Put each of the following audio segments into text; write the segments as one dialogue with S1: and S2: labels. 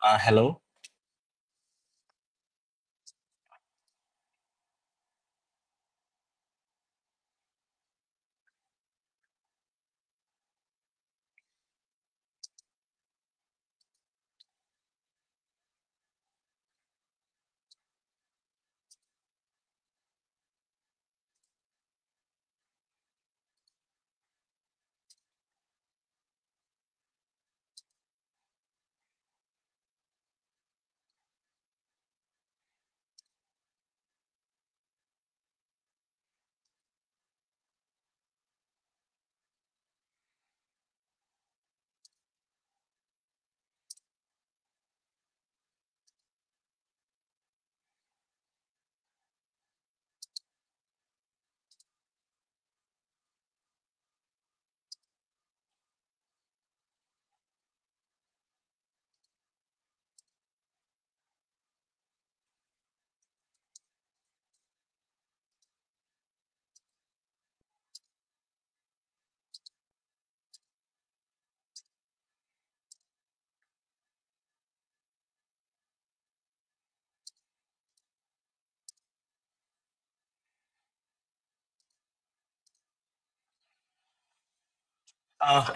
S1: Hello.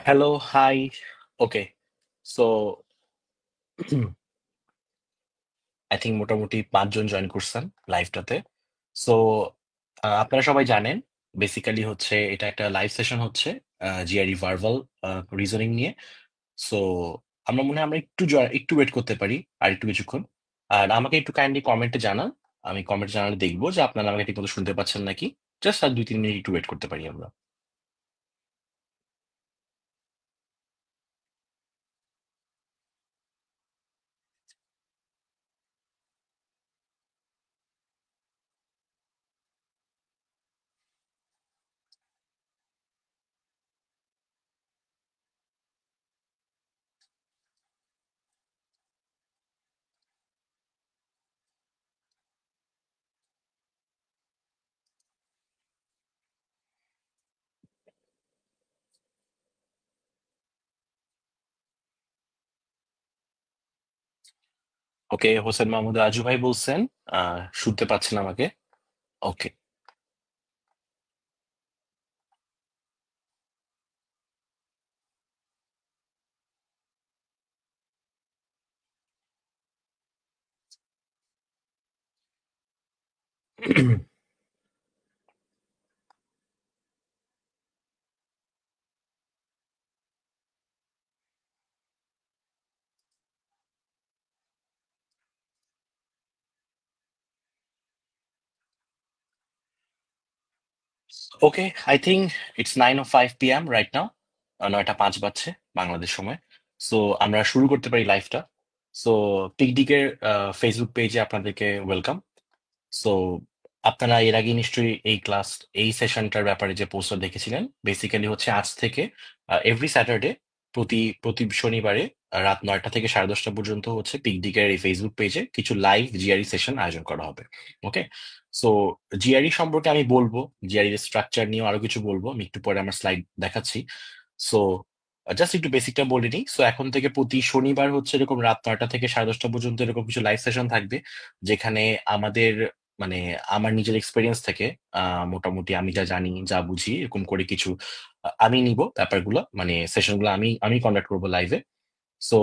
S1: Hello, hi. Okay, so I think মোটামুটি ৫ জন join করছেন লাইভটাতে। So আপনারা সবাই জানেন, বেসিক্যালি হচ্ছে এটা একটা লাইভ সেশন হচ্ছে জিআরই ভার্বাল রিজনিং নিয়ে। সো আমরা মনে হয় আমরা একটু ওয়েট করতে পারি আর একটু কিছুক্ষণ। আর আমাকে একটু কাইন্ডলি কমেন্টে জানান। আমি কমেন্ট জানালে দেখবো যে আপনারা আমাকে ঠিকমতো শুনতে পাচ্ছেন নাকি। জাস্ট আর ২-৩ মিনিট একটু ওয়েট করতে পারি আমরা। ওকে, হোসেন মাহমুদ রাজু ভাই বলছেন শুনতে পাচ্ছেন আমাকে? Okay. Okay, I think it's 9:05 p.m. Right now. 9টা 5 বাজছে বাংলাদেশ সময়। সো আমরা শুরু করতে পারি লাইভটা। সো পিকডিকের ফেসবুক পেজে আপনাদেরকে ওয়েলকাম। সো আপনারা এর আগে নিশ্চয়ই এই সেশনটার ব্যাপারে যে পোস্টার দেখেছিলেন, বেসিক্যালি হচ্ছে আজ থেকে এভরি স্যাটারডে প্রতি শনিবারে রাত 9টা থেকে 10:30 পর্যন্ত হচ্ছে পিকডিকের এই ফেসবুক পেজে কিছু লাইভ জিআরই সেশন আয়োজন করা হবে। ওকে, সো জিআরই সম্পর্কে আমি বলবো, জিআরই এর স্ট্রাকচার নিয়েও আরো কিছু বলবো। আমি একটু পরে আমার স্লাইড দেখাচ্ছি। সো জাস্ট একটু বেসিকটা বলে নিই। সো এখন থেকে প্রতি শনিবার হচ্ছে এরকম রাত 9টা থেকে 10:30 পর্যন্ত এরকম কিছু লাইভ সেশন থাকবে, যেখানে আমাদের মানে আমার নিজের এক্সপেরিয়েন্স থেকে মোটামুটি আমি যা জানি, যা বুঝি, এরকম করে কিছু আমি নিব ব্যাপারগুলো, মানে সেশনগুলো আমি আমি কন্ডাক্ট করবো লাইভে। সো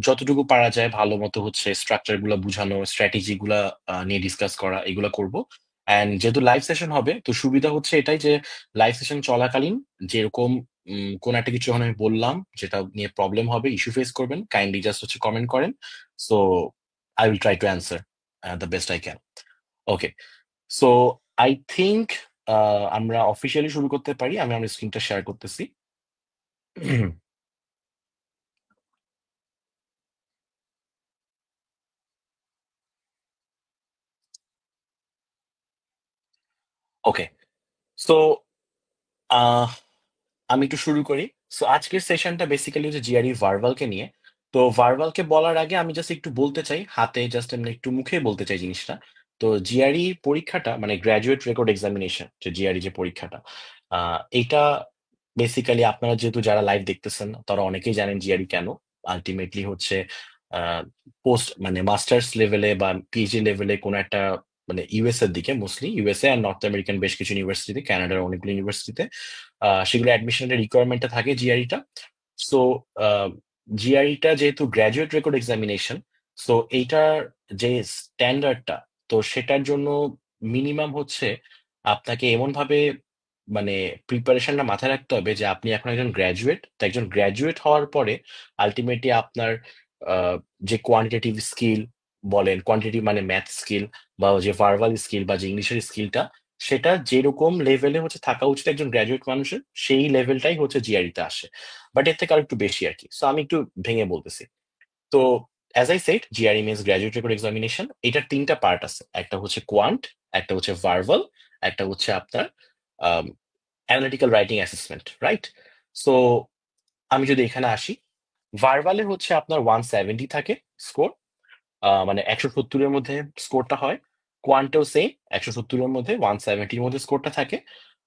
S1: যতটুকু পারা যায় ভালো মতো হচ্ছে স্ট্রাকচার গুলা বুঝানো, স্ট্র্যাটেজি গুলা নিয়ে ডিসকাস করা, এগুলা করব। অ্যান্ড যেহেতু লাইভ সেশন হবে, তো সুবিধা হচ্ছে এটাই যে লাইভ সেশন চলাকালীন যেরকম কোন একটা কিছু যখন আমি বললাম যেটা নিয়ে প্রবলেম হবে, ইস্যু ফেস করবেন, কাইন্ডলি জাস্ট হচ্ছে কমেন্ট করেন। So I will try to answer the best I can. Okay, so I think আমরা অফিসিয়ালি শুরু করতে পারি। আমি আমার স্ক্রিনটা শেয়ার করতেছি। ওকে, সো আমি একটু শুরু করি। সো আজকের সেশনটা বেসিক্যালি হচ্ছে জিআরই ভার্বালকে নিয়ে। তো ভার্বালকে বলার আগে আমি জাস্ট একটু বলতে চাই, হাতে জাস্ট এমনি একটু মুখে বলতে চাই জিনিসটা। তো জিআরই পরীক্ষাটা মানে গ্র্যাজুয়েট রেকর্ড এক্সামিনেশন, যে জিআরই যে পরীক্ষাটা, এইটা বেসিক্যালি আপনারা যেহেতু যারা লাইভ দেখতেছেন তারা অনেকেই জানেন জিআরই কেন। আলটিমেটলি হচ্ছে পোস্ট মানে মাস্টার্স লেভেলে বা পিএইচডি লেভেলে কোনো একটা মানে ইউএস এর দিকে, মোস্টলি ইউএসএ আর নর্থ আমেরিকান বেশ কিছু ইউনিভার্সিটিতে, কানাডার অনেকগুলো ইউনিভার্সিটিতে সেগুলো অ্যাডমিশনের রিকোয়ারমেন্টটা থাকে জিআরইটা। সো জিআরইটা যেহেতু গ্র্যাজুয়েট রেকর্ড এক্সামিনেশন, সো এইটার যে স্ট্যান্ডার্ডটা, তো সেটার জন্য মিনিমাম হচ্ছে আপনাকে এমন ভাবে মানে প্রিপারেশনটা মাথায় রাখতে হবে যে আপনি এখন একজন গ্র্যাজুয়েট, তো একজন গ্র্যাজুয়েট হওয়ার পরে আলটিমেটলি আপনার আহ, যে কোয়ান্টিটেটিভ স্কিল বলেন, কোয়ান্টিটিভ মানে ম্যাথ স্কিল বা যে ভার্বাল স্কিল বা যে ইংলিশের স্কিলটা, সেটা যেরকম লেভেলে হচ্ছে থাকা উচিত একজন গ্র্যাজুয়েট মানুষের, সেই লেভেলটাই হচ্ছে জিআরইতে আসে। বাট এর থেকে আর একটু বেশি আর কি। সো আমি একটু ভেঙে বলতেছি। তো as I said, GRE means graduate record examination. এটার তিনটা পার্ট আছে, একটা হচ্ছে কোয়ান্ট, একটা হচ্ছে ভার্বাল, একটা হচ্ছে আপনার analytical writing assessment, right? So আমি যদি এখানে আসি, ভার্বালে হচ্ছে আপনার 170 থাকে স্কোর, মানে 170-এর মধ্যে স্কোরটা হয়। কোয়ান্টেও সেম, 170-এর মধ্যে 170-এর মধ্যে স্কোরটা থাকে।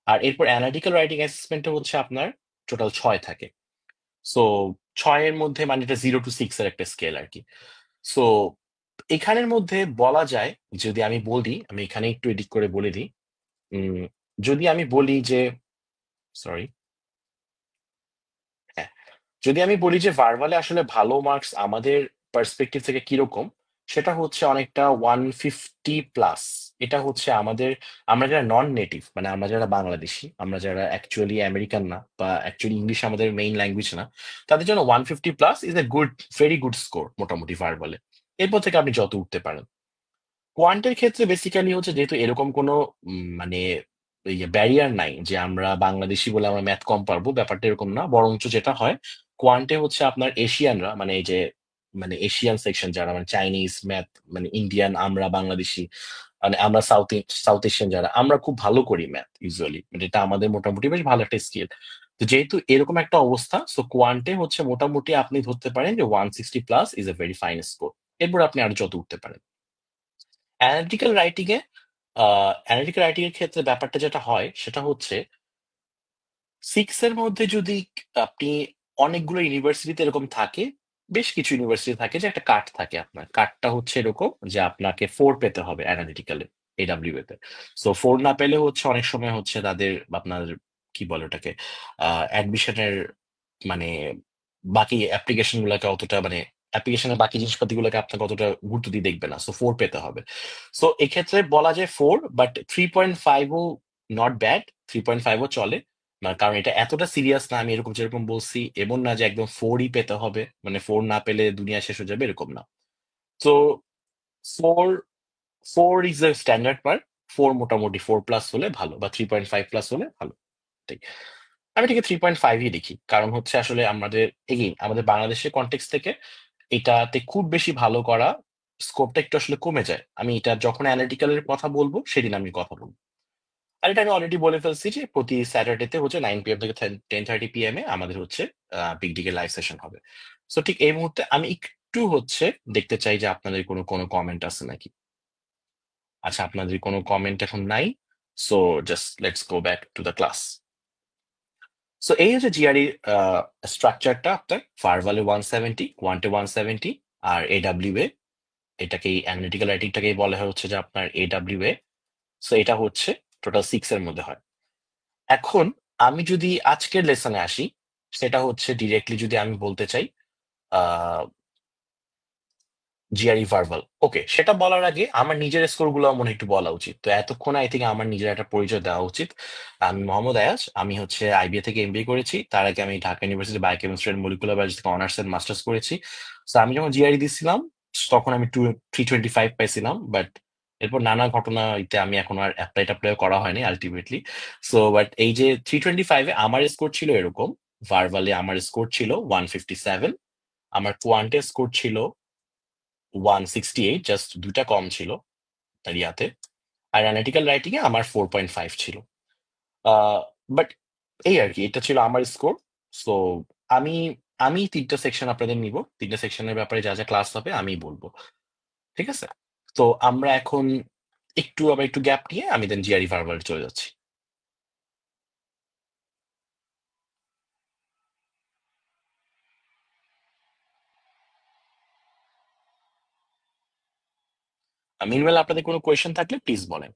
S1: আর এরপর অ্যানালিটিক্যাল রাইটিং অ্যাসেসমেন্টে হচ্ছে আপনার টোটাল 6 থাকে। সো 6-এর মধ্যে মানে এটা 0 to 6 এর একটা স্কেল আর কি। সো এখানের মধ্যে বলা যায়, যদি আমি বলি, আমি এখানে একটু এডিট করে বলে দিই। উম, যদি আমি বলি যে, সরি, হ্যাঁ, যদি আমি বলি যে ভার্বালে আসলে ভালো মার্কস আমাদের পার্সপেক্টিভ থেকে কিরকম, সেটা হচ্ছে অনেকটা 150+। এটা হচ্ছে আমাদের, আমরা যারা নন নেটিভ, মানে আমরা যারা বাংলাদেশি, আমরা যারা অ্যাকচুয়ালি আমেরিকান না বা অ্যাকচুয়ালি ইংলিশ আমাদের মেইন ল্যাঙ্গুয়েজ না, তাদের জন্য 150+ is a good, very good score মোটামুটি ভার্বালে। এরপর থেকে আপনি যত উঠতে পারেন। কোয়ান্টের ক্ষেত্রে বেসিক্যালি হচ্ছে যেহেতু এরকম কোনো মানে ব্যারিয়ার নাই যে আমরা বাংলাদেশি বলে আমরা ম্যাথ কম পারবো, ব্যাপারটা এরকম না। বরঞ্চ যেটা হয়, কোয়ান্টে হচ্ছে আপনার এশিয়ানরা, মানে এই যে মানে এশিয়ান সেকশন যারা, মানে চাইনিজ ম্যাথ, মানে ইন্ডিয়ান, আমরা বাংলাদেশি, মানে আমরা সাউথ এশিয়ান যারা, আমরা খুব ভালো করি ম্যাথ ইউজুয়ালি, মানে এটা আমাদের মোটামুটি বেশ ভালো একটা স্কিল। তো যেহেতু এরকম একটা অবস্থা, সো কোয়ান্টে হচ্ছে মোটামুটি আপনি ধরতে পারেন যে 160+ is a very fine score. এরপর আপনি আরো যত উঠতে পারেন। অ্যানালিটিক্যাল রাইটিং এ অ্যানালিটিক্যাল রাইটিং এর ক্ষেত্রে ব্যাপারটা যেটা হয় সেটা হচ্ছে, 6 এর মধ্যে যদি আপনি, অনেকগুলো ইউনিভার্সিটিতে এরকম থাকে, বেশ কিছু ইউনিভার্সিটি থাকে যে একটা কাট থাকে, আপনার কাটটা হচ্ছে এরকম যে আপনাকে 4 পেতে হবে অ্যানালিটিক্যালে, এডাব্লিউ তে। সো 4 না পেলে হচ্ছে অনেক সময় হচ্ছে তাদের আপনার কি বলে ওটাকে, অ্যাডমিশনের মানে বাকি অ্যাপ্লিকেশন গুলাকে অতটা মানে অ্যাপ্লিকেশনের বাকি জিনিসপাতি গুলোকে আপনাকে অতটা গুরুত্ব দিয়ে দেখবে না, সো 4 পেতে হবে। সো এক্ষেত্রে বলা যায় 4, বাট 3.5ও নট ব্যাড, 3.5ও চলে। না, কারণ এটা এতটা সিরিয়াস না, আমি এরকম যেরকম বলছি এমন না যে একদম 4ই পেতে হবে, মানে 4 না পেলে দুনিয়া শেষ হয়ে যাবে, এরকম না। তো 4, 4 ইজ এ স্ট্যান্ডার্ড মার্ক। 4 মোটামুটি 4+ হলে ভালো, বা 3.5+ হলে ভালো। ঠিক। আমি ঠিক 3.5ই লিখি, কারণ হচ্ছে আসলে আমাদের, এগেইন আমাদের বাংলাদেশের কনটেক্সট থেকে এটাতে খুব বেশি ভালো করা স্কোপটা একটু আসলে কমে যায়। আমি এটা যখন অ্যানালিটিক্যালের কথা বলবো সেদিন আমি কথা বলবো। আর এটা আমি অলরেডি বলে ফেলছি যে প্রতি স্যাটারডেতে হচ্ছে 9 PM থেকে 10:30 PM এ আমাদের হচ্ছে বিগ ডিগের লাইভ সেশন হবে। সো ঠিক এই মুহূর্তে আমি একটু হচ্ছে দেখতে চাই যে আপনাদের কোনো কোনো কমেন্ট আছে নাকি। আচ্ছা, আপনাদের কোনো কমেন্ট এখন নাই। So just let's go back to the class. So এই হচ্ছে জিআরই স্ট্রাকচারটা আপনার, ভার্বালে 170, কোয়ান্টে 170, আর এডাব্লিউ এ, এটাকেই অ্যানালিটিক্যাল রাইটিংটাকেই বলা হয় হচ্ছে যে আপনার এডাব্লিউ এ। সো এটা হচ্ছে টোটাল 6 এর মধ্যে হয়। এখন আমি যদি আজকের লেসনে আসি, সেটা হচ্ছে ডিরেক্টলি যদি আমি বলতে চাই আহ জিআরই ভার্বাল, ওকে, সেটা বলার আগে আমার নিজের স্কোর গুলো মনে হয় একটু বলা উচিত। তো এতক্ষণ আই থেকে আমার নিজের একটা পরিচয় দেওয়া উচিত। আমি মোহাম্মদ আয়াজ, আমি হচ্ছে আইবিএ থেকে এমবিএ করেছি, তার আগে আমি Dhaka university biochemistry and molecular biology থেকে অনার্স এন্ড মাস্টার্স করেছি। তো আমি যখন জিআরই দিচ্ছিলাম তখন আমি 325 পাইছিলাম, বাট এরপর নানা ঘটনাতে আমি এখন আর অ্যাপ্লাই ট্যাপ্লাই করা হয়নি আলটিমেটলি। সো বাট এই যে 325-এ আমার স্কোর ছিল এরকম, ভার্বালে আমার স্কোর ছিল 157, আমার কোয়ান্টে স্কোর ছিল 168, জাস্ট দুইটা কম ছিল তার ইয়াতে। আর অ্যানালিটিক্যাল রাইটিং এ আমার 4.5 ছিল। বাট এই আর কি, এটা ছিল আমার স্কোর। সো আমি আমি 3টা সেকশন আপনাদের নিব, 3টা সেকশনের ব্যাপারে যা যা ক্লাস হবে আমি বলবো, ঠিক আছে? তো আমরা এখন আবার একটু গ্যাপ নিয়ে আমি দেন জিআরই ভার্বাল চলে যাচ্ছি। মিনওয়েল আপনাদের কোনো কোয়েশ্চেন থাকলে প্লিজ বলেন।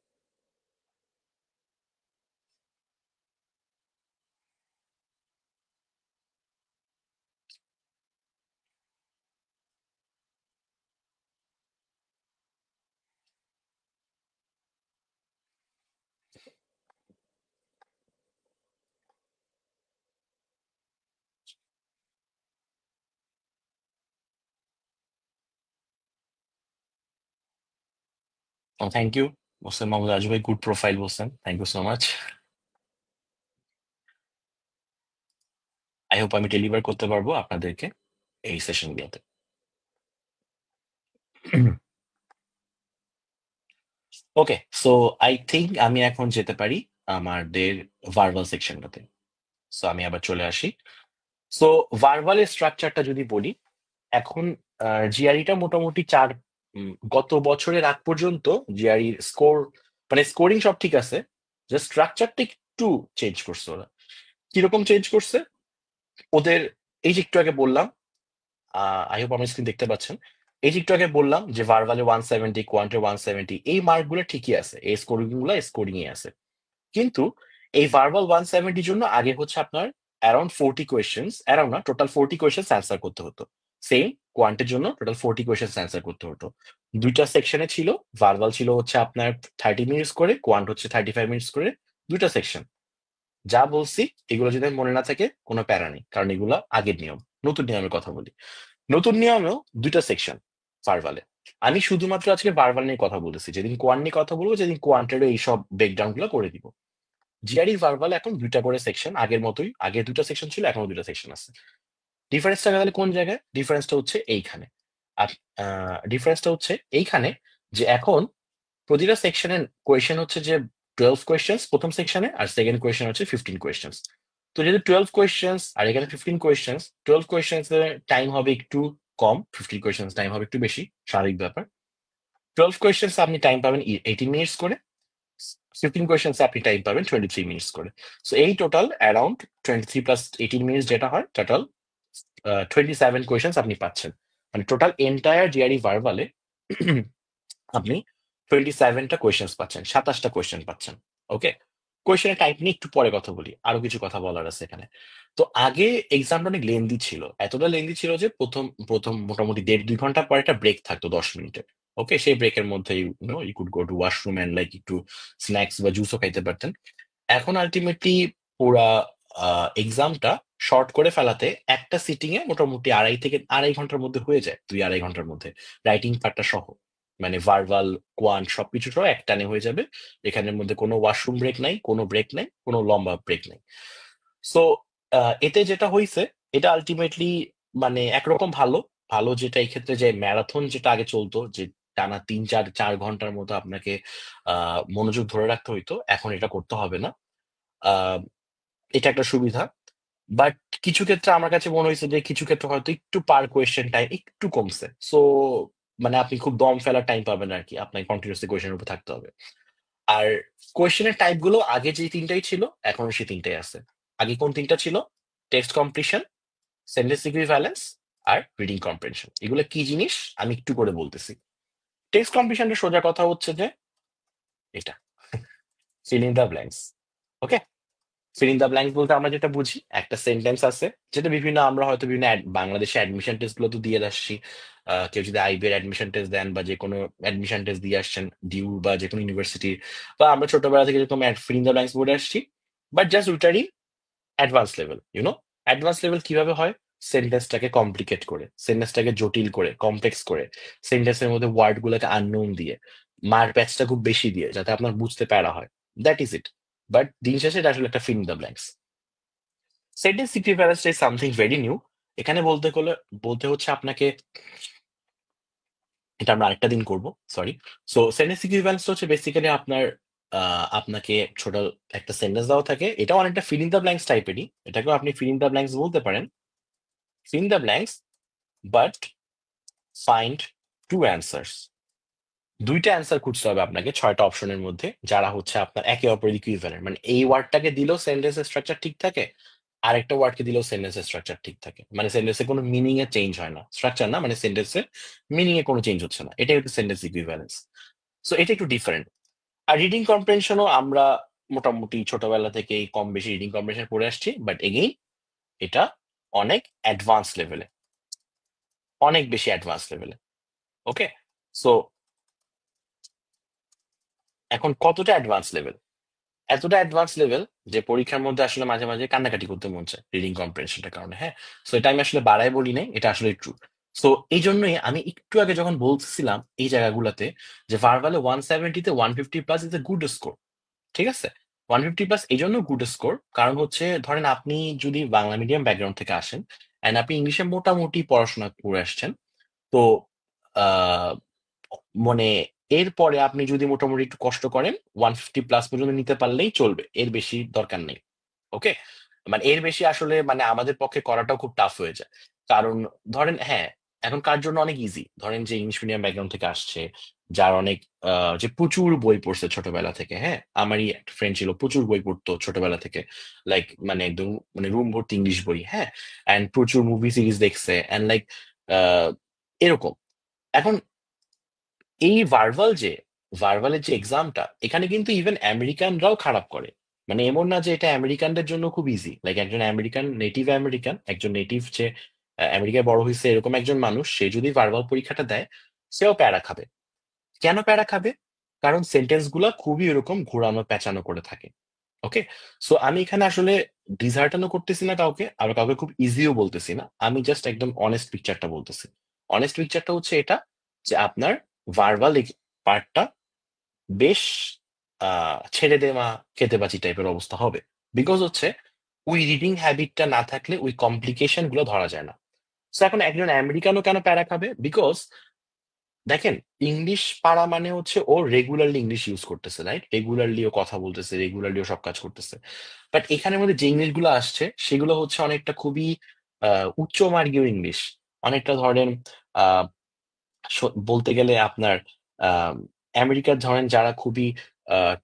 S1: থ্যাংক ইউ বলছেন মোহাম্মদ রাজু ভাই, গুড প্রোফাইল বলছেন, thank you so much. I hope আমি ডেলিভার করতে পারবো আপনাদেরকে এই সেশনগুলোতে। ওকে, সো আই থিঙ্ক আমি এখন যেতে পারি আমাদের ভার্বাল সেকশনটাতে। সো আমি আবার চলে আসি। সো ভার্বালের স্ট্রাকচারটা যদি বলি, এখন জিআরইটা মোটামুটি গত বছরের আগ পর্যন্ত জিআরইর স্কোর, মানে স্কোরিং সব ঠিক আছে, জাস্ট স্ট্রাকচারটা একটু চেঞ্জ করছে ওরা। কিরকম চেঞ্জ করছে ওদের, এই যে একটু আগে বললাম, আই হোপ আমার স্ক্রিন দেখতে পাচ্ছেন, এই যে একটু আগে বললাম যে ভার্বালে 170, কোয়ান্টে 170, এই মার্ক গুলো ঠিকই আছে, এই স্কোরিং গুলো স্কোরিং এ আছে। কিন্তু এই ভার্বাল 170 জন্য আগে হচ্ছে আপনার অ্যারাউন্ড 40 কোয়েশ্চেন্স, অ্যারাউন্ড না, টোটাল 40 কোয়েশ্চেন্স অ্যান্সার করতে হতো। সেম কোয়ান্টের জন্য টোটাল 40 কোয়েশ্চেন্স অ্যান্সার করতে হতো। দুইটা সেকশনে ছিল, ভার্বাল ছিল হচ্ছে আপনার 30 মিনিটস করে, কোয়ান্ট হচ্ছে 35 মিনিটস করে, দুইটা সেকশন। যা বলছি এগুলো যদি মনে না থাকে কোনো প্যারা নেই, কারণ এগুলো আগের নিয়ম। নতুন নিয়মের কথা বলি, নতুন নিয়মেও দুইটা সেকশন ভার্বালে। আমি শুধুমাত্র আজকে ভার্বাল নিয়ে কথা বলতেছি, যেদিন কোয়ান্ট নিয়ে কথা বলবো সেদিন কোয়ান্টেরও এইসব ব্রেকডাউন গুলো করে দিব। জিআরই ভার্বাল এখন দুইটা করে সেকশন, আগের মতোই, আগে দুটো সেকশন ছিল, এখনো দুটো সেকশন আছে। ডিফারেন্সটা তাহলে কোন জায়গায়? ডিফারেন্সটা হচ্ছে এইখানে। আর ডিফারেন্সটা হচ্ছে এইখানে, যে এখন প্রতিটা সেকশনের কোয়েশ্চেন হচ্ছে যে 12 কোয়েশ্চেন প্রথম সেকশনে, আর সেকেন্ড কোয়েশ্চেন হচ্ছে 15 কোয়েশ্চেন। তো যেহেতু 12 কোয়েশ্চেন আর এখানে 15 কোয়েশ্চেন, 12 কোয়েশ্চেন টাইম হবে একটু কম, 15 কোয়েশ্চেন টাইম হবে একটু বেশি, স্বাভাবিক ব্যাপার। 12 কোয়েশ্চেন আপনি টাইম পাবেন 18 মিনিটস করে, 15 কোয়েশ্চেন আপনি টাইম পাবেন 23 মিনিটস করে। সো এই টোটাল অ্যারাউন্ড 23 + 18 মিনিটস যেটা হয়, টোটাল 27 কোয়েশ্চেন আপনি পাচ্ছেন। মানে টোটাল এন্টায়ার জিআরই ভার্বালে আপনি 27টা কোয়েশ্চেন পাচ্ছেন, 27টা কোয়েশ্চেন পাচ্ছেন। ওকে, কোয়েশ্চেনের টাইপ নিয়ে একটু পরে কথা বলি, আরো কিছু কথা বলার আছে এখানে। তো আগে এক্সামটা অনেক লেন্দি ছিল, এতটা লেন্দি ছিল যে প্রথম প্রথম মোটামুটি 1.5-2 ঘন্টা পর একটা ব্রেক থাকতো 10 মিনিটের। ওকে, সেই ব্রেকের মধ্যে you could go to washroom and like একটু স্ন্যাক্স বা জুসও খাইতে পারতেন। এখন আলটিমেটলি পুরা এক্সামটা শর্ট করে ফেলাতে একটা সিটিং এ মোটামুটি 2.5 থেকে 2.5 ঘন্টার মধ্যে হয়ে যায়, 2-2.5 ঘন্টার মধ্যে, রাইটিং পার্টটা সহ। মানে ভার্বাল, কোয়ান্ট সবকিছু সহ একটানে হয়ে যাবে। এখানের মধ্যে কোনো ওয়াশরুম ব্রেক নাই, কোনো ব্রেক নাই, কোনো লম্বা ব্রেক নাই। সো এতে যেটা হয়েছে, এটা আলটিমেটলি মানে একরকম ভালো। ভালো যেটা এই ক্ষেত্রে, যে ম্যারাথন যেটা আগে চলতো, যে টানা 3-4 ঘন্টার মতো আপনাকে মনোযোগ ধরে রাখতে হইতো, এখন এটা করতে হবে না। আহ এটা একটা সুবিধা। বাট কিছু ক্ষেত্রে আমার কাছে মনে হয়েছে যে কিছু ক্ষেত্রে হয়তো একটু পার কোয়েশ্চেন টাইম একটু কমছে। সো মানে আপনি খুব দম ফেলার টাইম পাবেন আর কি, আপনাকে কন্টিনিউসলি কোয়েশ্চেনের উপর থাকতে হবে। আর কোয়েশ্চেনের টাইপ গুলো আগে যে তিনটাই ছিল, এখনো সেই তিনটাই আছে। আগে কোন তিনটা ছিল? Text completion, sentence equivalence, are reading comprehension. এগুলো কি জিনিস আমি একটু করে বলতেছি। টেক্সট কমপ্লিশনের সোজা কথা হচ্ছে যে এটা, feel in the blanks. Okay, feel in the blanks বলতে আমরা যেটা বুঝি, একটা সেন্টেন্স আছে যেটা বিভিন্ন, আমরা হয়তো বিভিন্ন বাংলাদেশে অ্যাডমিশন টেস্ট গুলো তো দিয়ে আসছি। কেউ যদি আইবি এর অ্যাডমিশন টেস্ট দেন বা যে কোনো অ্যাডমিশন টেস্ট দিয়ে আসছেন, ডিউ বা যে কোনো ইউনিভার্সিটি, বা আমরা ছোটবেলা থেকে যেরকম ফিল ইন দ্য ব্ল্যাঙ্কস বোর্ডে আসছি, বাট জাস্ট ওইটারই অ্যাডভান্স লেভেল। অ্যাডভান্স লেভেল কিভাবে হয়? সেন্টেন্সটাকে কমপ্লিকেট করে, সেন্টেন্সটাকে জটিল করে, কমপ্লেক্স করে, সেন্টেন্সের মধ্যে ওয়ার্ড গুলোকে আননোন দিয়ে, মার প্যাচটা খুব বেশি দিয়ে, যাতে আপনার বুঝতে প্যারা হয়। That is it. বাট দিন শেষে এটা আসলে একটা feel in the blanks. Sentence equivalence is something very new. এখানে বলতে হচ্ছে আপনাকে, এটা আমরা আরেকটা দিন করব, সরি। সো সেন্টেন্স ইকুইভ্যালেন্স হচ্ছে বেসিক্যালি আপনার, আপনাকে ছোট একটা সেন্টেন্স দেওয়া থাকে, এটাও অনেকটা ফিল ইন দ্য ব্ল্যাঙ্কস টাইপেরই, এটাকেও আপনি ফিল ইন দ্য ব্ল্যাঙ্কস বলতে পারেন। Fill in the blanks, but find two answers. দুইটা অ্যান্সার খুঁজতে হবে আপনাকে 6টা অপশনের মধ্যে, যারা হচ্ছে আপনার একে অপরের ইকুইভ্যালেন্ট। মানে এই ওয়ার্ডটাকে দিলেও সেন্টেন্সের স্ট্রাকচার ঠিক থাকে, আরেকটা ওয়ার্ডকে দিলেও সেন্টেন্সের স্ট্রাকচার ঠিক থাকে। মানে সেন্টেন্সে কোনো মিনিং এ চেঞ্জ হয় না, স্ট্রাকচার না, মানে সেন্টেন্সের মিনিং এ কোনো চেঞ্জ হচ্ছে না, এটাই হচ্ছে সেন্টেন্স ইকুইভ্যালেন্স। সো এটা একটু ডিফারেন্ট। আর রিডিং কম্প্রেনশনও আমরা মোটামুটি ছোটবেলা থেকেই কম বেশি রিডিং কম্প্রেনশন পড়ে আসছি, বাট এগেইন এটা অনেক অ্যাডভান্স লেভেলে, অনেক বেশি অ্যাডভান্স লেভেলে। ওকে, সো এখন কতটা অ্যাডভান্স লেভেল? এতটা অ্যাডভান্স লেভেল যে পরীক্ষার মধ্যে আসলে মাঝে মাঝে কান্নাকাটি করতে মন চায় রিডিং কম্প্রেনশনটার কারণে। হ্যাঁ, সো এটা আমি আসলে বাড়ায় বলি নাই, এটা আসলে ট্রু। সো এই জন্যই আমি একটু আগে যখন বলছিলাম এই জায়গাগুলোতে যে ভার্বালে 170 তে 150 plus is a good score. ঠিক আছে, 150 প্লাস এই জন্য গুড স্কোর কারণ হচ্ছে ধরেন আপনি যদি বাংলা মিডিয়াম ব্যাকগ্রাউন্ড থেকে আসেন অ্যান্ড আপনি ইংলিশে মোটামুটি পড়াশোনা করে আসছেন, তো আহ, মানে এরপরে আপনি যদি মোটামুটি একটু কষ্ট করেন 150 প্লাস পর্যন্ত নিতে পারলেই চলবে, এর বেশি দরকার নেই। ওকে, মানে এর বেশি আসলে আমাদের পক্ষে করাটাও খুব টাফ হয়ে যায়। কারণ ধরেন হ্যাঁ, এখন কার জন্য অনেক ইজি, ধরেন যে ইংলিশ মিডিয়াম ব্যাকগ্রাউন্ড থেকে আসছে, যার অনেক যে প্রচুর বই পড়ছে ছোটবেলা থেকে। হ্যাঁ, আমারই একটা ফ্রেন্ড ছিল প্রচুর বই পড়তো ছোটবেলা থেকে, লাইক মানে একদম মানে রুম ভর্তি ইংলিশ বই। হ্যাঁ, অ্যান্ড প্রচুর মুভি সিরিজ দেখছে অ্যান্ড লাইক এরকম। এখন এই ভার্বালের যে এক্সামটা, এখানে কিন্তু ইভেন আমেরিকানরাও খারাপ করে। মানে এমন না যে এটা আমেরিকানদের জন্য খুব ইজি, লাইক একজন আমেরিকান, নেটিভ আমেরিকান, একজন নেটিভ যে আমেরিকায় বড় হয়েছে এরকম একজন মানুষ, সে যদি ভার্বাল পরীক্ষাটা দেয়, সেও প্যারা খাবে। কেন প্যারা খাবে? কারণ সেন্টেন্স গুলা খুবই এরকম ঘোরানো পেঁচানো করে থাকে। ওকে, সো আমি এখানে আসলে ডিসহার্টানও করতেছি না কাউকে, আবার কাউকে খুব ইজিও বলতেছি না, আমি জাস্ট একদম অনেস্ট পিকচারটা বলতেছি। অনেস্ট পিকচারটা হচ্ছে এটা যে আপনার ভার্বাল পার্টটা বেশ ছেড়ে দে মা খেতে বাঁচি টাইপের অবস্থা হবে। বিকজ হচ্ছে ওই রিডিং হ্যাবিটটা না থাকলে ওই কমপ্লিকেশন গুলো ধরা যায় না। তো এখন একজন আমেরিকানও কেন প্যারা খাবে? বিকজ দেখেন, ইংলিশ পারা মানে হচ্ছে ও রেগুলারলি ইংলিশ ইউজ করতেছে, রাইট? রেগুলারলি ও কথা বলতেছে, রেগুলারলি ও সব কাজ করতেছে। বাট এখানের মধ্যে যে ইংলিশ গুলো আসছে সেগুলো হচ্ছে অনেকটা খুবই উচ্চ মার্গীয় ইংলিশ। অনেকটা ধরেন আহ বলতে গেলে আপনার আহ আমেরিকার ধরেন যারা খুবই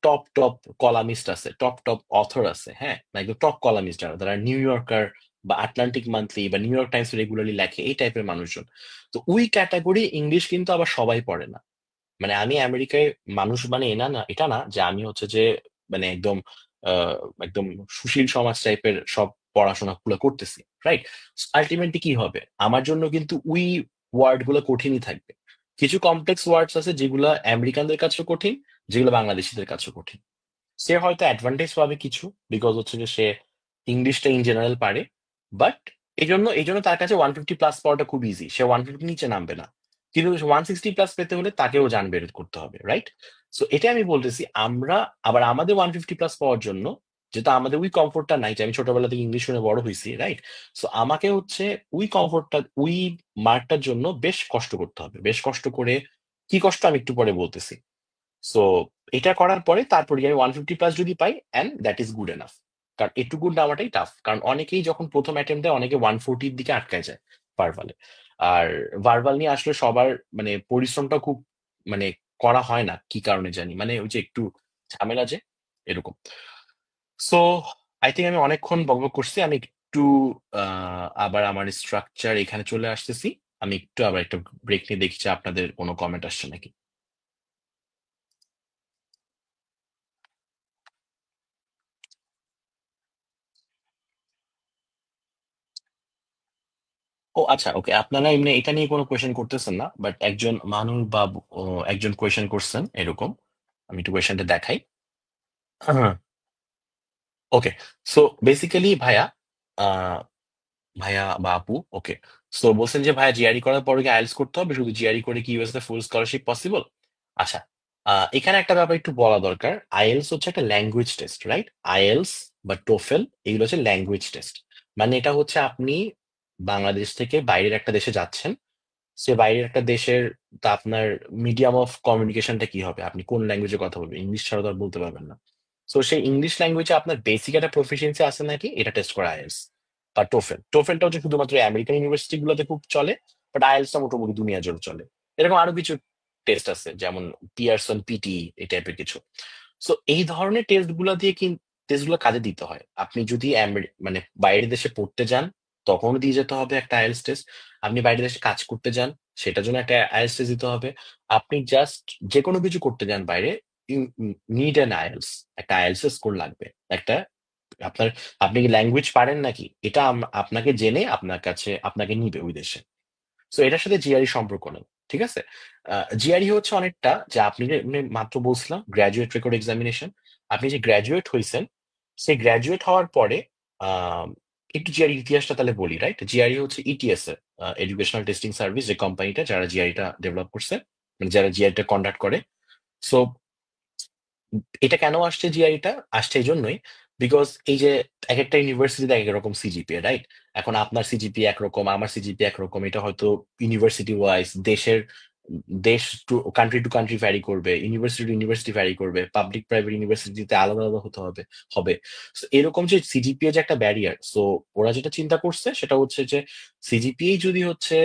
S1: টপ টপ কলামিস্ট আছে, টপ টপ অথর আছে, হ্যাঁ, একদম টপ কলামিস্ট যারা, যারা নিউ ইয়র্কার বা আটলান্টিক মান্থলি বা নিউ ইয়র্ক টাইমস রেগুলারলি লেখে, এই টাইপের মানুষজন। তো ওই ক্যাটাগরি ইংলিশ কিন্তু আবার সবাই পড়ে না। মানে আমি আমেরিকায় মানুষ মানে এটা না যে আমি হচ্ছে যে মানে একদম আহ, একদম সুশীল সমাজ টাইপের সব পড়াশোনা গুলো করতেছি, রাইট? আলটিমেটলি কি হবে, আমার জন্য কিন্তু ওই ওয়ার্ড গুলো কঠিনই থাকবে। কিছু কমপ্লেক্স ওয়ার্ডস আছে যেগুলো আমেরিকানদের কাছেও কঠিন, যেগুলো বাংলাদেশিদের কাছেও কঠিন। সে হয়তো অ্যাডভান্টেজ পাবে কিছু, বিকজ হচ্ছে যে সে ইংলিশটা ইন জেনারেল পারে। বাট এই জন্য তার কাছে 150 প্লাস পাওয়াটা খুব ইজি, সে 150 নিচে নামবে না। কিন্তু 160 প্লাস পেতে হলে তাকেও জান বের করতে হবে, রাইট? সো এটা আমি বলতেছি, আমরা আবার আমাদের 150 প্লাস পাওয়ার জন্য, যেটা আমাদের ওই কমফোর্টটা নাই যে আমি ছোটবেলা থেকে ইংলিশ শুনে বড় হয়েছি, রাইট? সো আমাকে হচ্ছে ওই কমফোর্টটা, ওই মার্কটার জন্য বেশ কষ্ট করতে হবে, বেশ কষ্ট করে। কি কষ্ট আমি একটু পরে বলতেছি। সো এটা করার পরে তারপরে আমি 150 প্লাস যদি পাই, and that is good enough. কারণ এটুকু নামাটাই টাফ, কারণ অনেকেই যখন প্রথম অ্যাটেম্প দেয় অনেকে 140-র দিকে আটকায় যায় ভার্বালে। আর ভার্বাল নিয়ে আসলে সবার মানে পরিশ্রমটা খুব মানে করা হয় না, কি কারণে জানি, মানে ওই যে একটু ঝামেলা যে এরকম। সো আই থিঙ্ক আমি অনেকক্ষণ বকবক করছি, আমি একটু আবার আমার স্ট্রাকচার এখানে চলে আসতেছি। আমি একটু আবার একটা ব্রেক নিয়ে দেখছি আপনাদের কোনো কমেন্ট আসছে নাকি। ও আচ্ছা, ওকে, আপনারা এমনি এটা নিয়ে কোনো কোয়েশ্চেন করতেছেন না, বাট একজন মানুষ বা একজন কোয়েশ্চেন করছেন এরকম। আমি একটু কোয়েশ্চেনটা দেখাই। ওকে, সো বেসিক্যালি ভাইয়া, আহ, ভাইয়া বা আপু, ওকে, সো বলছেন যে ভাইয়া জিআরই করার পরে কি আইএলটিএস করতে হবে, শুধু জিআরই করে কি ইউএস এ ফুল স্কলারশিপ পসিবল? আচ্ছা, এখানে একটা ব্যাপার একটু বলা দরকার। আইএলটিএস হচ্ছে একটা ল্যাঙ্গুয়েজ টেস্ট, রাইট? আইএলটিএস বা টোফেল এগুলো হচ্ছে ল্যাঙ্গুয়েজ টেস্ট। মানে এটা হচ্ছে আপনি বাংলাদেশ থেকে বাইরের একটা দেশে যাচ্ছেন, সে বাইরের একটা দেশের, তা আপনার মিডিয়াম অফ কমিউনিকেশনটা কি হবে, আপনি কোন ল্যাঙ্গুয়েজে কথা বলবেন, ইংলিশ ছাড়া তো আর বলতে পারবেন না। তো সেই ইংলিশ ল্যাঙ্গুয়েজে আপনার বেসিক একটা প্রফিসিয়েন্সি আছে নাকি, এটা টেস্ট করে আইএলটিএস বা টোফেল। টোফেলটা হচ্ছে শুধুমাত্র আমেরিকান ইউনিভার্সিটি গুলোতে খুব চলে, বাট আইএলটিএসটা মোটামুটি দুনিয়া জুড়ে চলে। এরকম আরো কিছু টেস্ট আছে, যেমন পিয়ারসন পিটি, এই টাইপের কিছু। সো এই ধরনের টেস্ট গুলা দিয়ে টেস্ট গুলো কাজে দিতে হয়। আপনি যদি মানে বাইরের দেশে পড়তে যান, তখনও দিয়ে যেতে হবে একটা আইএলটিএস টেস্ট। আপনি বাইরের দেশে কাজ করতে যান, সেটার জন্য একটা আইএলটিএস টেস্ট দিতে হবে। আপনি জাস্ট যে কোনো কিছু করতে যান বাইরে, ইউ নিড অ্যান আইএলটিএস, একটা আইএলটিএস স্কোর লাগবে। একটা আপনার, আপনি কি ল্যাঙ্গুয়েজ পারেন নাকি এটা আপনাকে জেনে আপনার কাছে আপনাকে নিবে ওই দেশে। সো এটার সাথে জিআরই সম্পর্ক নেই, ঠিক আছে। জিআরই হচ্ছে অনেকটা যে আপনি যে এমনি মাত্র বলছিলাম গ্রাজুয়েট রেকর্ড এক্সামিনেশন, আপনি যে গ্রাজুয়েট হয়েছেন, সেই গ্রাজুয়েট হওয়ার পরে আহ, একটু জিআরই ইতিহাসটা তাহলে বলি, রাইট? জিআরই হচ্ছে ইটিএস এর এডুকেশনাল টেস্টিং সার্ভিস, যে কোম্পানিটা যারা জিআরইটা ডেভেলপ করছে, মানে যারা জিআরইটা কন্ডাক্ট করে। সো এটা কেন আসছে, জিআইটা আসছে এই জন্যই, বিকজ এই যে এক একটা ইউনিভার্সিটিতে এক এক রকম সিজিপিএ, রাইট? এখন আপনার সিজিপিএ একরকম, আমার সিজিপিএ একরকম, এটা হয়তো ইউনিভার্সিটি ওয়াইজ, দেশ to country to country vary করবে, ইউনিভার্সিটি টু ইউনিভার্সিটি ভ্যারি করবে, পাবলিক প্রাইভেট ইউনিভার্সিটিতে আলাদা আলাদা হতে হবে। So, এরকম যে সিজিপিএ যে একটা ব্যারিয়ার, সো ওরা যেটা চিন্তা করছে সেটা হচ্ছে যে সিজিপিএ যদি হচ্ছে,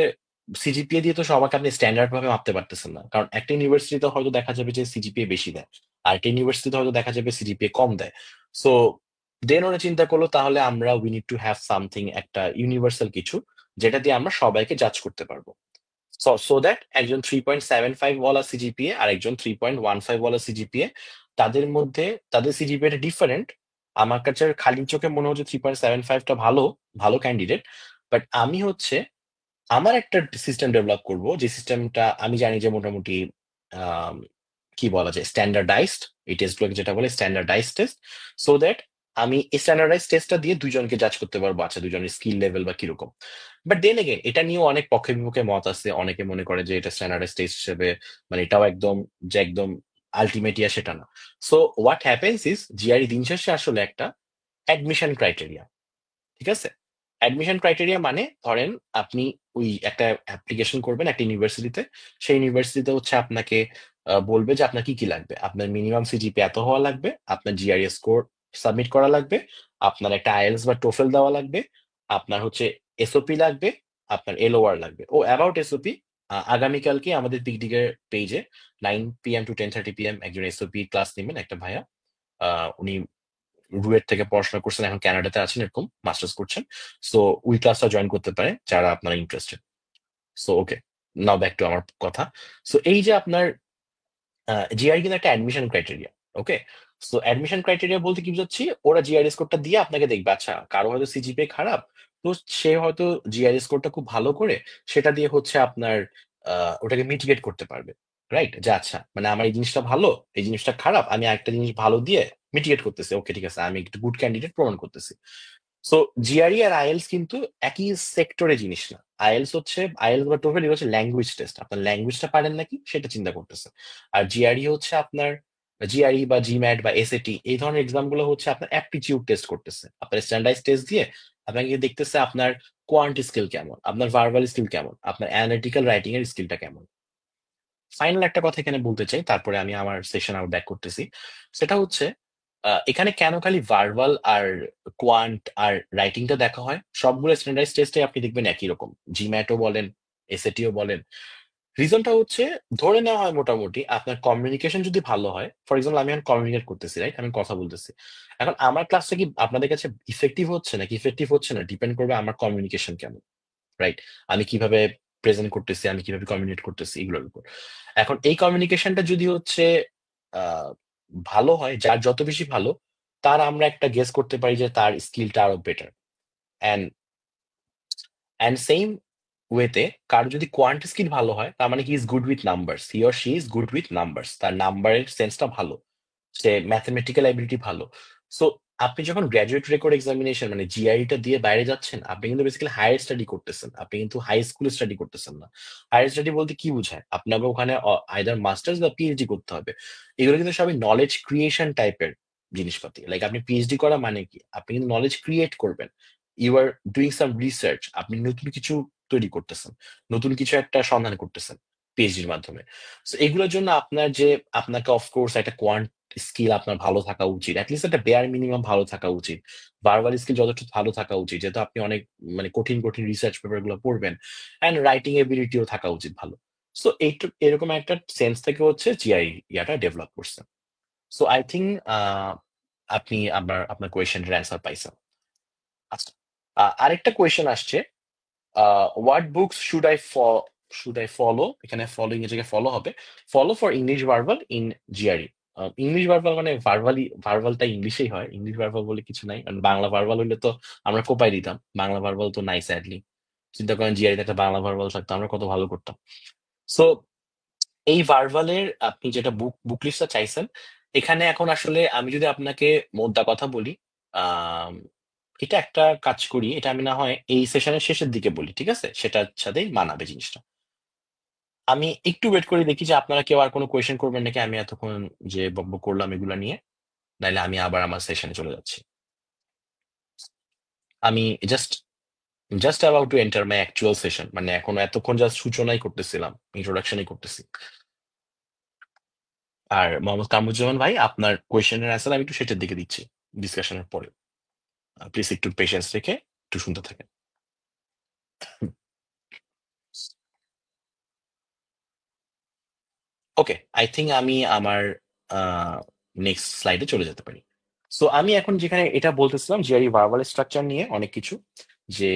S1: সিজিপিএ দিয়ে তো সবাইকে আপনি স্ট্যান্ডার্ড ভাবে মাপতে পারতেছেন না, কারণ একটা ইউনিভার্সিটিতে হয়তো দেখা যাবে যে সিজিপিএ বেশি দেয়, আর একটা ইউনিভার্সিটিতে হয়তো দেখা যাবে সিজিপিএ কম দেয়। সো দেন ওরা চিন্তা করলো তাহলে আমরা we need to have something, একটা ইউনিভার্সাল কিছু যেটা দিয়ে আমরা সবাইকে জাজ করতে পারবো। সো দ্যাট একজন 3.75 ওয়ালা সিজিপিএ আর একজন 3.15 ওয়ালা সিজিপিএ, তাদের মধ্যে তাদের সিজিপিএটা ডিফারেন্ট। আমার কাছে খালি চোখে মনে হচ্ছে 3.75টা ভালো, ভালো ক্যান্ডিডেট। বাট আমি হচ্ছে আমার একটা সিস্টেম ডেভেলপ করব, যে সিস্টেমটা আমি জানি যে মোটামুটি আম, কি বলা যায়, স্ট্যান্ডার্ডাইজড। এই টেস্টগুলোকে যেটা বলে স্ট্যান্ডার্ডাইজ টেস্ট, সো দ্যাট আমি এই স্ট্যান্ডার্ডাইজ টেস্টটা দিয়ে দুজনকে জাজ করতে পারবো, আচ্ছা দুজনের স্কিল লেভেল বা কিরকম। বাট দেন এগেন এটা নিয়েও অনেক পক্ষে বিপক্ষে মত আছে, অনেকে মনে করে যে এটা স্ট্যান্ডার্ডাইজ টেস্ট হিসেবে মানে এটাও একদম, যে একদম আলটিমেট ইয়া সেটা না। So what happens is GRE দিন শেষে আসলে একটা অ্যাডমিশন ক্রাইটেরিয়া, ঠিক আছে। অ্যাডমিশন ক্রাইটেরিয়া মানে ধরেন আপনি ওই একটা অ্যাপ্লিকেশন করবেন একটা ইউনিভার্সিটিতে, সেই ইউনিভার্সিটিতে হচ্ছে আপনাকে বলবে যে আপনার কি কি লাগবে, আপনার মিনিমাম সিজিপি এত হওয়া লাগবে, আপনার জিআরই স্কোর সাবমিট করা লাগবে, আপনার একটা আইএলটিএস বা টোফেল দেওয়া লাগবে, আপনার হচ্ছে এসওপি লাগবে, আপনার এলওআর লাগবে। ও অ্যাবাউট এসওপি, আগামীকালকে আমাদের পিকডিকের পেজে 9 PM to 10:30 PM একজন এসওপি ক্লাস নেবেন, একটা ভাইয়া। উনি রুয়েট থেকে পড়াশোনা করছেন, এখন কানাডাতে আছেন, এরকম মাস্টার্স করছেন। সো ওই ক্লাসটা জয়েন করতে পারে যারা আপনারা interested. So okay, now back to আমার কথা। সো এই যে আপনার জিআরই কিন্তু একটা অ্যাডমিশন ক্রাইটেরিয়া, ওকে। সো অ্যাডমিশন ক্রাইটেরিয়া বলতে কি বুঝাচ্ছি, ওরা জিআরই স্কোরটা দিয়ে আপনাকে দেখবে, আচ্ছা কারো হয়তো সিজিপিএ খারাপ, তো সে হয়তো জিআরই স্কোরটা খুব ভালো করে সেটা দিয়ে হচ্ছে আপনার ওটাকে মিটিগেট করতে পারবে, রাইট? যে আচ্ছা মানে আমার এই জিনিসটা ভালো, এই জিনিসটা খারাপ, আমি একটা জিনিস ভালো দিয়ে মিটিগেট করতেছি, ওকে ঠিক আছে, আমি একটু গুড ক্যান্ডিডেট প্রমাণ করতেছি। সো জিআরই আর আইএলস কিন্তু একই সেক্টরে জিনিস না। আইএলস হচ্ছে, আইএলস বা টোফেল হচ্ছে ল্যাঙ্গুয়েজ টেস্ট, আপনার ল্যাঙ্গুয়েজটা পারেন নাকি সেটা চিন্তা করতেছে। আর জিআরই হচ্ছে আপনার, জিআরই বা জিম্যাট বা এসএটি এই ধরনের এক্সাম গুলো হচ্ছে আপনার অ্যাপটিটিউড টেস্ট করতেছে, আপনার স্ট্যান্ডার্ডাইজ টেস্ট দিয়ে আপনাকে দেখতেছে আপনার কোয়ান্ট স্কিল কেমন, আপনার ভার্বাল স্কিল কেমন, আপনার অ্যানালিটিক্যাল রাইটিং এর স্কিলটা কেমন। ফাইনাল একটা কথা এখানে বলতে চাই, তারপরে আমি আমার সেশন আবার ব্যাক করতেছি। সেটা হচ্ছে এখানে কেন খালি ভার্বাল আর কোয়ান্ট আর রাইটিংটা দেখা হয়, সবগুলো স্ট্যান্ডার্ডাইজ টেস্টে আপনি দেখবেন একই রকম, জিম্যাটও বলেন, এসএটিও বলেন। রিজনটা হচ্ছে ধরে নেওয়া হয় মোটামুটি আপনার কমিউনিকেশন যদি ভালো হয়, ফর এক্সাম্পল আমি এখন কমিউনিকেট করতেছি, রাইট? আমি কথা বলতেছি, এখন আমার ক্লাসটা কি আপনাদের কাছে ইফেক্টিভ হচ্ছে নাকি ইফেক্টিভ হচ্ছে না, ডিপেন্ড করবে আমার কমিউনিকেশন কেমন, রাইট? আমি কিভাবে প্রেজেন্ট করতেছি, আমি কিভাবে কমিউনিকেট করতেছি, এগুলোর উপর। এখন এই কমিউনিকেশনটা যদি হচ্ছে আহ ভালো হয়, যার যত বেশি ভালো, তার আমরা একটা গেস করতে পারি যে তার স্কিলটা আরো বেটার। অ্যান্ড অ্যান্ড সেম ওয়েতে কার যদি কোয়ান্ট স্কিল ভালো হয়, তার মানে he is good with numbers, he or she is good with numbers, তার নাম্বারের সেন্সটা ভালো, সে ম্যাথমেটিক্যাল অ্যাবিলিটি ভালো। সো আপনি যখন গ্র্যাজুয়েট রেকর্ড এক্সামিনেশন মানে জিআইটা দিয়ে বাইরে যাচ্ছেন, আপনি কিন্তু বেসিক্যালি হায়ার স্টাডি করতেছেন, আপনি কিন্তু হাই স্কুল স্টাডি করতেছেন না। হায়ার স্টাডি বলতে কি বোঝায়, আপনাকে ওখানে আইদার মাস্টার্স বা পিএইচডি করতে হবে। এগুলো কিন্তু সবই নলেজ ক্রিয়েশন টাইপের জিনিসপাতি। লাইক আপনি পিএইচডি করা মানে কি, আপনি কিন্তু নলেজ ক্রিয়েট করবেন, you are doing some research, আপনি নতুন কিছু তৈরি করতেছেন, নতুন কিছু একটা সন্ধান করতেছেন পিএইচডির মাধ্যমে। So, এগুলোর জন্য আপনার যে, আপনাকে অফকোর্স একটা কোয়ান্ট স্কিল আপনার ভালো থাকা উচিত, অ্যাটলিস্ট একটা বেয়ার মিনিমাম ভালো থাকা উচিত। ভার্বাল স্কিল যথেষ্ট ভালো থাকা উচিত, যেহেতু আপনি অনেক মানে কঠিন কঠিন রিসার্চ পেপার গুলো পড়বেন। অ্যান্ড রাইটিং এবিলিটিও থাকা উচিত ভালো। সো এরকম একটা সেন্স থেকে হচ্ছে জিআই ইয়াটা ডেভেলপ করছে। সো আই থিঙ্ক আপনি আপনার কোয়েশ্চেনের অ্যান্সার পাইছেন। আচ্ছা, আরেকটা কোয়েশ্চেন আসছে, what books should I should I follow, এখানে ফলোইং এর জায়গায় ফলো হবে। Follow for English verbal in GRE. English verbal মানে ভার্বালটা ইংলিশেই হয়, ইংলিশ ভার্বাল বলে কিছু নাই, কারণ বাংলা ভার্বাল হইলে তো আমরা কোপাই দিতাম, বাংলা ভার্বাল তো নাই স্যাডলি। চিন্তা করেন জিআরইতে একটা বাংলা ভার্বাল থাকতো, আমরা কত ভালো করতাম। সো এই ভার্বালের আপনি যেটা বুক লিস্টটা চাইছেন, এখানে এখন আসলে আমি যদি আপনাকে মোদ্দা কথা বলি, আম, এটা একটা কাজ করি, এটা আমি না হয় এই সেশনের শেষের দিকে বলি, ঠিক আছে? সেটার সাথেই মানাবে জিনিসটা। আমি একটু ওয়েট করে দেখি যে আপনারা কেউ আর কোনো কোয়েশ্চেন করবেন নাকি, আমি এতক্ষণ যে বকবক করলাম এগুলা নিয়ে, নাইলে আমি আবার আমার সেশনে চলে যাচ্ছি। আমি just just about to enter my actual session, মানে এখন এতক্ষণ জাস্ট সূচনাই করতেছিলাম, ইন্ট্রোডাকশনই করতেছি। আর মোহাম্মদ কামরুজ্জামান ভাই, আপনার কোয়েশ্চেনের অ্যান্সার আমি একটু সেটার দিকে দিচ্ছি ডিসকাশনের পরে। প্লিজ একটু পেশেন্স রেখে একটু শুনতে থাকেন। ওকে, আই থিঙ্ক আমি আমার নেক্সট স্লাইডে চলে যেতে পারি। সো আমি এখন যেখানে এটা বলতেছিলাম জিআরই ভার্বাল স্ট্রাকচার নিয়ে অনেক কিছু, যে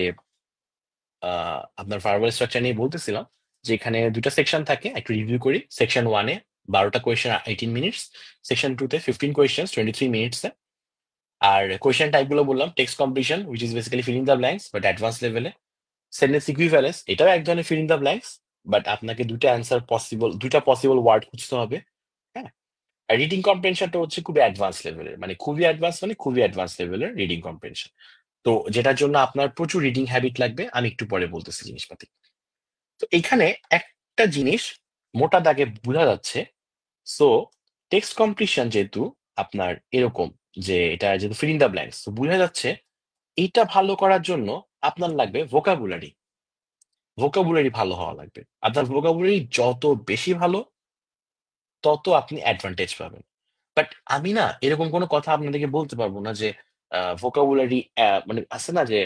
S1: আপনার ভার্বাল স্ট্রাকচার নিয়ে বলতেছিলাম, যে এখানে দুটা সেকশন থাকে, একটু রিভিউ করি। সেকশন 1-এ 12টা কোয়েশ্চেন 18 মিনিটস, সেকশন 2-তে 15 কোয়েশ্চেন 23 মিনিটস। আর কোয়েশ্চেন টাইপ গুলো বললাম, text completion which is basically filling the blanks but advance লেভেলে। সেন্টেন্স ইকুইভ্যালেন্স, এটাও এক ধরনের ফিলিং দ্য ব্ল্যাঙ্কস, বাট আপনাকে দুইটা পসিবল ওয়ার্ড খুঁজতে হবে। হ্যাঁ। আর রিডিং কম্প্রেনশনটা হচ্ছে খুবই অ্যাডভান্স লেভেলের, মানে খুবই অ্যাডভান্স, মানে খুবই অ্যাডভান্স লেভেলের রিডিং কম্প্রেনশন। তো যেটার জন্য আপনার প্রচুর রিডিং হ্যাবিট লাগবে, আমি একটু পরে বলতেছি জিনিসপাতি। তো এখানে একটা জিনিস মোটা দাগে বোঝা যাচ্ছে। সো টেক্সট কমপ্লিশন যেহেতু আপনার এরকম, যে এটা যেহেতু ফিলিং দ্য ব্ল্যাঙ্কস, তো বোঝা যাচ্ছে এইটা ভালো করার জন্য আপনার লাগবে ভোকাবুলারি। ভোকাবুলারি ভালো হওয়া লাগবে। আপনার ভোকাবুলারি যত বেশি ভালো, তত আপনি অ্যাডভান্টেজ পাবেন। বাট আমি না এরকম কোনো কথা আপনাদেরকে বলতে পারবো না যে ভোকাবুলারি, মানে আছে না যে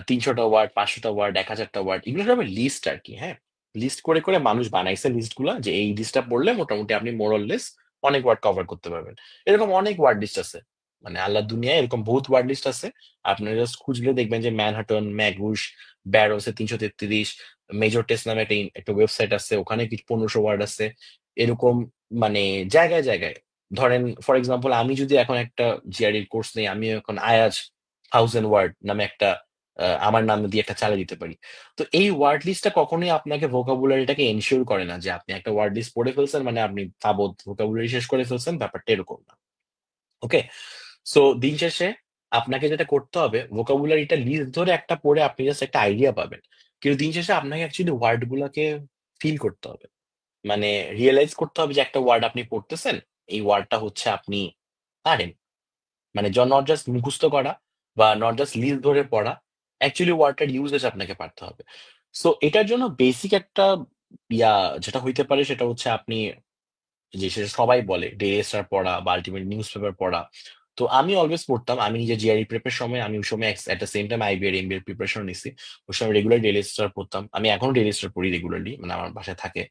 S1: 300টা ওয়ার্ড, 500টা ওয়ার্ড, 1000টা ওয়ার্ড, এগুলো সব লিস্ট আর কি। হ্যাঁ, লিস্ট করে করে মানুষ বানাইছে লিস্ট গুলা, যে এই লিস্টটা পড়লে মোটামুটি আপনি মোরললেস অনেক ওয়ার্ড কভার করতে পারবেন। এরকম অনেক ওয়ার্ড লিস্ট আছে, মানে আল্লাহ দুনিয়ায় এরকম বহুত ওয়ার্ড লিস্ট আছে। আপনারা জাস্ট খুঁজলে দেখবেন যে ম্যানহাটন, ম্যাগুস, ব্যারোসে 333, মেজর টেস্ট নামে একটা একটা ওয়েবসাইট আছে, ওখানে কিছু 1500 ওয়ার্ড আছে। এরকম মানে জায়গায় জায়গায়, ধরেন ফর এক্সাম্পল আমি যদি এখন একটা জিআরইর কোর্স নেই, আমি এখন আয়াজ 1000 ওয়ার্ড নামে একটা আমার নাম দিয়ে একটা চালিয়ে দিতে পারি। তো এই ওয়ার্ড লিস্টটা কখনোই আপনাকে ভোকাবুলারিটাকে এনশিওর করে না যে আপনি একটা ওয়ার্ড লিস্ট পড়ে ফেলছেন মানে আপনি তাবৎ ভোকাবুলারি শেষ করে ফেলছেন, ব্যাপারটা এরকম না। ওকে। সো দিন শেষে আপনাকে যেটা করতে হবে, ভোকাবুলারিটা লিস্ট ধরে একটা পড়ে আপনি জাস্ট একটা আইডিয়া পাবেন, কিন্তু দিন শেষে আপনাকে অ্যাকচুয়ালি ওয়ার্ড গুলাকে ফিল করতে হবে, মানে রিয়েলাইজ করতে হবে যে একটা ওয়ার্ড আপনি পড়তেছেন, এই ওয়ার্ডটা হচ্ছে আপনি পারেন, মানে নট জাস্ট মুখস্থ করা বা নট জাস্ট লিস্ট ধরে পড়া, অ্যাকচুয়ালি ওয়ার্ডটার ইউজেজ আপনাকে পারতে হবে। সো এটার জন্য বেসিক একটা ইয়া যেটা হইতে পারে সেটা হচ্ছে আপনি, যে সেটা সবাই বলে, ডেইলি স্টার পড়া বা আলটিমেট নিউজ পেপার পড়া। তো আমি অলওয়েজ পড়তাম, আমি নিজে জিআরই প্রেপের সময়, আমি ওই সময় at the same time IB আর এমবিএর প্রিপারেশন নিছি, ওই সময় রেগুলার ডেইলি স্টার পড়তাম। আমি এখনো ডেইলি স্টার পড়ি রেগুলারলি, মানে আমার বাসায় থাকে,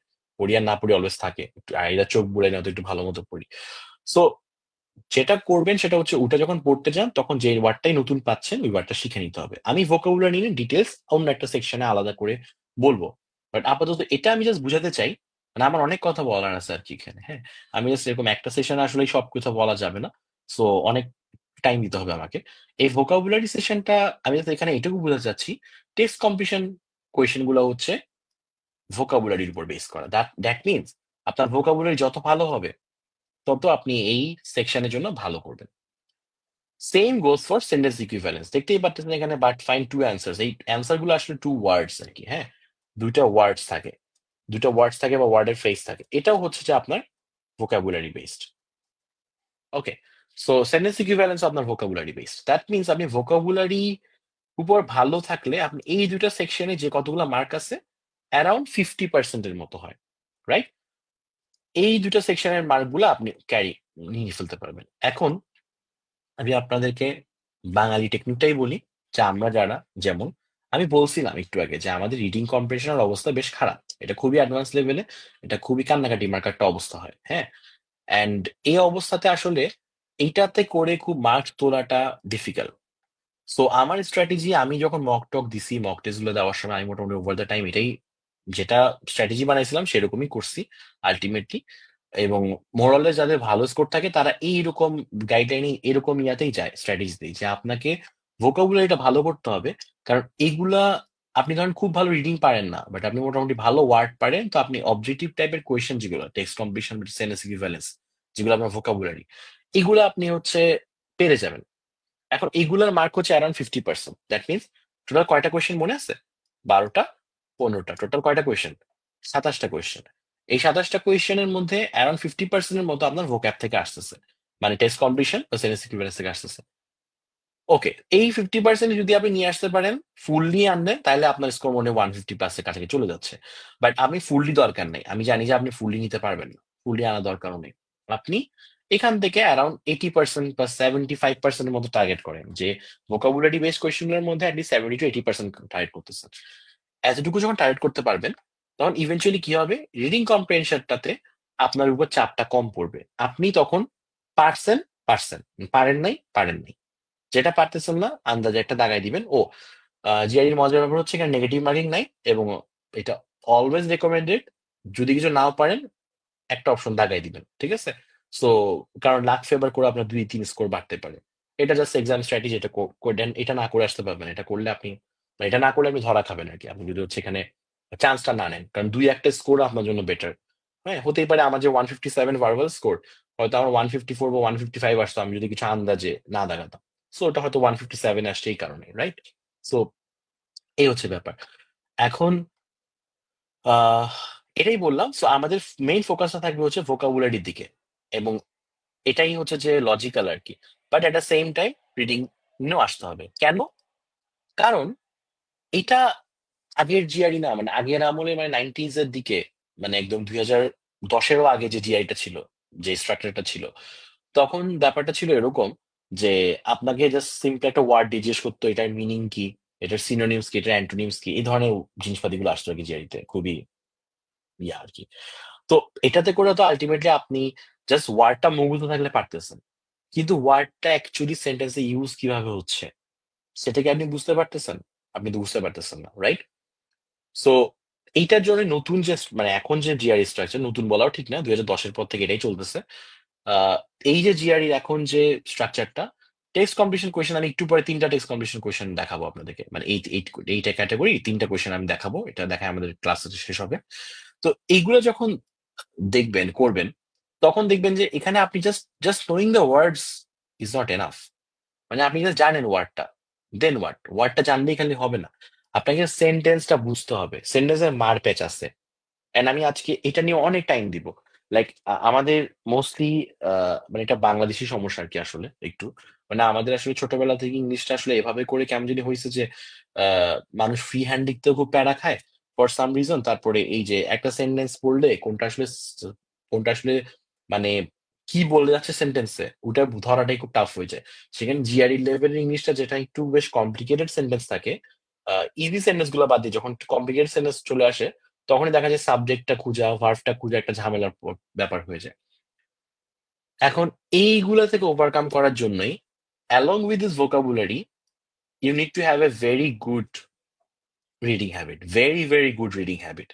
S1: পড়ি আর না পড়ি অলওয়েজ থাকে, একটু আইদা চোখ বুলাই না তো একটু ভালো মতো পড়ি। সো যেটা করবেন সেটা হচ্ছে ওটা যখন পড়তে যান তখন যে ওয়ার্ডটাই নতুন পাচ্ছেন ওই ওয়ার্ডটা শিখে নিতে হবে। আমি ভোকাবুলারি নিয়ে ডিটেলস অন্য একটা সেকশনে আলাদা করে বলবো, বাট আপাতত এটা আমি জাস্ট বুঝাতে চাই, মানে আমার অনেক কথা বলার আছে আর কি এখানে। হ্যাঁ, আমি জাস্ট এরকম একটা সেশনে আসলে সব কথা বলা যাবে না, সো অনেক টাইম দিতে হবে আমাকে। এই ভোকাবুলারি সেশনটা আমি জাস্ট এখানে এটুকু বোঝাতে চাচ্ছি, টেক্সট কম্পিটিশন কোয়েশ্চেন গুলো হচ্ছে ভোকাবুলারির উপর বেস করা। দ্যাট মিনস আপনার ভোকাবুলারি যত ভালো হবে, তত আপনি এই সেকশনের জন্য ভালো করবেন। Same goes for sentence equivalence, দেখতেই পাচ্ছেন এখানে বাট ফাইন্ড টু অ্যান্সার্স, এই অ্যান্সার গুলো আসলে টু ওয়ার্ডস আর কি। হ্যাঁ, দুইটা ওয়ার্ডস থাকে, দুইটা ওয়ার্ডস থাকে বা ওয়ার্ডের ফ্রেজ থাকে, এটাও হচ্ছে যে আপনার ভোকাবুলারি বেসড। ওকে। সো সেন্টেন্স ইকুইভ্যালেন্স আপনার ভোকাবুলারি বেসড, দ্যাট মিনস আপনি ভোকাবুলারি উপর ভালো থাকলে আপনি এই দুইটা সেকশনে যে কতগুলো মার্ক আছে অ্যারাউন্ড 50% মতো হয়, রাইট? এই দুইটা সেকশনের মার্কগুলো আপনি ক্যারি নিয়ে ফেলতে পারবেন। এখন আমি আপনাদেরকে বাঙালি টেকনিকটাই বলি, যে আমরা যারা, যেমন আমি বলছিলাম একটু আগে যে আমাদের রিডিং কম্প্রেশনের অবস্থা বেশ খারাপ, এটা খুবই অ্যাডভান্স লেভেলে, এটা খুবই কান্নাকাটি মার্কা একটা অবস্থা হয়। হ্যাঁ, অ্যান্ড এই অবস্থাতে আসলে এইটাতে করে খুব মার্কস তোলাটা ডিফিকাল্ট। সো আমার স্ট্র্যাটেজি, আমি যখন মক টক দিছি, মক টেস্ট গুলো দেওয়ার সময় আমি মোটামুটি ওভার দ্য টাইম এটাই যেটা স্ট্র্যাটেজি বানাইছিলাম সেরকমই করছি আলটিমেটলি। এবং মোরালে যাদের ভালো স্কোর থাকে তারা এইরকম গাইডলাইনে এরকম ইয়াতেই যায়, স্ট্র্যাটেজিতেই, যে আপনাকে ভোকাবুলারিটা ভালো করতে হবে। কারণ এগুলা, আপনি ধরেন খুব ভালো রিডিং পারেন না, বাট আপনি মোটামুটি ভালো ওয়ার্ড পারেন, তো আপনি অবজেক্টিভ টাইপের কোয়েশ্চেন যেগুলো টেক্সট কম্পিটিশন, সেন্টেন্স ইকুইভ্যালেন্স, যেগুলো আপনার ভোকাবুলারি, এগুলো আপনি হচ্ছে পেরে যাবেন। এখন এগুলার মার্ক হচ্ছে অ্যারাউন্ড 50%। দ্যাট মিনস টোটাল কয়টা কোয়েশ্চেন মনে আছে? 12টা, 15টা, টোটাল কয়টা কোয়েশ্চেন? 27টা কোয়েশ্চেন। এই 27টা কোয়েশ্চেনের মধ্যে অ্যারাউন্ড 50% মতো আপনার ভোক্যাব থেকে আসতেছে, মানে টেস্ট কম্পিটিশন বা সেন্টেন্স ইকুইভ্যালেন্স থেকে আসতেছে। ওকে, এই 50% যদি আপনি নিয়ে আসতে পারেন, ফুললি আনলেন, তাহলে আপনার স্কোর মনে 150+-এর কাছাকাছি চলে যাচ্ছে। বাট আমি ফুললি দরকার নেই, আমি জানি যে আপনি ফুললি নিতে পারবেন না, ফুললি আনা দরকারও নেই। আপনি এখান থেকে অ্যারাউন্ড 80% বা 75%-এর মতো টার্গেট করেন, যে ভোকাবুলারি বেস কোয়েশ্চেনের মধ্যে অ্যাটলিস্ট 70-80% টার্গেট করতেছেন। এতটুকু যখন টার্গেট করতে পারবেন, তখন ইভেনচুয়ালি কি হবে, রিডিং কম্প্রেhensionটাতে আপনার উপর চাপটা কম পড়বে। আপনি তখন পারছেন, পারছেন, পারেন নাই, পারেন নাই। যেটা পারতেছেন না, আন্দাজে একটা দাগায় দিবেন। ও জিআরইর মজার ব্যাপার হচ্ছে এখানে নেগেটিভ মার্কিং নাই, এবং এটা অলওয়েজ রেকমেন্ডেড, যদি কিছু নাও পারেন একটা অপশন দাগাই দিবেন, ঠিক আছে? সো কারণ লাক ফেভার করে আপনার 2-3 স্কোর বাড়তে পারে। এটা জাস্ট এক্সাম স্ট্র্যাটেজি, এটা দেন, এটা না করে আসতে পারবেন, এটা করলে আপনি, মানে এটা না করলে আপনি ধরা খাবেন আর কি, আপনি যদি হচ্ছে এখানে চান্সটা না নেন, কারণ 2-1টা স্কোর আপনার জন্য বেটার। হ্যাঁ, হতেই পারে আমার যে 157 ভার্বাল স্কোর, হয়তো আমার 154 বা 155 আসতো আমি যদি কিছু আন্দাজে না দাগাতাম। সো ওটা হয়তো 157 আসছে এই কারণে, রাইট? সো এই হচ্ছে ব্যাপার। এখন আহ এটাই বললাম। সো আমাদের মেইন ফোকাসটা থাকবে হচ্ছে ভোকাবুলারির দিকে, এবং এটাই হচ্ছে যে লজিক্যাল আর কি। But at the same time reading নিয়েও আসতে হবে। কেন? কারণ এটা আগের জিআরই না, মানে আগের আমলে, মানে 90s এর দিকে, মানে একদম 2010-এরও আগে যে জিআইটা ছিল, যে স্ট্রাকচারটা ছিল, তখন ব্যাপারটা ছিল এরকম যে আপনাকে জাস্ট সিম্পল একটা ওয়ার্ড দিয়ে জিজ্ঞেস করতো, এটার মিনিং কি, এটার সিনোনিমস কি, এটার অ্যান্টোনিমস কি, এই ধরনের জিনিসপাতিগুলো আসতো আর কি জিআইতে, খুবই ইয়া আর কি। তো এটাতে করে তো আলটিমেটলি আপনি জাস্ট ওয়ার্ডটা মুখস্থ থাকলে পারতেছেন, কিন্তু ওয়ার্ডটা অ্যাকচুয়ালি সেন্টেন্সে ইউজ কিভাবে হচ্ছে সেটা কি আপনি বুঝতে পারতেছেন? আপনি তো বুঝতে পারতেছেন না, রাইট? সো এইটার জন্য নতুন যে, মানে এখন যে জিআরই স্ট্রাকচার, নতুন বলাও ঠিক না, 2010-এর পর থেকে এটাই চলতেছে। আহ, এই যে জিআরইর এখন যে স্ট্রাকচারটা, টেক্সট কম্পিটিশন কোয়েশ্চেন, আমি একটু পরে 3টা টেক্সট কম্পিটিশন কোয়েশ্চেন দেখাবো আপনাদেরকে, মানে এইটা ক্যাটাগরি 3টা কোয়েশ্চেন আমি দেখাবো, এটা দেখায় আমাদের ক্লাস শেষ হবে। তো এইগুলো যখন দেখবেন, করবেন, তখন দেখবেন যে এখানে আপনি just just knowing the words is not enough. মানে আপনি জাস্ট জানেন ওয়ার্ডটা, দেন ওয়ার্ডটা জানলেই খালি হবে না, আপনাকে সেন্টেন্সটা বুঝতে হবে, সেন্টেন্সের মার প্যাচ আছে। এন্ড আমি আজকে এটা নিয়ে অনেক টাইম দিব। লাইক আমাদের মোস্টলি, মানে এটা বাংলাদেশি সমস্যা আর কি, আসলে একটু, মানে আমাদের আসলে ছোটবেলা থেকে ইংলিশটা আসলে এভাবে করে কেমন জানি হয়েছে যে মানুষ ফ্রি হ্যান্ড লিখতেও খুব প্যারা খায় ফর সাম রিজন। তারপরে এই যে একটা সেন্টেন্স পড়লে কোনটা আসলে মানে কি বলে যাচ্ছে সেন্টেন্সে, ওটা ধরাটাই খুব টাফ হয়ে যায়। সেখানে জিআরই লেভেলের ইংলিশটা, যেটা একটু বেশ কমপ্লিকেটেড সেন্টেন্স থাকে, ইজি সেন্টেন্স গুলো বাদ দিয়ে যখন কমপ্লিকেটেড সেন্টেন্স চলে আসে, তখনই দেখা যায় সাবজেক্টটা খুঁজা, ভার্বটা খুঁজা একটা ঝামেলার ব্যাপার হয়ে যায়। এখন এইগুলা থেকে ওভারকাম করার জন্যই, along with this vocabulary, you need to have a very good reading habit, very very good reading habit.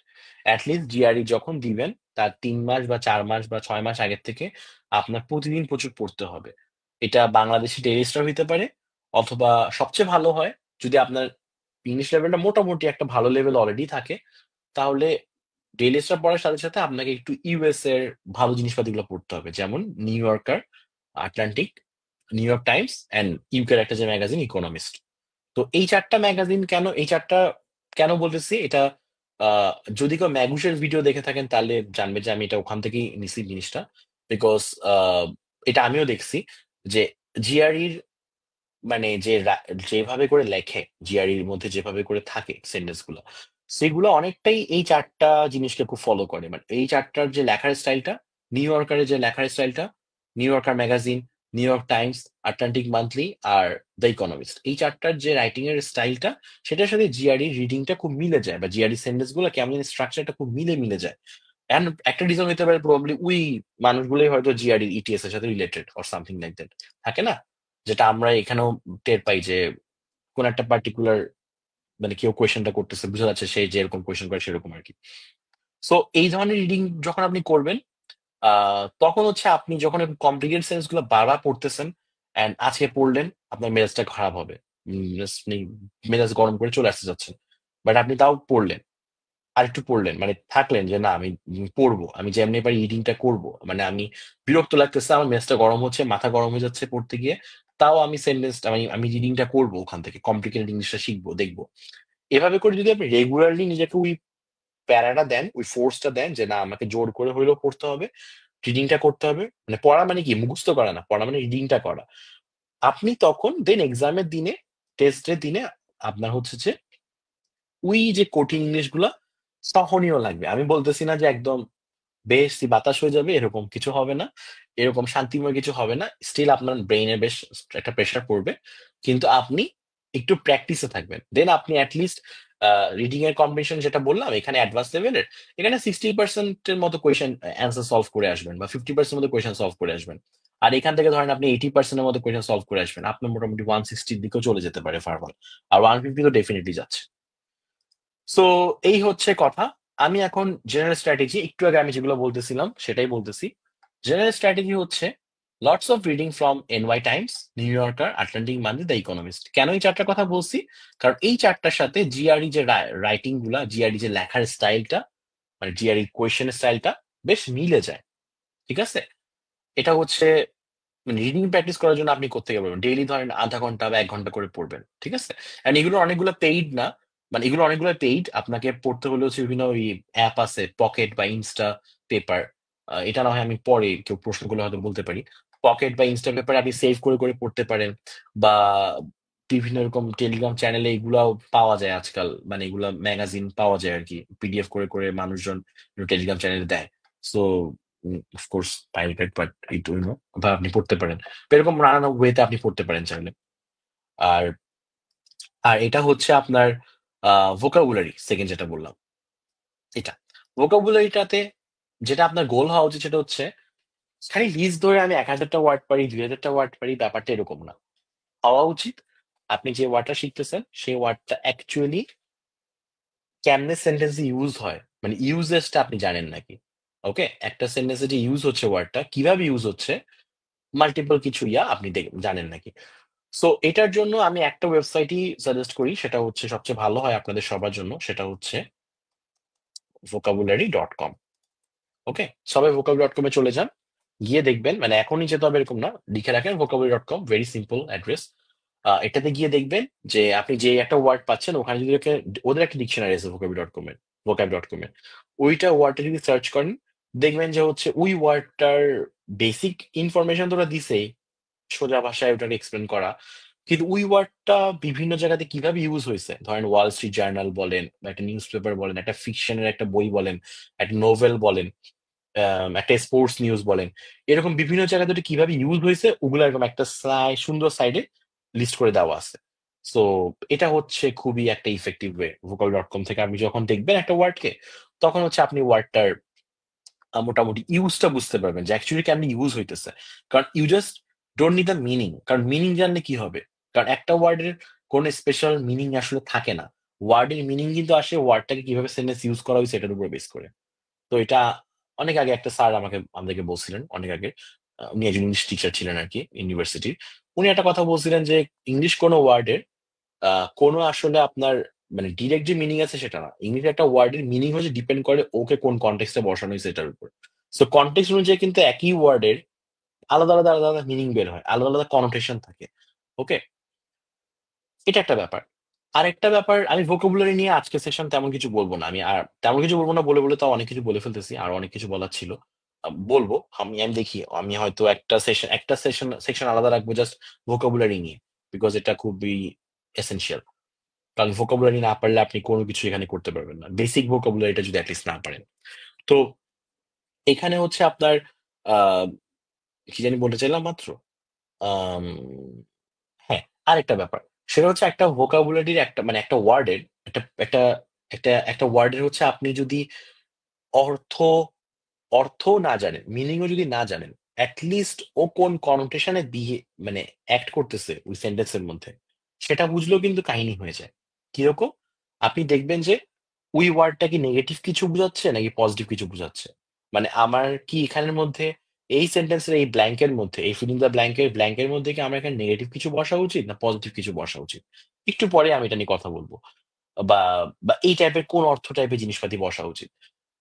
S1: At least GRE যখন দিবেন তার 3 মাস বা 4 মাস বা 6 মাস আগের থেকে আপনার প্রতিদিন প্রচুর পড়তে হবে। এটা বাংলাদেশি ডেইলি স্টার হইতে পারে, অথবা সবচেয়ে ভালো হয় যদি আপনার ইংলিশ লেভেলটা মোটামুটি একটা ভালো লেভেল অলরেডি থাকে, তাহলে ডেইলি স্টার পড়ার সাথে সাথে আপনাকে একটু ইউএস এর ভালো জিনিসপাতিগুলো পড়তে হবে, যেমন New Yorker, Atlantic, New York Times, and ইউকের একটা যে ম্যাগাজিন ইকোনমিস্ট। তো এই 4টা ম্যাগাজিন, কেন এই 4টা কেন বলতেছি এটা, আহ, যদি কেউ ম্যাগুসের ভিডিও দেখে থাকেন তাহলে জানবে যে আমি এটা ওখান থেকেই নিছি জিনিসটা। বিকজ এটা আমিও দেখছি যে জিআরইর, মানে যেভাবে করে লেখে, জিআরইর মধ্যে যেভাবে করে থাকে সেন্টেন্স গুলো, সেগুলো অনেকটাই এই 4টা জিনিসকে খুব ফলো করে। মানে এই 4টার যে লেখার স্টাইলটা, নিউ ইয়র্কারের যে লেখার স্টাইলটা, new yorker magazine, new York Times, Atlantic monthly, are the economist, এই 4টার যে রাইটিং এর স্টাইলটা, সেটার সাথে জিআরই রিডিংটা খুব মিলে যায়, বা জিআরই সেন্টেন্স গুলো কেমন স্ট্রাকচারটা খুব মিলে মিলে যায়। এন্ড একটা রিজন হতে পারে প্রবাবলি ওই মানুষগুলোই হয়তো জিআরই ইটিএস এর সাথে related or something like that, থাকে না? যেটা আমরা এখানেও টের পাই যে কোন একটা পার্টিকুলার মানে কেউ কোয়েশ্চেনটা করতেছে, বোঝা যাচ্ছে সে যেরকম কোয়েশ্চেন করে সেরকম আর কি। সো এই ধরনের রিডিং যখন আপনি করবেন, তখন হচ্ছে আপনি যখন কমপ্লিকেটেড সেন্স গুলো বারবার পড়তেছেন, এন্ড আজকে পড়লেন, আপনার মেজাজটা খারাপ হবে, আপনি মেজাজ গরম করে চলে আসতে যাচ্ছেন, বাট আপনি তাও পড়লেন, আরেকটু পড়লেন, মানে থাকলেন যে না আমি পড়বো, আমি যেমনি পারি রিডিংটা করবো, মানে আমি বিরক্ত লাগতেছে, আমার মেজাজটা গরম হচ্ছে, মাথা গরম হয়ে যাচ্ছে পড়তে গিয়ে, তাও আমি সেন্টেন্সটা আমি আমি রিডিংটা করবো, ওখান থেকে কমপ্লিকেটেড ইংলিশটা শিখবো, দেখবো। এভাবে করে যদি আপনি রেগুলারলি নিজেকে ওই প্যারাটা দেন, ওই ফোর্সটা দেন যে না আমাকে জোর করে হইলেও পড়তে হবে, রিডিংটা করতে হবে, মানে পড়া মানে কি মুখস্থ করা না, পড়া মানে রিডিংটা করা, আপনি তখন দেন এক্সামের দিনে, টেস্টের দিনে আপনার হচ্ছে যে ওই যে কঠিন ইংলিশ গুলা সহনীয় লাগবে। আমি বলতেছি না যে একদম বেশি বাতাস হয়ে যাবে, এরকম কিছু হবে না, এরকম শান্তিময় কিছু হবে না, স্টিল আপনার ব্রেইনে বেশ একটা প্রেশার পড়বে, কিন্তু আপনি একটু প্র্যাকটিসে থাকবেন, দেন আপনি অ্যাটলিস্ট রিডিং এর কম্পিটিশন যেটা বললাম এখানে অ্যাডভান্স লেভেলের, এখানে 60% মতো কোয়েশ্চেন অ্যান্সার সলভ করে আসবেন, বা 50% মতো কোয়েশ্চেন সলভ করে আসবেন। আর এখান থেকে ধরেন আপনি 80% মতো কোয়েশ্চেন সলভ করে আসবেন, আপনার মোটামুটি 160 দিকেও চলে যেতে পারে ফার্ভার, আর 150 তো ডেফিনেটলি যাচ্ছে। সো এই হচ্ছে কথা। আমি এখন জেনারেল স্ট্র্যাটেজি, একটু আগে আমি যেগুলো বলতেছিলাম সেটাই বলতেছি। জেনারেল স্ট্র্যাটেজি হচ্ছে lots of reading from NY Times, new Yorker, Atlantic money, the economist. কেন এই চারটার কথা বলছি? কারণ এই চারটার সাথে জিআরই যে রাইটিং গুলা, জিআরই যে লেখার স্টাইলটা, মানে জিআরই কোয়েশ্চেনের স্টাইলটা বেশ মিলে যায়। ঠিক আছে? এটা হচ্ছে মানে রিডিং প্র্যাকটিস করার জন্য আপনি কোত্থেকে পারবেন? ডেইলি ধরেন ০.৫ ঘন্টা বা ১ ঘন্টা করে পড়বেন। ঠিক আছে? অ্যান্ড এগুলো অনেকগুলো পেইড না। মানে এগুলো অনেকগুলো পেইড। আপনাকে পড়তে হলে হচ্ছে বিভিন্ন ওই অ্যাপ আছে, পকেট বা ইনস্টা পেপার। এটা না হয় আমি পরে কেউ প্রশ্ন করলে হয়তো বলতে পারি। পকেট বা ইনস্টা পেপারে আপনি সেভ করে করে পড়তে পারেন, বা বিভিন্ন রকম টেলিগ্রাম চ্যানেলে এগুলাও পাওয়া যায় আজকাল। মানে এগুলা ম্যাগাজিন পাওয়া যায় আরকি। পিডিএফ করে করে মানুষজন টেলিগ্রাম চ্যানেলে দেয়। সো অফকোর্স পাইরেটেড, বাট এই তো বা আপনি পড়তে পারেন। তো এরকম নানান ওয়েতে আপনি পড়তে পারেন চাইলে। আর আর এটা হচ্ছে আপনার ভোকাবুলারি, সেকেন্ড যেটা বললাম এটা। ভোকাবুলারিটাতে যেটা আপনার গোল হওয়া উচিত সেটা হচ্ছে খালি লিস্ট ধরে আমি ১,০০০টা ওয়ার্ড পারি, ২,০০০টা ওয়ার্ড পারি, ব্যাপারটা এরকম না। হওয়া উচিত আপনি যে ওয়ার্ডটা শিখতেছেন সেই ওয়ার্ডটা অ্যাকচুয়ালি কেমনে সেন্টেন্সে ইউজ হয়, মানে ইউজেসটা আপনি জানেন নাকি। ওকে, একটা সেন্টেন্সে যে ইউজ হচ্ছে ওয়ার্ডটা কিভাবে ইউজ হচ্ছে, মাল্টিপল কিছু আপনি জানেন নাকি। সো এটার জন্য আমি একটা ওয়েবসাইটই সাজেস্ট করি, সেটা হচ্ছে সবচেয়ে ভালো হয় আপনাদের সবার জন্য, সেটা হচ্ছে vocabulary.com। ওকে, সবাই vocabulary.com এ চলে যান, গিয়ে দেখবেন, মানে এখনই যেতে হবে এরকম না, লিখে রাখেন vocabulary.com, ভেরি সিম্পল অ্যাড্রেস। এটাতে গিয়ে দেখবেন যে আপনি যে একটা ওয়ার্ড পাচ্ছেন ওখানে যদি ওদের একটা ডিকশনারি আছে vocabulary.com এর, vocab.com এর, ওইটা ওয়ার্ডটা যদি সার্চ করেন, দেখবেন যে হচ্ছে ওই ওয়ার্ডটার বেসিক ইনফরমেশন তো ওরা দিছেই, সোজা ভাষায় ওটাকে এক্সপ্লেন করা, কিন্তু ওই ওয়ার্ডটা বিভিন্ন জায়গাতে কিভাবে ইউজ হয়েছে, ধরেন ওয়াল স্ট্রিট জার্নাল বলেন, বা একটা নিউজ পেপার বলেন, একটা ফিকশনের একটা বই বলেন, একটা নোভেল বলেন, একটা স্পোর্টস নিউজ বলেন, এরকম বিভিন্ন জায়গাতে ওটা কিভাবে ইউজ হয়েছে ওগুলো এরকম একটা সুন্দর সাইডে লিস্ট করে দেওয়া আছে। সো এটা হচ্ছে খুবই একটা ইফেক্টিভ ওয়ে। vocabulary.com থেকে আপনি যখন দেখবেন একটা ওয়ার্ডকে, তখন হচ্ছে আপনি ওয়ার্ডটার মোটামুটি ইউজটা বুঝতে পারবেন যে অ্যাকচুয়ালি কেমনি ইউজ হইতেছে। কারণ you just don't need the meaning, কারণ মিনিং জানলে কি হবে, কারণ একটা ওয়ার্ডের কোনো স্পেশাল মিনিং আসলে থাকে না। ওয়ার্ডের মিনিং কিন্তু আসে ওয়ার্ডটাকে কিভাবে সেন্টেন্স ইউজ করা হয়েছে এটার উপর বেস করে। তো এটা অনেক আগে একটা স্যার আমাদেরকে বলছিলেন, অনেক আগে। উনি একজন ইংলিশ টিচার ছিলেন আরকি ইউনিভার্সিটির। উনি একটা কথা বলছিলেন যে ইংলিশ কোনো ওয়ার্ডের কোনো আসলে আপনার মানে ডিরেক্ট যে মিনিং আছে সেটা না। ইংলিশে একটা ওয়ার্ডের মিনিং হচ্ছে ডিপেন্ড করে ওকে কোন কনটেক্সটে বসানো হয়েছে এটার উপর। সো কনটেক্সট অনুযায়ী কিন্তু একই ওয়ার্ডের আলাদা মিনিং বের হয়। আলাদা কনোটেশন থাকে। ওকে? এটা একটা ব্যাপার। আরেকটা ব্যাপার, আমি ভোকাবুলারি নিয়ে আজকে সেশন তেমন কিছু বলব না। আমি আর তেমন কিছু বলব না, বলে তাও অনেক কিছু বলে ফেলতেছি। আরো অনেক কিছু বলার ছিল। বলব। আমি দেখি আমি হয়তো একটা সেকশন আলাদা রাখবো জাস্ট ভোকাবুলারি নিয়ে। বিকজ এটা খুবই এসেনশিয়াল। কারণ ভোকাবুলারি না পারলে আপনি কোনো কিছু এখানে করতে পারবেন না। বেসিক ভোকাবুলারিটা যদি এটলিস্ট না পারেন। তো এখানে হচ্ছে আপনার আ কি জানি বলতে চাইলাম মাত্র? আম হ্যাঁ, আরেকটা ব্যাপার। সেটা হচ্ছে একটা ভোকাবুলারির একটা মানে একটা ওয়ার্ডের একটা একটা একটা ওয়ার্ডের হচ্ছে আপনি যদি অর্থ অর্থও না জানেন, মিনিংও যদি না জানেন, এট লিস্ট ও কোন কনোটেশন এ মানে অ্যাক্ট করতেছে ওই সেন্টেন্স এর মধ্যে, সেটা বুঝলেও কিন্তু কাহিনী হয়ে যায়। কিরকম? আপনি দেখবেন যে ওই ওয়ার্ডটা কি নেগেটিভ কিছু বুঝাচ্ছে নাকি পজিটিভ কিছু বুঝাচ্ছে। মানে আমার কি এখানের মধ্যে এই সেন্টেন্সের এই ব্ল্যাংকের মধ্যে এই ফিলিং দ্য ব্ল্যাংকের মধ্যে কি আমার এখানে নেগেটিভ কিছু বসা উচিত না পজিটিভ কিছু বসা উচিত? একটু পরে আমি এটা নিয়ে কথা বলব। বা, বা এই টাইপের কোন অর্থ টাইপের জিনিসপাতি বসা উচিত।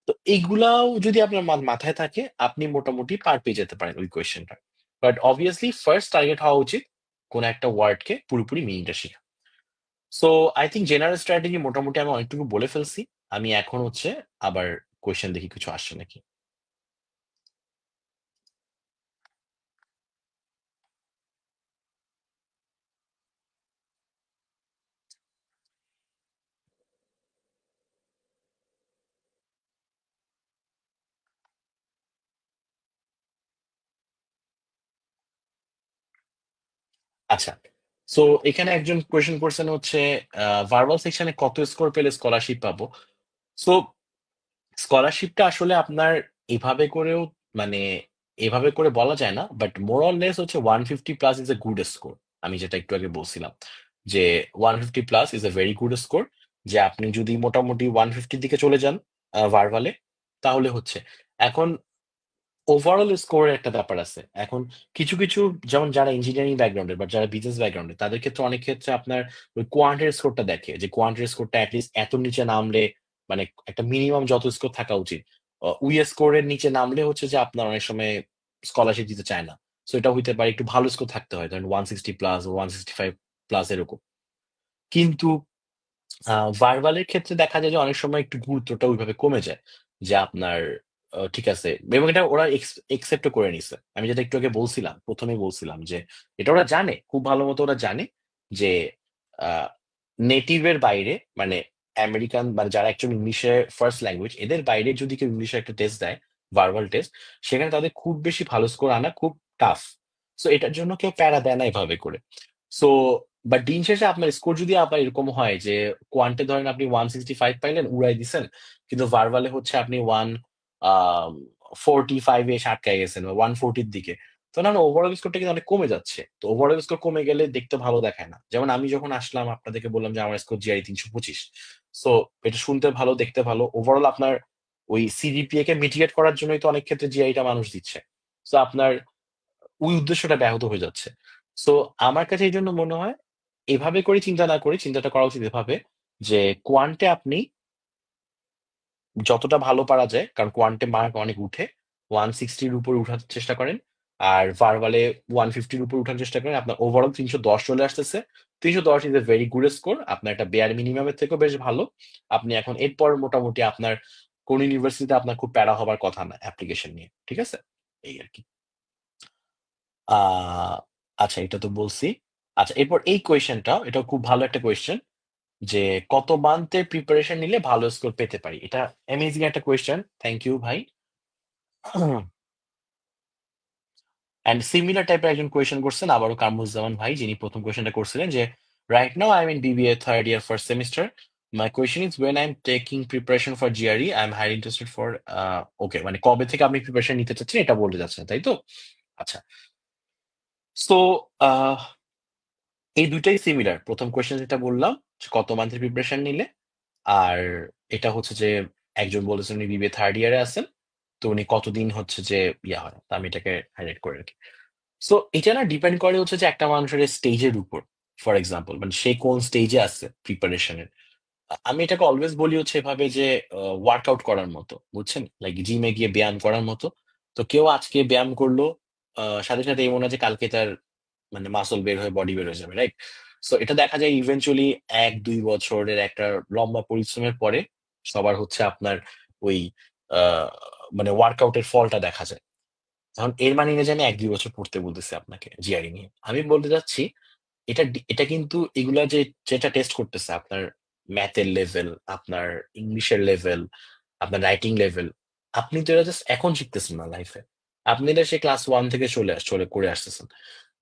S1: তো এইগুলাও যদি আপনার মাথায় থাকে আপনি মোটামুটি পার পেয়ে যেতে পারেন ওই কোয়েশ্চেনটা। বাট অবভিয়াসলি ফার্স্ট টার্গেট হওয়া উচিত কোন একটা ওয়ার্ডকে পুরোপুরি মিনিংটা শিখা। So I think general strategy মোটামুটি আমি অনেকটুকু বলে ফেলছি। আমি এখন হচ্ছে আবার কোয়েশ্চেন দেখি কিছু আসছে নাকি। আচ্ছা। সো এখানে একজন কোয়েশ্চেন করছেন হচ্ছে ভার্বাল সেকশনে কত স্কোর পেলে স্কলারশিপ পাবো? সো স্কলারশিপটা আসলে আপনার এভাবে করেও মানে এভাবে করে বলা যায় না। বাট মোর অর লেস হচ্ছে 150 plus is a good score. আমি যেটা একটু আগে বলছিলাম যে 150 plus is a very good score. যে আপনি যদি মোটামুটি 150 দিকে চলে যান ভার্বালে তাহলে হচ্ছে। এখন ওভারঅল স্কোরের একটা ব্যাপার আছে। এখন কিছু যেমন যারা ইঞ্জিনিয়ারিং ব্যাকগ্রাউন্ডের বা যারা বিজনেস ব্যাকগ্রাউন্ডের তাদের ক্ষেত্রে অনেক ক্ষেত্রে আপনার ওই কোয়ান্টের স্কোরটা দেখে যে কোয়ান্টের স্কোরটা এটলিস্ট এত নিচে নামলে মানে একটা মিনিমাম যত স্কোর থাকা উচিত। ওই স্কোরের নিচে নামলে হচ্ছে যে আপনার অনেক সময় স্কলারশিপ দিতে চায় না। সো এটা হইতে পারে একটু ভালো স্কোর থাকতে হয় ধরেন 160 প্লাস 165 প্লাস এরকম। কিন্তু ভার্বালের ক্ষেত্রে দেখা যায় যে অনেক সময় একটু গুরুত্বটা ওইভাবে কমে যায়। যে আপনার ঠিক আছে এবং এটা ওরা একসেপ্টও করে নিছে। আমি যেটা একটু আগে বলছিলাম, ১ম এই বলছিলাম যে এটা ওরা জানে, খুব ভালো মতো ওরা জানে যে আ নেটিভ এর বাইরে মানে আমেরিকান মানে যারা অ্যাকচুয়ালি ইংলিশে ফার্স্ট ল্যাঙ্গুয়েজ এদের বাইরে যদি কেউ ইংলিশে একটা টেস্ট দেয়, ভার্বাল টেস্ট, সেখানে তাদের খুব বেশি ভালো স্কোর আনা খুব টাফ। সো এটার জন্য কেউ প্যারা দেয় না এভাবে করে। সো বাট দিন শেষে আপনার স্কোর যদি আবার এরকম হয় যে কোয়ান্টে ধরেন আপনি 165 পাইলেন উড়াই দিছেন কিন্তু ভার্বালে হচ্ছে আপনি 145 এ এসে আটকায় গেছেন বা 140 দিকে তখন আপনার ওভারঅল স্কোরটা কিন্তু অনেক কমে যাচ্ছে। তো ওভারঅল স্কোর কমে গেলে দেখতে ভালো দেখায় না। যেমন আমি যখন আসলাম আপনাদেরকে বললাম যে আমার স্কোর জিআরই ৩২৫। সো এটা শুনতে ভালো দেখতে ভালো ওভারঅল আপনার ওই সিজিপিএ কে মিটিগেট করার জন্যই তো অনেক ক্ষেত্রে জিআইটা মানুষ দিচ্ছে। সো আপনার ওই উদ্দেশ্যটা ব্যাহত হয়ে যাচ্ছে। সো আমার কাছে এইজন্য মনে হয় এভাবে করে চিন্তা না করে চিন্তাটা করা উচিত এভাবে যে কোয়ান্টে আপনি যতটা ভালো পারা যায় কারণ কোয়ান্টে মার্ক অনেক উঠে 160 এর উপরে উঠার চেষ্টা করেন। আর ভার্বালে 150 এর উপর উঠার চেষ্টা করেন। আপনার ওভারঅল ৩১০ চলে আসতেছে। ৩১০ is a very good score. আপনার একটা বেয়ার মিনিমাম এর থেকেও বেশ ভালো। আপনি এখন এরপর মোটামুটি আপনার কোন ইউনিভার্সিটিতে আপনার খুব প্যারা হবার কথা না অ্যাপ্লিকেশন নিয়ে। ঠিক আছে? এই আরকি। আ আচ্ছা এটা তো বলছি। আচ্ছা এরপর এই কোয়েশ্চেনটা এটাও খুব ভালো একটা কোয়েশ্চেন যে কত মান্থের প্রিপারেশন নিলে ভালো স্কোর পেতে পারি? এটা অ্যামেজিং একটা কোয়েশ্চেন। থ্যাংক ইউ ভাই। অ্যান্ড সিমিলার টাইপের একজন কোয়েশ্চেন করছেন আবারও কামরুজ্জামান ভাই যিনি ১ম কোয়েশ্চেনটা করছিলেন যে right now I am in BBA third year first semester. My question is when I am taking preparation for GRE I am highly interested for okay মানে কবে থেকে আপনি প্রিপারেশন নিতে চাচ্ছেন এটা বলতে চাচ্ছেন, তাই তো? আচ্ছা। সো আহ এই ২ টাই সিমিলার। ১ম কোয়েশ্চেন যেটা বললাম যে কত মান্থের প্রিপারেশন নিলে আর এটা হচ্ছে যে একজন বলেছেন উনি বিবিএ থার্ড ইয়ারে আছেন। তো উনি কতদিন হচ্ছে যে ইয়া হয়। তো আমি এটাকে হাইলাইট করে রাখি। সো এটা না ডিপেন্ড করে হচ্ছে যে একটা মানুষের স্টেজের উপর। ফর এক্সাম্পল মানে সে কোন স্টেজে আছে প্রিপারেশন এর। আমি এটাকে অলওয়েজ বলি হচ্ছে এভাবে যে ওয়ার্কআউট করার মতো। বুঝছেন? লাইক জিমে গিয়ে ব্যায়াম করার মতো। তো কেউ আজকে ব্যায়াম করলো সাথে এমন না যে কালকে তার মানে মাসল বের হয়ে বডি বের হয়ে যাবে, রাইট? সো এটা দেখা যায় ইভেনচুয়ালি ১-২ বছরের একটা লম্বা পরিশ্রমের পরে সবার হচ্ছে আপনার ওই আ মানে ওয়ার্কআউট এর ফলটা দেখা যায়। এখন এর মানে না যে আমি ১-২ বছর পড়তে বলতেছি আপনাকে জিআরই নিয়ে। আমি বলতে চাচ্ছি এটা কিন্তু এগুলা যেটা টেস্ট করতেছে আপনার ম্যাথের লেভেল, আপনার ইংলিশের লেভেল, আপনার রাইটিং লেভেল। আপনি তো এটা জাস্ট এখন শিখতেছেন না লাইফে। আপনি এটা সেই ক্লাস 1 থেকে চলে করে আসতেছেন।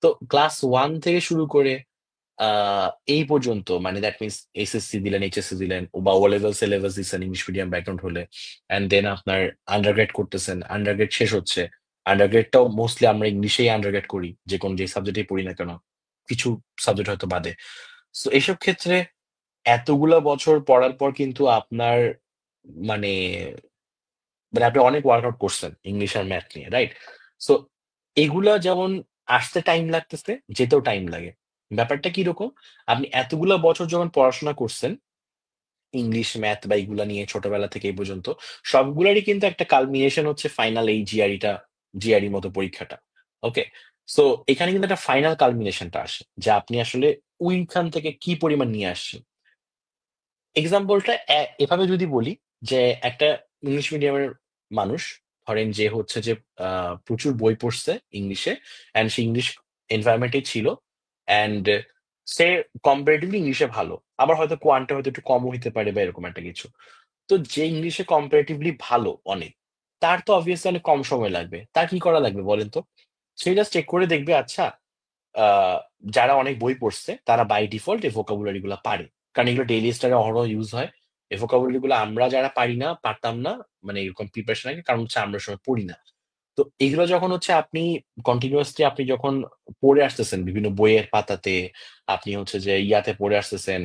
S1: তো ক্লাস 1 থেকে শুরু করে আ এই পর্যন্ত মানে দ্যাট মিনস এসএসসি দিলেন, এইচএসসি দিলেন বা ও লেভেলস, এ লেভেলস দিছেন ইংলিশ মিডিয়াম ব্যাকগ্রাউন্ড হলে। অ্যান্ড দেন আপনার আন্ডারগ্রেড করতেছেন। আন্ডারগ্রেড শেষ হচ্ছে। আন্ডারগ্রেডটাও মোস্টলি আমরা ইংলিশেই আন্ডারগ্রেড করি। যে সাবজেক্টেই পড়ি না কেন। কিছু সাবজেক্ট হয়তো বাদে। সো এসব ক্ষেত্রে এতগুলা বছর পড়ার পর কিন্তু আপনার মানে মানে আপনি অনেক ওয়ার্কআউট করছেন ইংলিশ আর ম্যাথ নিয়ে, রাইট? সো এগুলা যেমন আসতে টাইম লাগতেছে, যেতেও টাইম লাগে। ব্যাপারটা কিরকম? আপনি এতগুলা বছর যখন পড়াশোনা করছেন ইংলিশ, ম্যাথ বা এগুলা নিয়ে ছোটবেলা থেকে এই পর্যন্ত, সবগুলারই কিন্তু একটা কালমিনেশন হচ্ছে ফাইনাল এই জিআরই মতো পরীক্ষাটা। ওকে? সো এখানে কিন্তু একটা ফাইনাল কালমিনেশনটা আসে যে আপনি আসলে ওইখান থেকে কি পরিমাণ নিয়ে আসছেন। এক্সাম্পলটা এভাবে যদি বলি যে একটা ইংলিশ মিডিয়ামের মানুষ ধরেন যে হচ্ছে যে প্রচুর বই পড়ছে ইংলিশে অ্যান্ড সে ইংলিশ এনভায়রনমেন্টে ছিল অ্যান্ড সে কম্পারেটিভলি ইংলিশে ভালো, আবার হয়তো কোয়ান্টে হয়তো একটু কমও হইতে পারে বা এরকম একটা কিছু। তো যে ইংলিশে কম্পারেটিভলি ভালো অনেক, তার তো অবভিয়াসলি অনেক কম সময় লাগবে। তার কি করা লাগবে বলেন তো? সে জাস্ট চেক করে দেখবে আচ্ছা আহ, যারা অনেক বই পড়ছে তারা বাই ডিফল্ট এই ভোকাবুলারি গুলা পারে, কারণ এগুলো ডেইলি স্টারে অহরহ ইউজ হয়। এই ভোকাবুলারি গুলো আমরা যারা পারি না, পারতাম না, মানে এরকম প্রিপারেশন আগে, কারণ হচ্ছে আমরা সময় পড়ি না। তো এগুলো যখন হচ্ছে আপনি কন্টিনিউয়াসলি আপনি যখন পড়ে আসতেছেন বিভিন্ন বইয়ের পাতাতে, আপনি হচ্ছে যে ইয়াতে পড়ে আসতেছেন,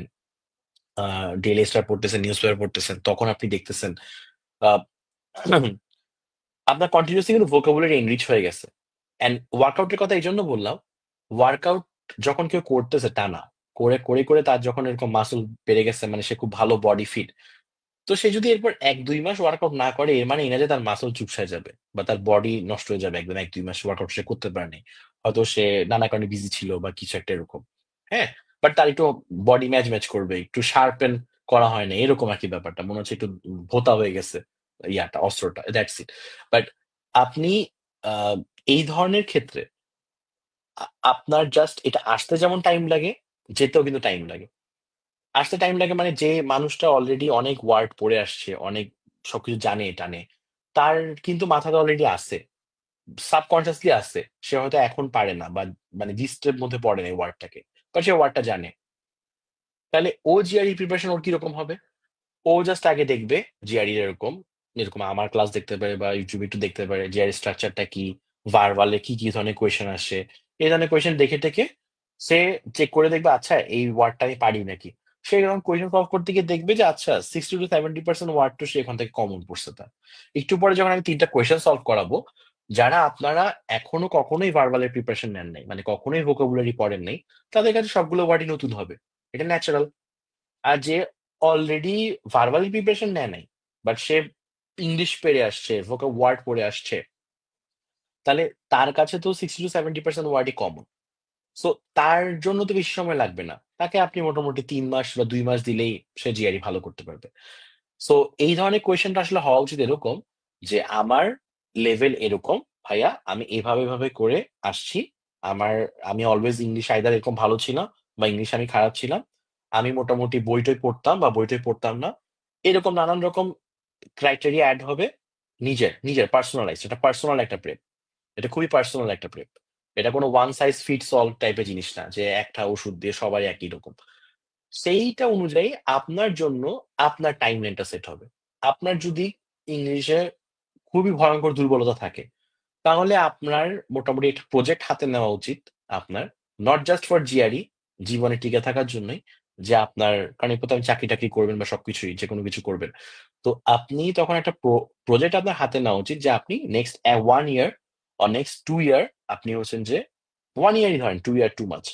S1: ডেইলি স্টার পড়তেছেন, নিউজ পেপার পড়তেছেন, তখন আপনি দেখতেছেন আহ, আপনার কন্টিনিউসলি কিন্তু ভোকাবুলারি এনরিচ হয়ে গেছে। এন্ড ওয়ার্কআউটের কথা এই জন্য বললাম, ওয়ার্কআউট যখন কেউ করতেছে টানা করে করে করে তার যখন এরকম মাসল বেড়ে গেছে, মানে সে খুব ভালো বডি ফিট, তো সে যদি এরপর 1-2 মাস ওয়ার্কআউট না করে এর মানে এই না যে তার মাসল চুপসায় যাবে বা তার বডি নষ্ট হয়ে যাবে একদম 1-2 মাস ওয়ার্কআউট সে করতে পারেনি। হয়তো সে নানা কারণে বিজি ছিল বা কিছু একটা এরকম। হ্যাঁ, বাট তার একটু বডি ম্যাচ ম্যাচ করবে, একটু শার্পেন করা হয় না এরকম আর কি, ব্যাপারটা মনে হচ্ছে একটু ভোতা হয়ে গেছে ইয়াটা, অস্ত্রটা, দ্যাটস ইট। বাট আপনি আহ, এই ধরনের ক্ষেত্রে আপনার জাস্ট এটা আসতে যেমন টাইম লাগে, যেতেও কিন্তু টাইম লাগে। আসতে টাইম লাগে মানে যে মানুষটা অলরেডি অনেক ওয়ার্ড পড়ে আসছে, অনেক সবকিছু জানে টানে, তার কিন্তু মাথাতে অলরেডি আছে, সাবকনসিয়াসলি আছে। সে হয়তো এখন পারে না বা মানে জিস্টের মধ্যে পড়ে না এই ওয়ার্ডটাকে, বাট সে ওয়ার্ডটা জানে। তাহলে ও জিআরই প্রিপারেশন ওর কিরকম হবে? ও জাস্ট আগে দেখবে জিআরই এরকম এরকম আমার ক্লাস দেখতে পারে বা ইউটিউবে একটু দেখতে পারে জিআরই স্ট্রাকচারটা কি, ভার্বালে কি কি ধরনের কোয়েশ্চেন আসে, এই ধরনের কোয়েশ্চেন দেখে টেকে সে চেক করে দেখবে আচ্ছা এই ওয়ার্ডটা আমি পারি নাকি। সে এরকম কোয়েশ্চেন সলভ করতে গিয়ে দেখবে যে আচ্ছা 60-70% ওয়ার্ড তো সে এখান থেকে কমন পড়ছে তার। একটু পরে যখন আমি 3টা কোয়েশ্চেন সলভ করাবো, যারা আপনারা এখনো কখনোই ভার্বালের প্রিপারেশন নেন নাই, মানে কখনোই ভোকাবুলারি পড়েন নাই, তাদের কাছে সবগুলো ওয়ার্ডই নতুন হবে। এটা ন্যাচারাল। আর যে অলরেডি ভার্বাল প্রিপারেশন নেয় নাই, বাট সে ইংলিশ পেরে আসছে, ভোকাব ওয়ার্ড পড়ে আসছে, তাহলে তার কাছে তো 60-70% ওয়ার্ডই কমন। সো তার জন্য তো বেশি সময় লাগবে না, তাকে আপনি মোটামুটি 3 মাস বা 2 মাস দিলেই সে জিআরই ভালো করতে পারবে। সো এই ধরনের কোয়েশ্চেনটা আসলে হওয়া উচিত এরকম যে আমার লেভেল এরকম, ভাইয়া আমি এভাবে এভাবে করে আসছি। আমার আমি অলওয়েজ ইংলিশ আইদার এরকম ভালো ছিলাম বা ইংলিশ আমি খারাপ ছিলাম। আমি মোটামুটি বইটই পড়তাম বা বইটই পড়তাম না। এরকম নানান রকম ক্রাইটেরিয়া অ্যাড হবে। নিজের নিজের পার্সোনালাইজ, এটা পার্সোনাল একটা প্রেপ। এটা খুবই পার্সোনাল একটা প্রেপ। এটা কোনো ওয়ান সাইজ ফিটস অল টাইপের জিনিস না যে একটা ওষুধ দিয়ে সবাই একই রকম। সেইটা অনুযায়ী আপনার জন্য আপনার টাইমলাইনটা সেট হবে। আপনার যদি ইংলিশে খুবই ভয়ঙ্কর দুর্বলতা থাকে, তাহলে আপনার মোটামুটি একটা প্রজেক্ট হাতে নেওয়া উচিত আপনার, নট জাস্ট ফর জিআরই, জীবনে টিকে থাকার জন্যই। যে আপনার কারণ এরপর তো আপনি চাকরি টাকরি করবেন বা সবকিছুই যে কোনো কিছু করবেন। তো আপনি তখন একটা প্রজেক্ট আপনার হাতে নেওয়া উচিত যে আপনি নেক্সট 1 ইয়ার or নেক্সট 2 ইয়ার আপনি হচ্ছেন যে 1 ইয়ারই ধরেন, 2 ইয়ার টু মাচ,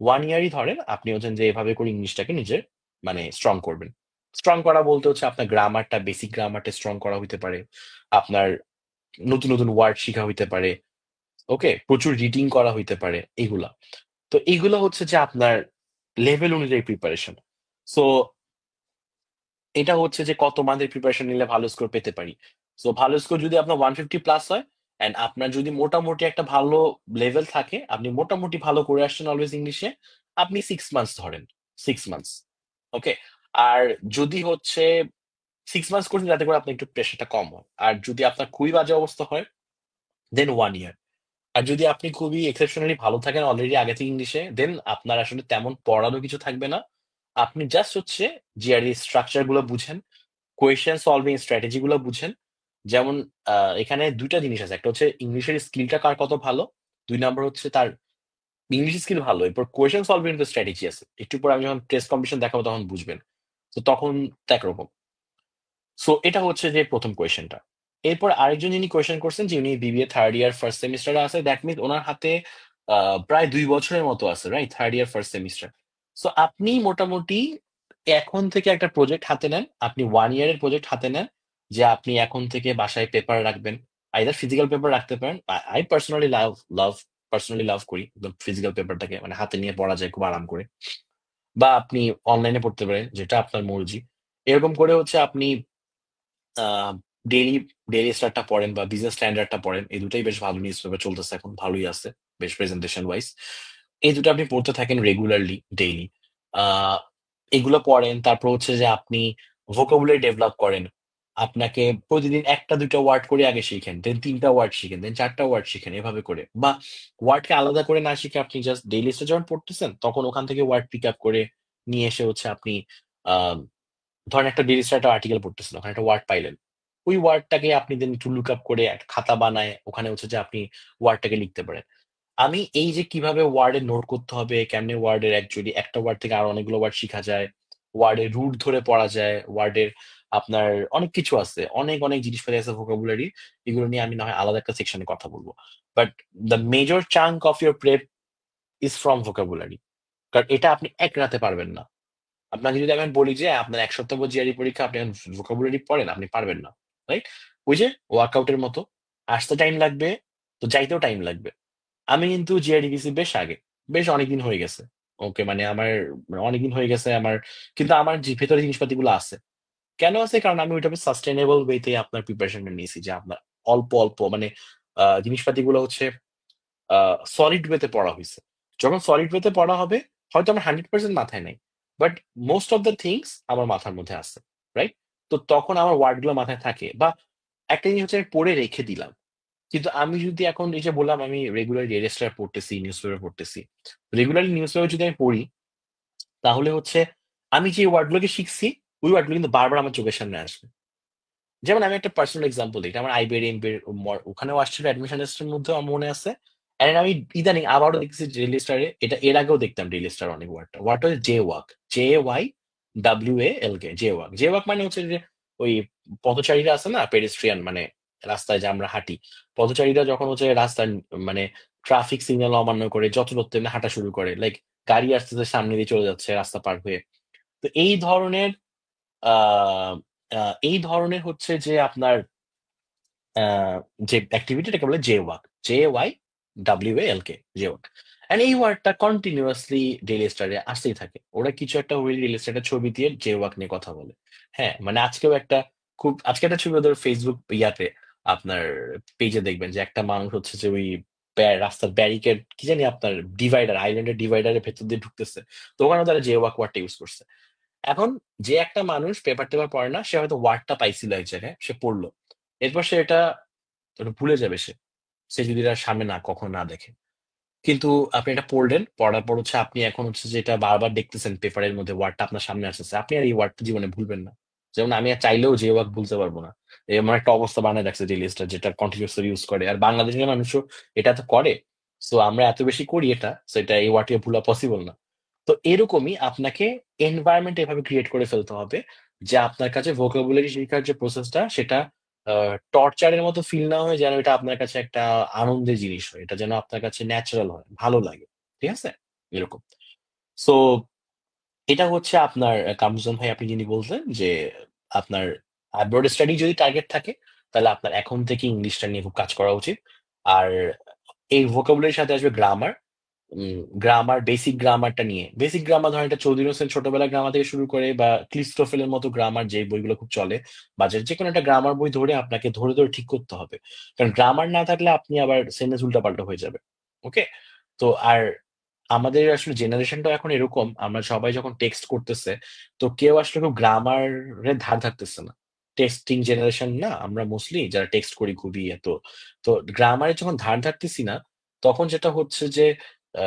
S1: 1 ইয়ারই ধরেন আপনি হচ্ছেন যে এভাবে করে ইংলিশটাকে নিজের মানে স্ট্রং করবেন। স্ট্রং করা বলতে হচ্ছে আপনার গ্রামারটা, বেসিক গ্রামারটা স্ট্রং করা হইতে পারে, আপনার নতুন নতুন ওয়ার্ড শেখা হইতে পারে, ওকে, প্রচুর রিডিং করা হইতে পারে এগুলা। তো এইগুলো হচ্ছে যে আপনার লেভেল অনুযায়ী প্রিপারেশন। সো এটা হচ্ছে যে কত মান্থের প্রিপারেশন নিলে ভালো স্কোর পেতে পারি। সো ভালো স্কোর যদি আপনার 150+ হয় এন্ড আপনার যদি মোটামুটি একটা ভালো লেভেল থাকে, আপনি মোটামুটি ভালো করে আসছেন অলওয়েজ ইংলিশে, আপনি 6 মান্থস ধরেন, 6 মান্থস, ওকে। আর যদি হচ্ছে 6 মান্থস করছেন যাতে করে আপনার একটু প্রেশারটা কম হয়, আর যদি আপনার খুবই বাজে অবস্থা হয় দেন 1 ইয়ার। আর যদি আপনি খুবই এক্সেপশনালি ভালো থাকেন অলরেডি আগে থেকে ইংলিশে, দেন আপনার আসলে তেমন পড়ারও কিছু থাকবে না। আপনি জাস্ট হচ্ছে জিআরই স্ট্রাকচার গুলো বুঝেন, কোয়েশ্চেন সলভিং স্ট্র্যাটেজি গুলো বুঝেন। যেমন এখানে দুইটা জিনিস আছে, একটা হচ্ছে ইংলিশের স্কিলটা কার কত ভালো, 2 নাম্বার হচ্ছে তার ইংলিশ স্কিল ভালো, এরপর কোয়েশ্চেন সলভিং এর স্ট্র্যাটেজি আছে, একটু পর আমি যখন টেস্ট কম্পিটিশন দেখাবো তখন বুঝবেন। তো তখন তো একরকম। সো এটা হচ্ছে যে প্রথম কোয়েশ্চেনটা। এরপর আরেকজন যিনি কোয়েশ্চেন করছেন যে উনি বিবিএ থার্ড ইয়ার ফার্স্ট সেমিস্টারে আছে, দ্যাট মিনস ওনার হাতে প্রায় ২ বছরের মতো আছে, right? Third year first semester. So আপনি মোটামুটি এখন থেকে একটা প্রজেক্ট হাতে নেন, আপনি 1 ইয়ারের প্রজেক্ট হাতে নেন, যে আপনি এখন থেকে বাসায় পেপার রাখবেন, আইদার ফিজিক্যাল পেপার রাখতে পারেন। আই পার্সোনালি লাভ পার্সোনালি লাভ করি একদম ফিজিক্যাল পেপারটাকে, মানে হাতে নিয়ে পড়া যায় খুব আরাম করে। বা আপনি অনলাইনে পড়তে পারেন, যেটা আপনার মর্জি। এরকম করে হচ্ছে আপনি আহ ডেইলি ডেইলি স্টারটা পড়েন বা বিজনেস স্ট্যান্ডার্ডটা পড়েন। এই দুটাই বেশ ভালো নিউজ পেপার চলতেছে এখন, ভালোই আছে বেশ প্রেজেন্টেশন ওয়াইজ। এই দুটো আপনি পড়তে থাকেন রেগুলারলি, ডেইলি। আহ এগুলো পড়েন, তারপর হচ্ছে যে আপনি ভোকাবুলারি ডেভেলপ করেন। আপনাকে প্রতিদিন একটা দুইটা ওয়ার্ড করে আগে শিখেন, দেন 3টা ওয়ার্ড শিখেন, দেন 4টা ওয়ার্ড শিখেন, এভাবে করে। বা ওয়ার্ডকে আলাদা করে না শিখে আপনি জাস্ট ডেইলি যখন পড়তেছেন তখন ওখান থেকে ওয়ার্ড পিক আপ করে নিয়ে এসে হচ্ছে আপনি আহ ধরেন একটা ডেইলি স্টার একটা আর্টিকেল পড়তেছেন, ওখানে একটা ওয়ার্ড পাইলেন, ওই ওয়ার্ডটাকে আপনি দেন একটু লুক আপ করে একটা খাতা বানায় ওখানে হচ্ছে যে আপনি ওয়ার্ডটাকে লিখতে পারেন। আমি এই যে কিভাবে ওয়ার্ডের নোট করতে হবে, কেমনে ওয়ার্ডের অ্যাকচুয়ালি একটা ওয়ার্ড থেকে আরো অনেকগুলো ওয়ার্ড শিখা যায়, ওয়ার্ডের রুট ধরে পড়া যায়, ওয়ার্ডের আপনার অনেক কিছু আছে, অনেক অনেক জিনিসপাতি আছে ভোকাবুলারি। এগুলো নিয়ে আমি না হয় আলাদা একটা সেকশনে কথা বলবো। But the major chunk of your prep is from vocabulary. কারণ এটা আপনি এক রাতে পারবেন না। আপনাকে যদি আমি বলি যে আপনার ১ সপ্তাহ পর জিআরই পরীক্ষা, আপনি এখন ভোকাবুলারি পড়েন, আপনি পারবেন না। রাইট? ওই যে ওয়ার্কআউটের মতো, আসতে টাইম লাগবে, তো যাইতেও টাইম লাগবে। আমি কিন্তু জিআরই দিছি বেশ আগে। বেশ অনেকদিন হয়ে গেছে। ওকে, মানে আমার অনেকদিন হয়ে গেছে আমার, কিন্তু আমার যে ভেতরে জিনিসপাতিগুলো আছে। কেন আছে? কারণ আমি ওইটাকে সাস্টেইনেবল ওয়েতে আপনার প্রিপারেশনটা নিয়েছি, যে আপনার অল্প, অল্প মানে জিনিসপাতিগুলো হচ্ছে সলিড ওয়েতে পড়া হইছে। যখন সলিড ওয়েতে পড়া হবে, হয়তো আমার 100% মাথায় নাই। But most of the things আমার মাথার মধ্যে আছে। রাইট? তো তখন আমার ওয়ার্ড গুলো মাথায় থাকে। বা একটা জিনিস হচ্ছে আমি পড়ে রেখে দিলাম। কিন্তু আমি যদি এখন এই যে বললাম আমি রেগুলার ডেইলি স্টার পড়তেছি, নিউজ পেপার পড়তেছি। রেগুলারলি নিউজ পেপার যদি আমি পড়ি, তাহলে হচ্ছে আমি যে ওয়ার্ড গুলোকে শিখছি, ওই ওয়ার্ড গুলো কিন্তু বারবার আমার চোখের সামনে আসবে। যেমন আমি একটা পার্সোনাল এক্সাম্পল দিই। এটা আমার আইবিএম এর ওখানেও আসছিল অ্যাডমিশন টেস্টের মধ্যেও আমার মনে আছে। অ্যান্ড আমি ইদানিং আবারও দেখতেছি ডেইলি স্টারে, এটা এর আগেও দেখতাম ডেইলি স্টার অনেক ওয়ার্ডটা। ওয়ার্ডটা হচ্ছে J walk. JAYWALK, J walk. J walk মানে হচ্ছে যে ওই পথচারীরা আছে না, পেডেস্ট্রিয়ান মানে রাস্তায় যে আমরা হাঁটি। পথচারীরা যখন হচ্ছে রাস্তার মানে ট্রাফিক সিগন্যাল অমান্য করে যত্রতত্র এমনি হাঁটা শুরু করে। লাইক গাড়ি আসতেছে সামনে দিয়ে চলে যাচ্ছে রাস্তা পার হয়ে। তো এই ধরনের আ এই ধরনের হচ্ছে যে আপনার আ যে এক্টিভিটি এটাকে বলে J walk. JAYWALK, J walk. And এই ওয়ার্ডটা কন্টিনিউয়াসলি ডেইলি স্টারে আসতেই থাকে। ওরা কিছু একটা হইলে ডেইলি স্টারে ছবি দিয়ে জে ওয়াক নিয়ে কথা বলে। হ্যাঁ, মানে আজকেও একটা আজকে একটা ছবি ওদের ফেসবুক ইয়াতে আপনার পেজে দেখবেন যে একটা মানুষ হচ্ছে যে ওই রাস্তার ব্যারিকেড কি জানি আপনার ডিভাইডার, আইল্যান্ডের ডিভাইডারের ভেতর দিয়ে ঢুকতেছে। তো ওখানেও তারা জে ওয়াক ওয়ার্ডটা ইউজ করছে। এখন যে একটা মানুষ পেপার-টেপার পড়ে না, সে হয়তো ওয়ার্ডটা পাইছিল এক জায়গায়, সে পড়ল। এরপর সে এটা ওটা ভুলে যাবে সে। সে যদি এটা সামনে না কখনো না দেখে। কিন্তু আপনি এটা পড়লেন, পড়ার পর হচ্ছে আপনি এখন হচ্ছে যে এটা বারবার দেখতেছেন পেপারের মধ্যে ওয়ার্ডটা আপনার সামনে আসতেছে। আপনি আর এই ওয়ার্ডটা জীবনে ভুলবেন না। যেমন আমি আর চাইলেও যে ওয়ার্ড ভুলতে পারব না। এমন একটা অবস্থা বানায় রাখছে ডেইলি স্টার, যেটা কন্টিনিউয়াসলি ইউজ করে। আর বাংলাদেশের মানুষও এটা তো করে। সো আমরা এত বেশি করি এটা, সো এটা এই ওয়ার্ডকে ভুলা পসিবল না। তো এরকমই আপনাকে এনভায়রনমেন্ট এভাবে ক্রিয়েট করে ফেলতে হবে যে আপনার কাছে ভোকাবুলারি শেখার যে প্রসেসটা সেটা টর্চারের মতো ফিল না হয়, যেন এটা আপনার কাছে একটা আনন্দের জিনিস হয়। এটা যেন আপনার কাছে ন্যাচারাল হয়, ভালো লাগে। ঠিক আছে? এরকম। সো এটা হচ্ছে আপনার কামরুজ্জামান ভাই, আপনি যিনি বললেন যে আপনার abroad স্টাডি যদি টার্গেট থাকে, তাহলে আপনার এখন থেকে ইংলিশটা নিয়ে খুব কাজ করা উচিত। আর এই ভোকাবুলারির সাথে আসবে গ্রামার। গ্রামার, বেসিক গ্রামারটা নিয়ে। বেসিক গ্রামার ধরেন এটা চৌধুরী হোসেন ছোটবেলায় গ্রামার থেকে শুরু করে, বা ক্লিস্টোফেলের মতো গ্রামার যে বইগুলো খুব চলে বাজারে, যেকোনো একটা গ্রামার বই ধরে আপনাকে ধরে, ধরে ঠিক করতে হবে। কারণ গ্রামার না থাকলে আপনি আবার সেন্টেন্স উল্টাপাল্টা হয়ে যাবে। ওকে? তো আর আমাদের আসলে জেনারেশনটা এখন এরকম, আমরা সবাই যখন টেক্সট করতেছে, তো কেউ আসলে খুব গ্রামারের ধার ধারতেছে না। টেক্সটিং জেনারেশন না আমরা মোস্টলি যারা টেক্সট করি খুবই এত। তো গ্রামারে যখন ধার ধারতেছি না, তখন যেটা হচ্ছে যে আ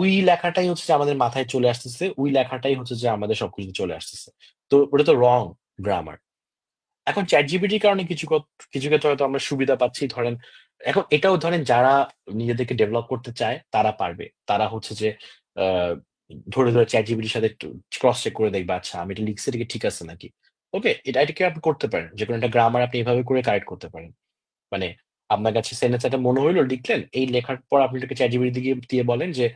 S1: ওই লেখাটাই হচ্ছে যে আমাদের মাথায় চলে আসতেছে। ওই লেখাটাই হচ্ছে যে আমাদের সবকিছুতে চলে আসতেছে। তো ওটা তো রং গ্রামার। এখন ChatGPT র কারণে কিছু ক্ষেত্রে হয়তো আমরা সুবিধা পাচ্ছি। ধরেন এখন এটাও ধরেন যারা নিজেদেরকে ডেভেলপ করতে চায় তারা পারবে। তারা হচ্ছে যে আ ধরে ধরে চ্যাট জিপিটির সাথে একটু ক্রস চেক করে দেখবে, আচ্ছা আমি এটা লিখছি, এটা কি ঠিক আছে নাকি। ওকে, এটাকে আপনি করতে পারেন, যে কোনো একটা গ্রামার আপনি এভাবে করে কারেক্ট করতে পারেন। মানে আপনার কাছে সেন্টেন্স একটা মনে হইলো লিখলেন, এই লেখার পর আপনি এটাকে চ্যাট জিপিটি দিয়ে দিয়ে বলেন যে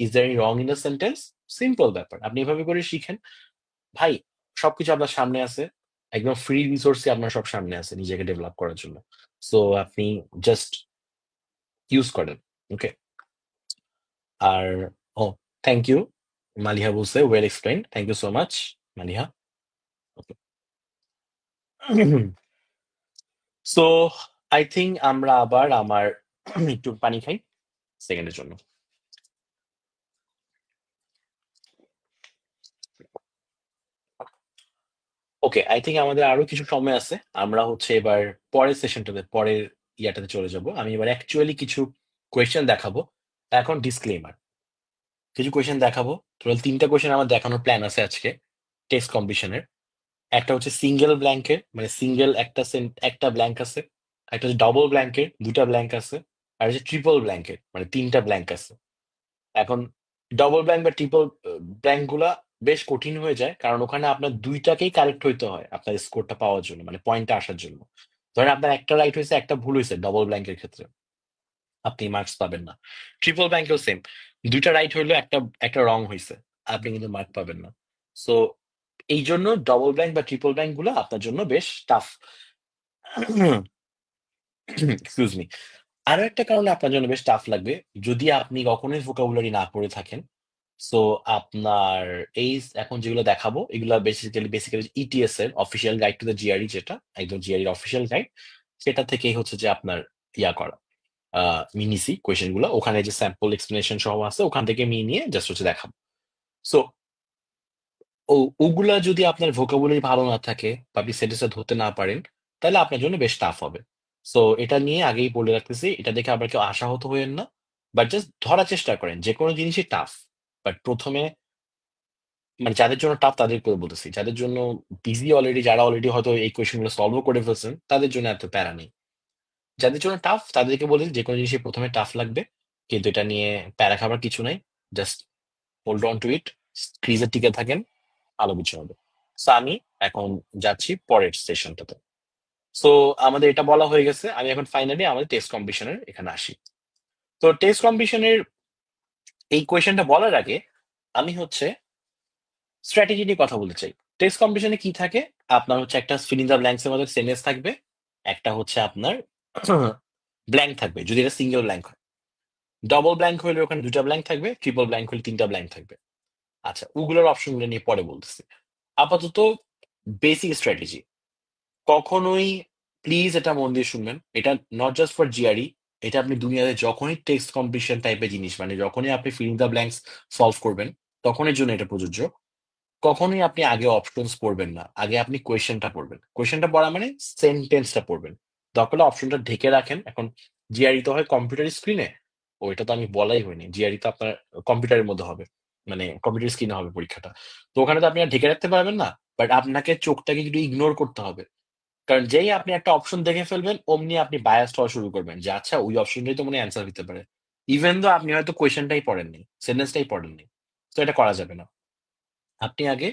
S1: is there any wrong in the sentence. Simple ব্যাপার, আপনি এভাবে করে শিখেন। ভাই, সবকিছু আপনার সামনে আছে, একদম ফ্রি রিসোর্সই আপনার সব সামনে আছে নিজেকে ডেভেলপ করার জন্য। সো আপনি জাস্ট ইউজ করেন। ওকে। আর ও, থ্যাংক ইউ। মালিহা বলছে well explain, thank you so much Maliha. Okay. So I think আমরা আবার আমার একটু পানি খাই সেকেন্ডের জন্য। ওকে, আই থিঙ্ক আমাদের আরো কিছু সময় আছে। আমরা হচ্ছে এবার পরের সেশনটাতে, পরের ইয়াটাতে চলে যাব। আমি এবার অ্যাকচুয়ালি কিছু কোয়েশ্চেন দেখাবো। এখন ডিসক্লেমার, কিছু কোয়েশ্চেন দেখাবো। টোটাল 3টা কোয়েশ্চেন আমার দেখানোর প্ল্যান আছে আজকে টেস্ট কম্পিটিশনের। একটা হচ্ছে সিঙ্গেল ব্ল্যাঙ্কের, মানে সিঙ্গেল একটা ব্ল্যাঙ্ক আছে। একটা হচ্ছে ডবল ব্ল্যাঙ্কের, 2টা ব্ল্যাঙ্ক আছে। আর হচ্ছে ট্রিপল ব্ল্যাঙ্কের, মানে 3টা ব্ল্যাঙ্ক আছে। এখন ডবল ব্ল্যাঙ্ক বা ট্রিপল ব্ল্যাঙ্ক গুলা বেশ কঠিন হয়ে যায়, কারণ ওখানে আপনার দুইটাকেই কারেক্ট হইতে হয় আপনার স্কোরটা পাওয়ার জন্য, মানে পয়েন্টটা আসার জন্য। ধরেন আপনার একটা রাইট হয়েছে, একটা ভুল হয়েছে ডবল ব্ল্যাঙ্কের ক্ষেত্রে, আপনি মার্কস পাবেন না। ট্রিপল ব্ল্যাঙ্কেও সেম, দুইটা রাইট হইলো, একটা একটা রং হয়েছে, আপনি কিন্তু মার্ক পাবেন না। সো এই জন্য ডবল ব্ল্যাঙ্ক বা ট্রিপল ব্ল্যাঙ্ক গুলো আপনার জন্য বেশ টাফ। Excuse me. আরো একটা কারণে আপনার জন্য বেশ টাফ লাগবে, যদি আপনি কখনোই ভোকাবুলারি না পড়ে থাকেন। সো আপনার এই এখন যেগুলো দেখাবো, এগুলো বেসিক্যালি ইটিএস এর official guide to the GRE, যেটা একদম জিআরই অফিসিয়াল গাইড, সেটা থেকেই হচ্ছে যে আপনার ইয়া করা। মিনিসি কোয়েশ্চেন গুলো ওখানে যে স্যাম্পল এক্সপ্লেনেশন সহ আছে, ওখান থেকে নিয়ে জাস্ট হচ্ছে দেখাবো। সো ওগুলা যদি আপনার ভোকাবুলারি ভালো না থাকে বা আপনি সেন্টেন্সটা ধরতে না পারেন, তাহলে আপনার জন্য বেশ টাফ হবে। সো এটা নিয়ে আগেই বলে রাখতেছি, এটা দেখে আবার কেউ আশাহত হয়েন না, বাট জাস্ট ধরার চেষ্টা করেন, যে কোনো জিনিসই টাফ। বাট প্রথমে, মানে যাদের জন্য টাফ তাদের করে বলতেছি, যাদের জন্য বিজি অলরেডি, যারা অলরেডি হয়তো এই কোয়েশ্চেন গুলো সলভও করে ফেলছেন, তাদের জন্য এত প্যারা নেই। যাদের জন্য টাফ তাদেরকে বলি যে কোনো জিনিসই প্রথমে টাফ লাগবে, কিন্তু এটা নিয়ে প্যারা খাবার কিছু নাই। জাস্ট হোল্ড অন টু ইট, ক্রিজে টিকে থাকেন, আলো কিছু হবে। সো আমি এখন যাচ্ছি পরের সেশনটাতে। সো আমাদের এটা বলা হয়ে গেছে, আমি এখন ফাইনালি আমাদের টেস্ট কম্পিটিশনের এখানে আসি। তো টেস্ট কম্পিটিশনের এই কোয়েশ্চেনটা বলার আগে আমি হচ্ছে স্ট্র্যাটেজি নিয়ে কথা বলতে চাই। টেস্ট কম্পিটিশনে কি থাকে, আপনার হচ্ছে একটা ফিল ইন দ্য ব্ল্যাঙ্কস এর মধ্যে সেন্টেন্স থাকবে, একটা হচ্ছে আপনার ব্ল্যাঙ্ক থাকবে যদি এটা সিঙ্গেল ব্ল্যাঙ্ক হয়। ডবল ব্ল্যাঙ্ক হলে ওখানে 2টা ব্ল্যাঙ্ক থাকবে, ট্রিপল ব্ল্যাঙ্ক হলে 3টা ব্ল্যাঙ্ক থাকবে। আচ্ছা, ওগুলোর অপশনগুলো নিয়ে পরে বলতেছি। আপাতত বেসিক স্ট্র্যাটেজি, কখনোই, প্লিজ এটা মন দিয়ে শুনবেন, এটা নট জাস্ট ফর জিআরই, এটা আপনি দুনিয়াতে যখনই টেক্সট কম্পিটিশন টাইপের জিনিস, মানে যখনই আপনি feel in the blanks solve করবেন, তখনই জন্য এটা প্রযোজ্য। কখনোই আপনি আগে অপশনস পড়বেন না, আগে আপনি কোয়েশ্চেনটা পড়বেন। কোয়েশ্চেনটা পড়া মানে সেন্টেন্সটা পড়বেন। দরকার হলে অপশনটা ঢেকে রাখেন। এখন জিআরই তো হয় কম্পিউটার স্ক্রিনে, ওইটা তো আমি বলাই হয়নি, জিআরই তো আপনার কম্পিউটারের মধ্যে হবে, মানে কম্পিউটার স্ক্রিনে হবে পরীক্ষাটা। তো ওখানে তো আপনি আর ঢেকে রাখতে পারবেন না, বাট আপনাকে চোখটাকে একটু ইগনোর করতে হবে। কারণ যেই আপনি একটা অপশন দেখে ফেলবেন, অমনি আপনি বায়াসড হওয়া শুরু করবেন, যে আচ্ছা ওই অপশনটাই তো মনে অ্যান্সার হতে পারে, ইভেন দো আপনি হয়তো কোয়েশ্চেনটাই পড়েননি, সেন্টেন্সটাই পড়েননি। তো এটা করা যাবে না। আপনি আগে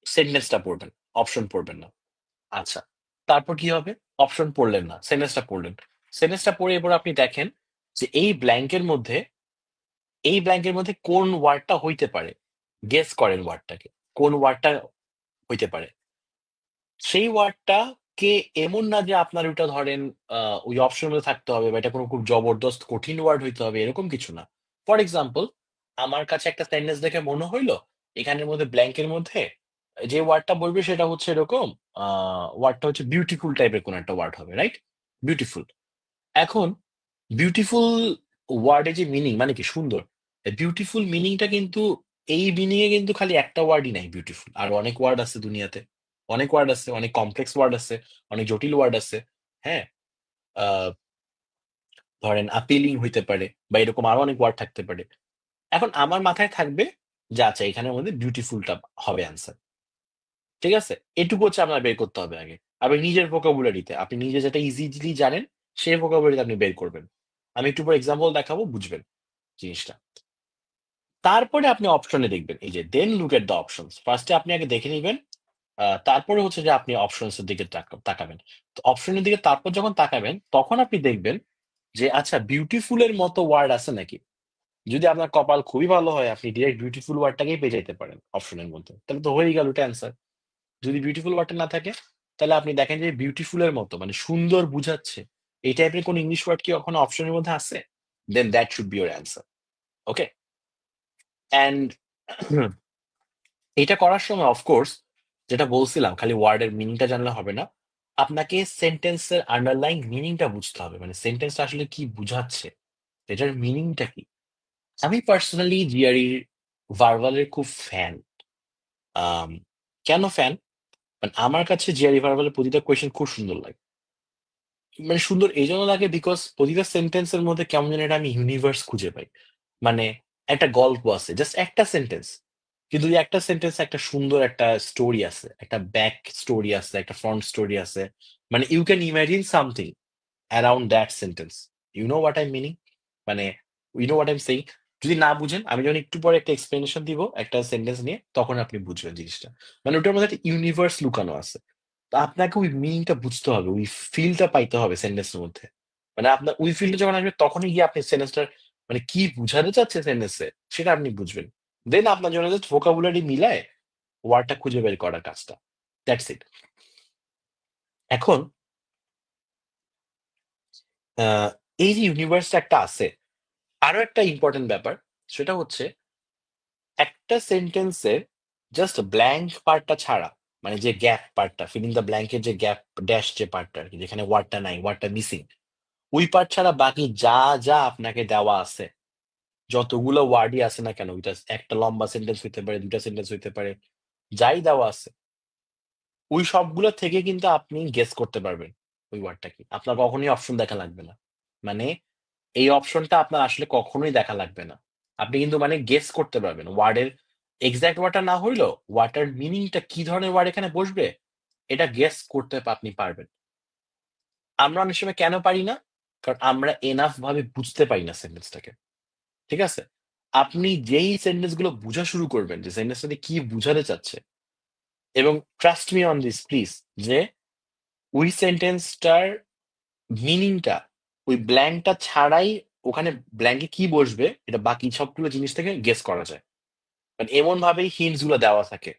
S1: সেন্টেন্সটা পড়বেন, অপশন পড়বেন না। আচ্ছা, তারপর কি হবে? অপশন পড়লেন না, সেন্টেন্সটা পড়লেন। সেন্টেন্সটা পড়ে এবার আপনি দেখেন যে এই ব্ল্যাঙ্কের মধ্যে কোন ওয়ার্ডটা হইতে পারে। গেস করেন ওয়ার্ডটাকে, কোন ওয়ার্ডটা হইতে পারে। সেই ওয়ার্ডটা কে, এমন না যে আপনার ওটা ধরেন ওই অপশনের মধ্যে থাকতে হবে, বা এটা কোনো খুব জবরদস্ত কঠিন ওয়ার্ড হইতে হবে, এরকম কিছু না। ফর এক্সাম্পল, আমার কাছে একটা সেন্টেন্স দেখে মনে হইলো এখানের মধ্যে ব্ল্যাঙ্কের মধ্যে যে ওয়ার্ডটা বলবে সেটা হচ্ছে এরকম, ওয়ার্ডটা হচ্ছে বিউটিফুল টাইপের কোন একটা ওয়ার্ড হবে, রাইট? বিউটিফুল। এখন বিউটিফুল ওয়ার্ডে যে মিনিং, মানে কি সুন্দর, বিউটিফুল মিনিংটা কিন্তু, এই মিনিং এ কিন্তু খালি একটা ওয়ার্ডই নাই বিউটিফুল, আর অনেক ওয়ার্ড আছে দুনিয়াতে। অনেক ওয়ার্ড আছে, অনেক কমপ্লেক্স ওয়ার্ড আছে, অনেক জটিল ওয়ার্ড আছে। হ্যাঁ, আহ, ধরেন আপিলিং হইতে পারে, বা এরকম আরো অনেক ওয়ার্ড থাকতে পারে। এখন আমার মাথায় থাকবে যে আচ্ছা এখানের মধ্যে বিউটিফুলটা হবে অ্যান্সার। ঠিক আছে, এটুকু হচ্ছে আপনার বের করতে হবে আগে। আপনি নিজের ভোকাবুলারিতে, আপনি নিজে যেটা ইজিলি জানেন, সেই ভোকাবুলারিতে আপনি বের করবেন। আমি একটু পর এক্সাম্পল দেখাবো, বুঝবেন জিনিসটা। তারপরে আপনি অপশনে দেখবেন এই যে দেন লুক এট দ্য অপশনস। ফার্স্টে আপনি আগে দেখে নিবেন, তারপরে হচ্ছে যে আপনি অপশনস এর দিকে তাকাবেন। তো অপশনের দিকে তারপর যখন তাকাবেন তখন আপনি দেখবেন যে আচ্ছা বিউটিফুল এর মতো ওয়ার্ড আছে নাকি। যদি আপনার কপাল খুবই ভালো হয় আপনি ডিরেক্ট বিউটিফুল ওয়ার্ডটাকেই পেয়ে যাইতে পারেন অপশনের মধ্যে, তাহলে তো হয়েই গেল ওটা অ্যান্সার। যদি বিউটিফুল ওয়ার্ডটা না থাকে তাহলে আপনি দেখেন যে বিউটিফুল এর মতো মানে সুন্দর বুঝাচ্ছে এই টাইপের কোন ইংলিশ ওয়ার্ড কি কখনো অপশনের মধ্যে আছে, then that should be your answer. Okay, and এটা করার সময় অফকোর্স যেটা বলছিলাম খালি ওয়ার্ডের মিনিংটা জানলে হবে না, আপনাকে সেন্টেন্সের আন্ডারলাইন মিনিংটা বুঝতে হবে, মানে সেন্টেন্সটা আসলে কি বুঝাচ্ছে, এটার মিনিংটা কি। আমি পার্সোনালি জিআরই ভার্বালের খুব ফ্যান। আম, কেন ফ্যান? মানে আমার কাছে জিআরই ভার্বালের প্রতিটা কোয়েশ্চেন খুব সুন্দর লাগে। মানে সুন্দর এই জন্য লাগে বিকজ প্রতিটা সেন্টেন্সের মধ্যে কেমন যেন একটা আমি ইউনিভার্স খুঁজে পাই। মানে একটা গল্প আছে জাস্ট একটা সেন্টেন্স, কিন্তু ওই একটা সেন্টেন্স একটা সুন্দর একটা স্টোরি আছে, একটা ব্যাক স্টোরি আছে, একটা ফ্রন্ট স্টোরি আছে। মানে you can imagine something around that sentence. You know what I meaning? মানে you know what I am saying. যদি না বুঝেন আমি যখন একটু পরে একটা এক্সপ্লেনেশন দিব একটা সেন্টেন্স নিয়ে তখন আপনি বুঝবেন জিনিসটা। মানে ওটার মধ্যে একটা ইউনিভার্স লুকানো আছে। তো আপনাকে ওই মিনিংটা বুঝতে হবে, ওই ফিলটা পাইতে হবে সেন্টেন্সের মধ্যে। মানে আপনার ওই ফিলটা যখন আসবে তখনই গিয়ে আপনি সেন্টেন্সটার মানে কি বুঝাতে চাচ্ছে সেন্টেন্সে সেটা আপনি বুঝবেন। দেন আপনার জন্য জাস্ট ভোকাবুলারি মিলায় ওয়ার্ডটা খুঁজে বের করার কাজটা। That's it. এখন আহ, এই যে ইউনিভার্সটা একটা আছে, আরো একটা ইম্পর্টেন্ট ব্যাপার সেটা হচ্ছে একটা সেন্টেন্সের জাস্ট ব্ল্যাঙ্ক পার্টটা ছাড়া, মানে যে গ্যাপ পার্টটা ফিলিং দ্য ব্ল্যাঙ্কের যে গ্যাপ ড্যাশ যে পার্টটা আর কি, যেখানে ওয়ার্ডটা নাই ওয়ার্ডটা মিসিং, ওই পার্ট ছাড়া বাকি যা যা আপনাকে দেওয়া আছে, যতগুলো ওয়ার্ডই আছে না কেন, ওইটা একটা লম্বা সেন্টেন্স হইতে পারে, দুইটা সেন্টেন্স হইতে পারে, যাই দেওয়া আছে ওই সবগুলো থেকে কিন্তু আপনি গেস করতে পারবেন ওই ওয়ার্ডটা কি। আপনার কখনোই অপশন দেখা লাগবে না। মানে এই অপশনটা আপনার আসলে কখনোই দেখা লাগবে না। আপনি কিন্তু মানে গেস করতে পারবেন ওয়ার্ডের এক্সাক্ট ওয়ার্ডটা না হইলেও ওয়ার্ডটার মিনিংটা কি ধরনের ওয়ার্ড এখানে বসবে এটা গেস করতে আপনি পারবেন। আমরা অনেক সময় কেন পারি না? কারণ আমরা এনাফ ভাবে বুঝতে পারি না সেন্টেন্সটাকে। ঠিক আছে? আপনি যেই সেন্টেন্স গুলো বুঝা শুরু করবেন যে সেন্টেন্সটাতে কি বুঝাতে চাচ্ছে, এবং trust me on this please, যে ওই সেন্টেন্সটার মিনিংটা ওই ব্ল্যাঙ্কটা ছাড়াই ওখানে ব্ল্যাঙ্কে কি বসবে এটা বাকি সবগুলো জিনিস থেকে গেস করা যায়। মানে এমন ভাবেই হিন্টস গুলো দেওয়া থাকে।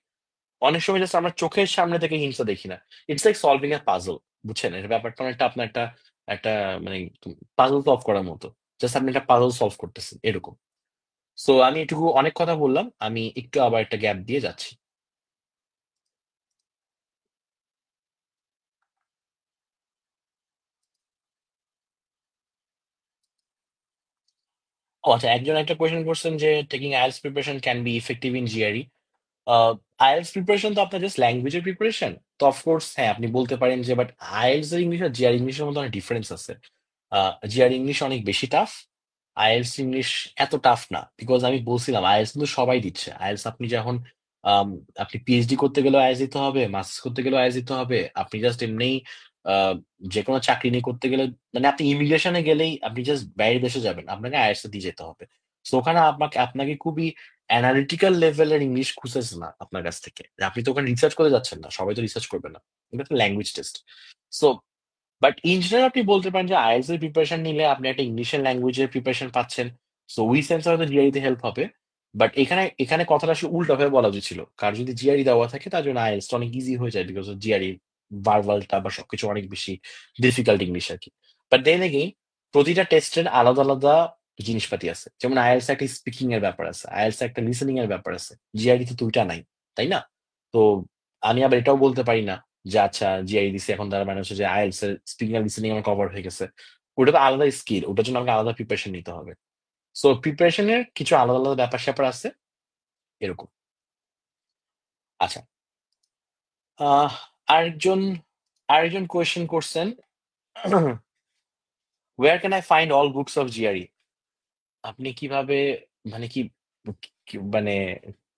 S1: অনেক সময় জাস্ট আমরা চোখের সামনে থেকে হিন্টসটা দেখি না। It's like solving A puzzle. বুঝছেন? এর ব্যাপারটা অনেকটা আপনার একটা একটা মানে পাজল সলভ করার মতো। জাস্ট আপনি একটা পাজল সলভ করতেছেন এরকম। সো আমি এটুকু অনেক কথা বললাম, আমি একটু আবার একটা গ্যাপ দিয়ে যাচ্ছি। ও আচ্ছা, একজন একটা কোয়েশ্চেন করছেন যে taking IELTS preparation can be effective in GRE. IELTS preparation তো আপনার জাস্ট ল্যাঙ্গুয়েজের প্রিপারেশন, তো অফকোর্স হ্যাঁ আপনি বলতে পারেন যে বাট আইএলটিএস এর ইংলিশ আর জিআর ইংলিশের মধ্যে অনেক ডিফারেন্স আছে। জিআর ইংলিশ অনেক বেশি টাফ, আইএলটিএস ইংলিশ এত টাফ না। বিকজ আমি বলছিলাম আইএলটিএস কিন্তু সবাই দিচ্ছে। আইএলটিএস আপনি যখন আম, আপনি পিএইচডি করতে গেলেও আইএলটিএস দিতে হবে, মাস্টার্স করতে গেলেও আইএলটিএস দিতে হবে, আপনি জাস্ট এমনি আহ, যে কোনো চাকরি নিয়ে করতে গেলে, মানে আপনি ইমিগ্রেশনে গেলেই আপনি জাস্ট বাইরের দেশে যাবেন আপনাকে আইএলটিএস দিয়ে যেতে হবে। তো ওখানে আপনাকে খুবই অ্যানালিটিক্যাল লেভেলের ইংলিশ খুঁজেছে না আপনার কাছ থেকে, যে আপনি তো ওখানে রিসার্চ করে যাচ্ছেন না, সবাই তো রিসার্চ করবে না, এটা তো language test. So but in general আপনি বলতে পারেন যে আইএলটিএস এর প্রিপারেশন নিলে আপনি একটা ইংলিশের ল্যাঙ্গুয়েজের প্রিপারেশন পাচ্ছেন। সো ওই সেন্স হয়তো জিআরই তে হেল্প হবে। বাট এখানে এখানে কথাটা আসলে উল্টা ভাবে বলা উচিত ছিল, কার যদি জিআরই দেওয়া থাকে তার জন্য আইএলটিএস অনেক ইজি হয়ে যায় বিকজ জিআরই ভার্বালটা বা সবকিছু অনেক বেশি ডিফিকাল্ট ইংলিশ আর কি। বাট দেন এগেইন প্রতিটা টেস্টের আলাদা আলাদা জিনিসপাতি আছে, যেমন আইএলটিএস একটা স্পিকিং এর ব্যাপার আছে, আইএলটিএস একটা লিসেনিং এর ব্যাপার আছে, জিআরই তো দুইটা নাই, তাই না? তো আমি আবার এটাও বলতে পারি না যে আচ্ছা জিআই দিছি এখন তার মানে হচ্ছে যে আইএলটিএস এর স্পিকিং আর লিসেনিং আমার কভার হয়ে গেছে। ওটা তো আলাদা স্কিল, ওটার জন্য আমাকে আলাদা প্রিপারেশন নিতে হবে। সো প্রিপারেশনের কিছু আলাদা আলাদা ব্যাপার স্যাপার আছে এরকম। আচ্ছা, আহ আরেকজন আরেকজন কোয়েশ্চেন করছেন where can I find all books of GRE. আপনি কিভাবে মানে কি মানে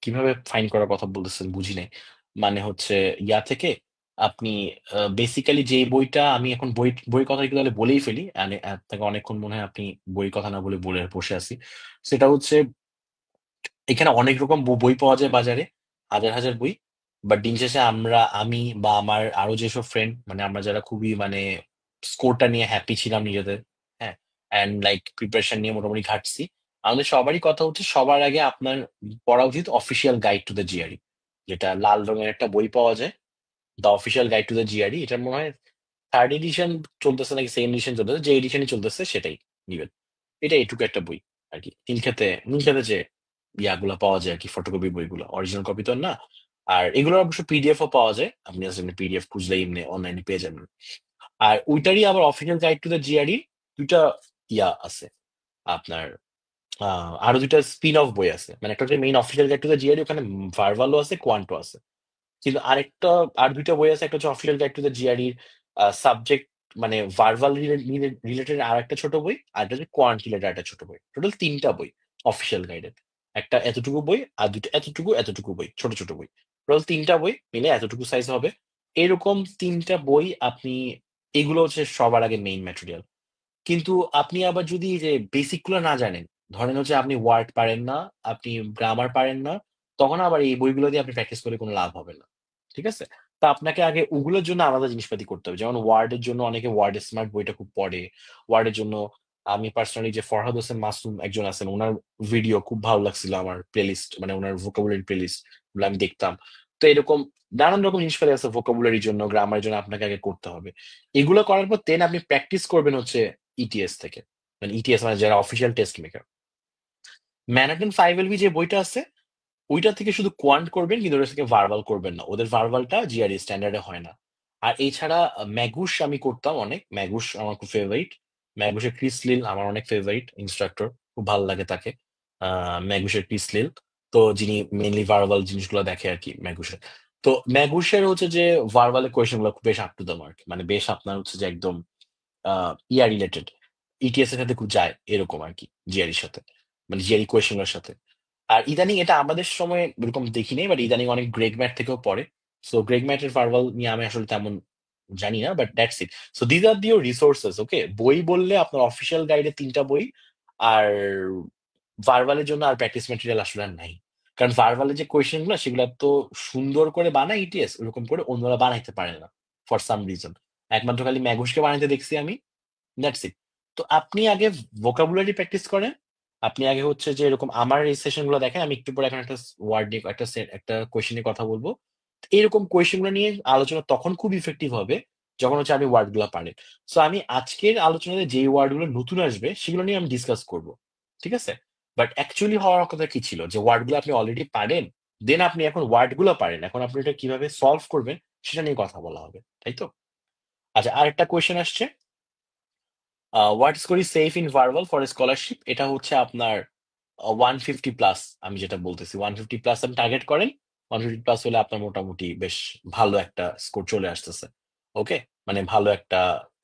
S1: কিভাবে ফাইন্ড করার কথা বলতেছেন বুঝি নাই। মানে হচ্ছে ইয়া থেকে আপনি বেসিক্যালি যে বইটা আমি এখন বই কথা একটু তাহলে বলেই ফেলি, আপনাকে অনেকক্ষণ মনে হয় আপনি বই কথা না বলে বলে বসে আছি। সেটা হচ্ছে এখানে অনেক রকম বই পাওয়া যায় বাজারে, হাজার হাজার বই। বাট দিন শেষে আমি বা আমার আরো যেসব ফ্রেন্ড, মানে আমরা যারা খুবই মানে স্কোরটা নিয়ে হ্যাপি ছিলাম নিজেদের, হ্যাঁ, অ্যান্ড লাইক প্রিপারেশন নিয়ে মোটামুটি ঘাটছি, আমাদের সবারই কথা হচ্ছে সবার আগে আপনার পড়া উচিত official guide to the GRE, যেটা লাল রঙের একটা বই পাওয়া যায়, the official guide to the GRE. এটা মনে হয় থার্ড এডিশন চলতেছে নাকি সেকেন্ড এডিশন চলতেছে, যে এডিশনই চলতেছে সেটাই নিবেন। এটা এটুকু একটা বই আর কি। নীলক্ষেতে যে ইয়াগুলা পাওয়া যায় আর কি, ফটোকপি বইগুলো, অরিজিনাল কপি তো আর না। আর এগুলোর অবশ্য পিডিএফ ও পাওয়া যায়, আপনি পিডিএফ খুঁজলে এমনি অনলাইনে পেয়ে যাবেন। আর ওইটারই আবার official guide to the GRE দুইটা ইয়া আছে আপনার, আরো দুইটা স্পিন অফ বই আছে। মানে একটা হচ্ছে main official guide to the GRE, ওখানে ভার্বালও আছে, কোয়ান্টো আছে। কিন্তু আরেকটা, আর দুইটা বই আছে, একটা হচ্ছে অফিসিয়াল গাইড টু দ্য জিআরইর সাবজেক্ট, মানে ভার্বাল রিলেটেড আর একটা ছোট বই, আর একটা হচ্ছে কোয়ান্ট রিলেটেড একটা ছোট বই। টোটাল তিনটা বই অফিসিয়াল গাইডের। একটা এতটুকু বই, আর দুটো এতটুকু বই, ছোট ছোট বই। টোটাল তিনটা বই মিলে এতটুকু সাইজ হবে। এরকম তিনটা বই আপনি, এগুলো হচ্ছে সবার আগে মেইন ম্যাটেরিয়াল। কিন্তু আপনি আবার যদি এই যে বেসিক গুলো না জানেন, ধরেন হচ্ছে আপনি ওয়ার্ড পারেন না, আপনি গ্রামার পারেন না, তখন আবার এই বইগুলো দিয়ে আপনি প্র্যাকটিস করে কোনো লাভ হবে না। ঠিক আছে? তো আপনাকে আগে ওগুলোর জন্য আলাদা জিনিসপাতি করতে হবে। যেমন ওয়ার্ডের জন্য অনেকে ওয়ার্ড স্মার্ট বইটা খুব পড়ে। ওয়ার্ডের জন্য আমি পার্সোনালি যে ফরহাদ হোসেন মাসুম একজন আছেন, উনার ভিডিও খুব ভালো লাগছিল আমার প্লেলিস্ট, মানে উনার ভোকাবুলারি প্লেলিস্ট গুলো আমি দেখতাম। তো এরকম নানান রকম জিনিসপাতি আছে ভোকাবুলারির জন্য, গ্রামারের জন্য আপনাকে আগে করতে হবে। এগুলো করার পর দেন আপনি প্র্যাকটিস করবেন হচ্ছে ইটিএস থেকে। মানে ইটিএস মানে যারা অফিসিয়াল টেস্ট মেকার। ম্যানাটন 5 এলবি যে বইটা আছে, ওইটা থেকে শুধু কোয়ান্ট করবেন, কিন্তু ওটা থেকে ভার্বাল করবেন না। ওদের ভার্বালটা জিআরই স্ট্যান্ডার্ডে হয় না। আর এছাড়া ম্যাগুস আমি করতাম অনেক, ম্যাগুস আমার খুব ফেভারিট। ম্যাগুসের ক্রিস লিল আমার অনেক ফেভারিট ইনস্ট্রাক্টর, খুব ভালো লাগে তাকে। ম্যাগুসের ক্রিস লিল, তো যিনি মেইনলি ভার্বাল জিনিসগুলো দেখে আর কি ম্যাগুসের। তো ম্যাগুসের হচ্ছে যে ভার্বালের কোয়েশ্চেন গুলো বেশ আপ টু দ্য মার্ক, মানে বেশ আপনার হচ্ছে যে একদম ইয়া রিলেটেড, ইটিএস এর সাথে খুব যায় এরকম আর কি, জিআরির সাথে, মানে জিআরি কোয়েশ্চেন এর সাথে। আর ইদানিং এটা আমাদের সময় এরকম দেখি নাই, বাট ইদানিং অনেক গ্রেগ ম্যাট থেকেও পড়ে। সো গ্রেগ ম্যাটের ফার্ভাল নিয়ে আমি আসলে তেমন জানি না, but that's it. So these are their resources. Okay, বই বললে আপনার অফিসিয়াল গাইডে তিনটা বই, আর ভার্বালের জন্য আর প্র্যাকটিস ম্যাটেরিয়াল আসলে আর নাই। কারণ ভার্বালের যে কোয়েশ্চেন গুলো সেগুলো তো সুন্দর করে বানায় ইটিএস, ওরকম করে অন্যরা বানাইতে পারে না ফর সাম রিজন। একমাত্র খালি ম্যাগুসকে বানাইতে দেখছি আমি, দ্যাটস ইট। তো আপনি আগে ভোকাবুলারি প্র্যাকটিস করেন। আপনি আগে হচ্ছে যে এরকম আমার এই সেশন গুলো দেখেন, আমি একটু পরে এখন একটা ওয়ার্ড নিয়ে একটা কোয়েশ্চেন নিয়ে কথা বলবো। তো এরকম কোয়েশ্চেন গুলো নিয়ে আলোচনা তখন খুব ইফেক্টিভ হবে যখন হচ্ছে আপনি ওয়ার্ড গুলো পারেন। সো আমি আজকের আলোচনাতে যে ওয়ার্ড গুলো নতুন আসবে সেগুলো নিয়ে আমি ডিসকাস করব। ঠিক আছে? বাট অ্যাকচুয়ালি হওয়ার কথা কি ছিল, যে ওয়ার্ড গুলো আপনি অলরেডি পারেন, দেন আপনি এখন ওয়ার্ড গুলো পারেন, এখন আপনি এটা কিভাবে সলভ করবেন সেটা নিয়ে কথা বলা হবে, তাই তো? আচ্ছা, আরেকটা কোয়েশ্চেন আসছে, what score is safe in verbal for scholarship. এটা হচ্ছে আপনার 150 প্লাস। আমি যেটা বলতেছি 150 প্লাস আপনি টার্গেট করেন। 150 প্লাস হলে আপনার মোটামুটি বেশ ভালো একটা স্কোর চলে আসতেছে। ওকে, মানে ভালো একটা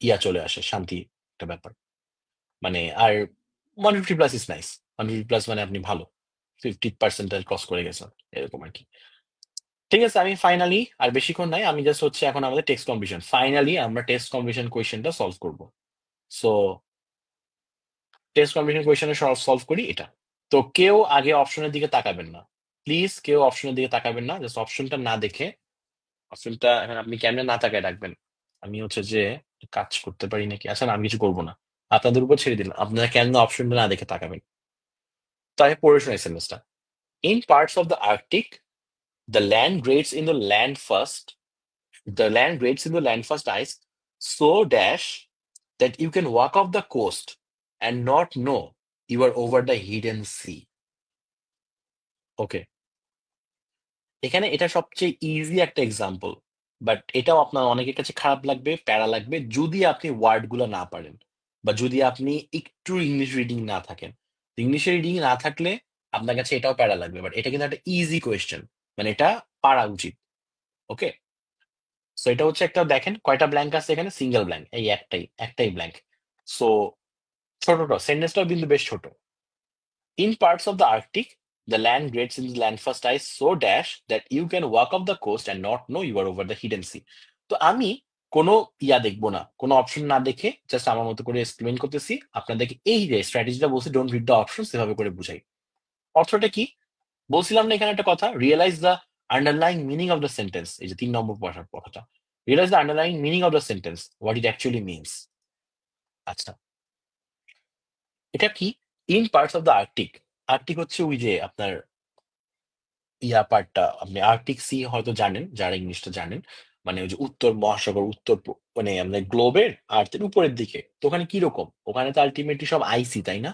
S1: ইয়া চলে আসে, শান্তি একটা ব্যাপার। মানে আর 150 প্লাস ইজ নাইস। 150 প্লাস মানে আপনি ভালো 50% ক্রস করে গেছেন, এরকম আর কি। ঠিক আছে, আমি ফাইনালি, আর বেশিক্ষণ নাই, আমি জাস্ট হচ্ছে এখন আমাদের টেক্সট কম্পিটিশন, ফাইনালি আমরা টেক্সট কম্পিটিশন কোয়েশ্চেনটা সলভ করবো। সো টেস্ট কম্বিনেশন কোয়েশনে সলভ করি এটা। তো কেউ আগে অপশনের দিকে তাকাবেন না, প্লিজ কেউ অপশনের দিকে তাকাবেন না, জাস্ট অপশনটা না দেখে, অপশনটা এখন আপনি কেমনে না তাকায় রাখবেন। আমি হচ্ছে যে কাজ করতে পারি নাকি, আচ্ছা না, আমি কিছু করবো না, আপনাদের উপর ছেড়ে দিলাম, আপনারা কেন অপশনটা না দেখে তাকাবেন। তো আমি পড়ে শোনাই সেন্টেন্সটা। In parts of the Arctic, the land grades in the land first, the land grades in the land first ice so dash that you can walk off the coast and not know you are over the hidden sea. ওকে, এখানে এটা সবচেয়ে easy একটা example, but এটাও আপনার অনেকের কাছে খারাপ লাগবে, প্যারা লাগবে যদি আপনি ওয়ার্ড গুলো না পারেন, বা যদি আপনি একটু ইংলিশ রিডিং না থাকেন। ইংলিশ রিডিং না থাকলে আপনার কাছে এটাও প্যারা লাগবে, বাট এটা কিন্তু একটা ইজি কোয়েশ্চেন, মানে এটা পারা উচিত। ওকে, সো এটা হচ্ছে একটা, দেখেন কয়টা ব্ল্যাঙ্ক আছে এখানে, সিঙ্গেল ব্ল্যাঙ্ক, এই একটাই একটাই ব্ল্যাঙ্ক। সো ছোটটা সেন্টেন্সটাও কিন্তু বেশ ছোট। In parts of the Arctic, the land grades in the landfast ice so dash that you can walk off the coast and not know you are over the hidden sea. তো আমি কোনো ইয়া দেখবো না, কোনো অপশন না দেখে just আমার মতো করে এক্সপ্লেন করতেছি আপনাদেরকে। এই যে স্ট্র্যাটেজিটা বলছি, ডোন্ট রিড দ্য অপশন, সেভাবে করে বুঝাই। অর্থটা কি? বলছিলাম না এখানে একটা কথা, realise the underlying meaning of the sentence, এই যে 3 নম্বর পড়ার কথাটা, realise the underlying meaning of the sentence, what it actually means. আচ্ছা, এটা কি? In parts of the Arctic, Arctic হচ্ছে ওই যে আপনার ইয়া পার্টটা, আপনি আর্কটিক সি হয়তো জানেন যারা ইংলিশটা জানেন, মানে ওই যে উত্তর মহাসাগর, মানে আমাদের গ্লোবের আর্থের উপরের দিকে, তো ওখানে কিরকম, ওখানে তো আলটিমেটলি সব আইসি, তাই না?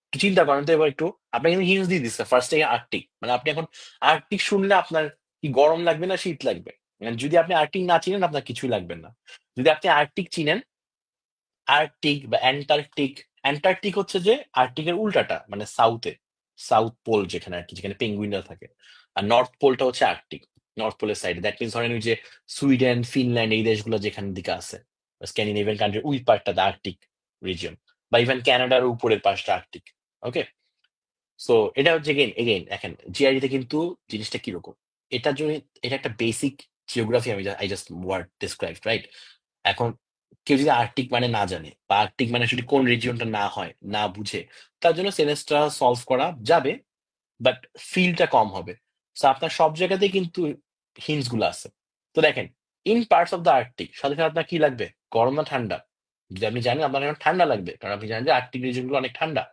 S1: একটু চিন্তা করেন তো এবার একটু, আপনাকে কিন্তু হিন্টস দিয়ে দিচ্ছে ফার্স্ট থেকে আর্কটিক, মানে আপনি এখন আর্কটিক শুনলে আপনার কি গরম লাগবে না শীত লাগবে? মানে যদি আপনি আর্কটিক না চিনেন আপনার কিছুই লাগবে না। যদি আপনি আর্কটিক চিনেন, আর্কটিক বা অ্যান্টার্কটিক, অ্যান্টার্কটিক হচ্ছে যে আর্কটিকের উল্টাটা, মানে সাউথে, সাউথ পোল যেখানে আর কি, যেখানে পেঙ্গুইনরা থাকে। আর নর্থ পোলটা হচ্ছে আর্কটিক, নর্থ পোলের সাইডে, দ্যাট মিনস ধরেন ওই যে সুইডেন, ফিনল্যান্ড, এই দেশগুলো যেখানে দিকে আছে, স্ক্যান্ডিনেভিয়ান কান্ট্রি, ওই পার্টটা আর্কটিক রিজিয়ন, বা ইভেন ক্যানাডার উপরের পাশটা আর্কটিক। ওকে, সো এটা হচ্ছে এগেইন এগেইন দেখেন জিআইডিতে কিন্তু জিনিসটা কিরকম, এটা যদি, এটা একটা বেসিক জিওগ্রাফি, আমি I just word describe, right? এখন কেউ যদি আর্কটিক মানে না জানে, বা আর্কটিক মানে আসলে কোন রিজিয়নটা না হয় না বুঝে, তার জন্য সেনেসটা সলভ করা যাবে, বাট ফিলটা কম হবে। সো আপনার সব জায়গাতেই কিন্তু হিন্টস গুলো আছে। তো দেখেন, in parts of the Arctic, সাথে সাথে আপনার কি লাগবে, গরম না ঠান্ডা? যদি আপনি জানেন আপনার এখন ঠান্ডা লাগবে, কারণ আপনি জানেন যে আর্কটিক রিজন গুলো অনেক ঠান্ডা।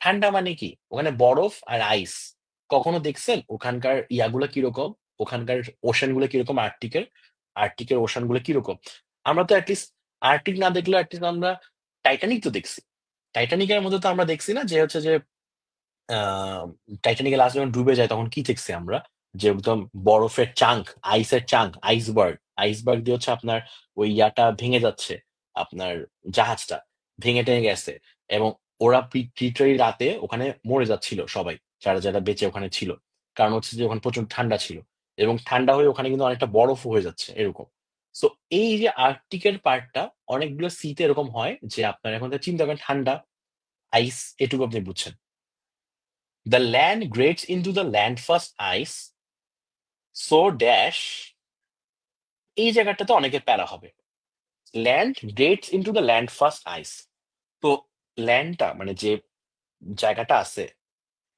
S1: ঠান্ডা মানে কি, ওখানে বরফ আর আইস। কখনো দেখছেন ওখানকার ইয়াগুলো কিরকম, ওখানকার ওশান গুলো কিরকম, আর্কটিকের, আর্কটিকের ওশান গুলো কিরকম? আমরা তো অ্যাটলিস্ট আর্কটিক না দেখলেও অ্যাটলিস্ট আমরা টাইটানিক তো দেখছি। টাইটানিকের মধ্যে তো আমরা দেখছি না যে হচ্ছে যে আহ টাইটানিকের লাস্ট যখন ডুবে যায় তখন কি দেখছি আমরা, যে একদম বরফের চাঙ্ক, আইসের চাঙ্ক, আইসবার্গ, আইসবার্গ দিয়ে হচ্ছে আপনার ওই ইয়াটা ভেঙে যাচ্ছে, আপনার জাহাজটা ভেঙে টেঙে গেছে, এবং ওরা লিটারালি রাতে ওখানে মরে যাচ্ছিল সবাই, যারা যারা বেঁচে ওখানে ছিল, কারণ হচ্ছে যে ওখানে প্রচুর ঠান্ডা ছিল, এবং ঠান্ডা হয়ে ওখানে কিন্তু অনেকটা বরফ হয়ে যাচ্ছে এরকম। তো এই যে আর্কটিকের পার্টটা, অনেকগুলো সিতে এরকম হয় যে আপনার এখন চিন্তা করেন ঠান্ডা, আইস, এটুকু আপনি বুঝছেন। The land grades into the landfast ice, so dash, এই জায়গাটাতে অনেকের প্যারা হবে। ল্যান্ড গ্রেডস ইন্টু দ্য ল্যান্ডফাস্ট আইস, তো ল্যান্ডটা মানে যে জায়গাটা আছে,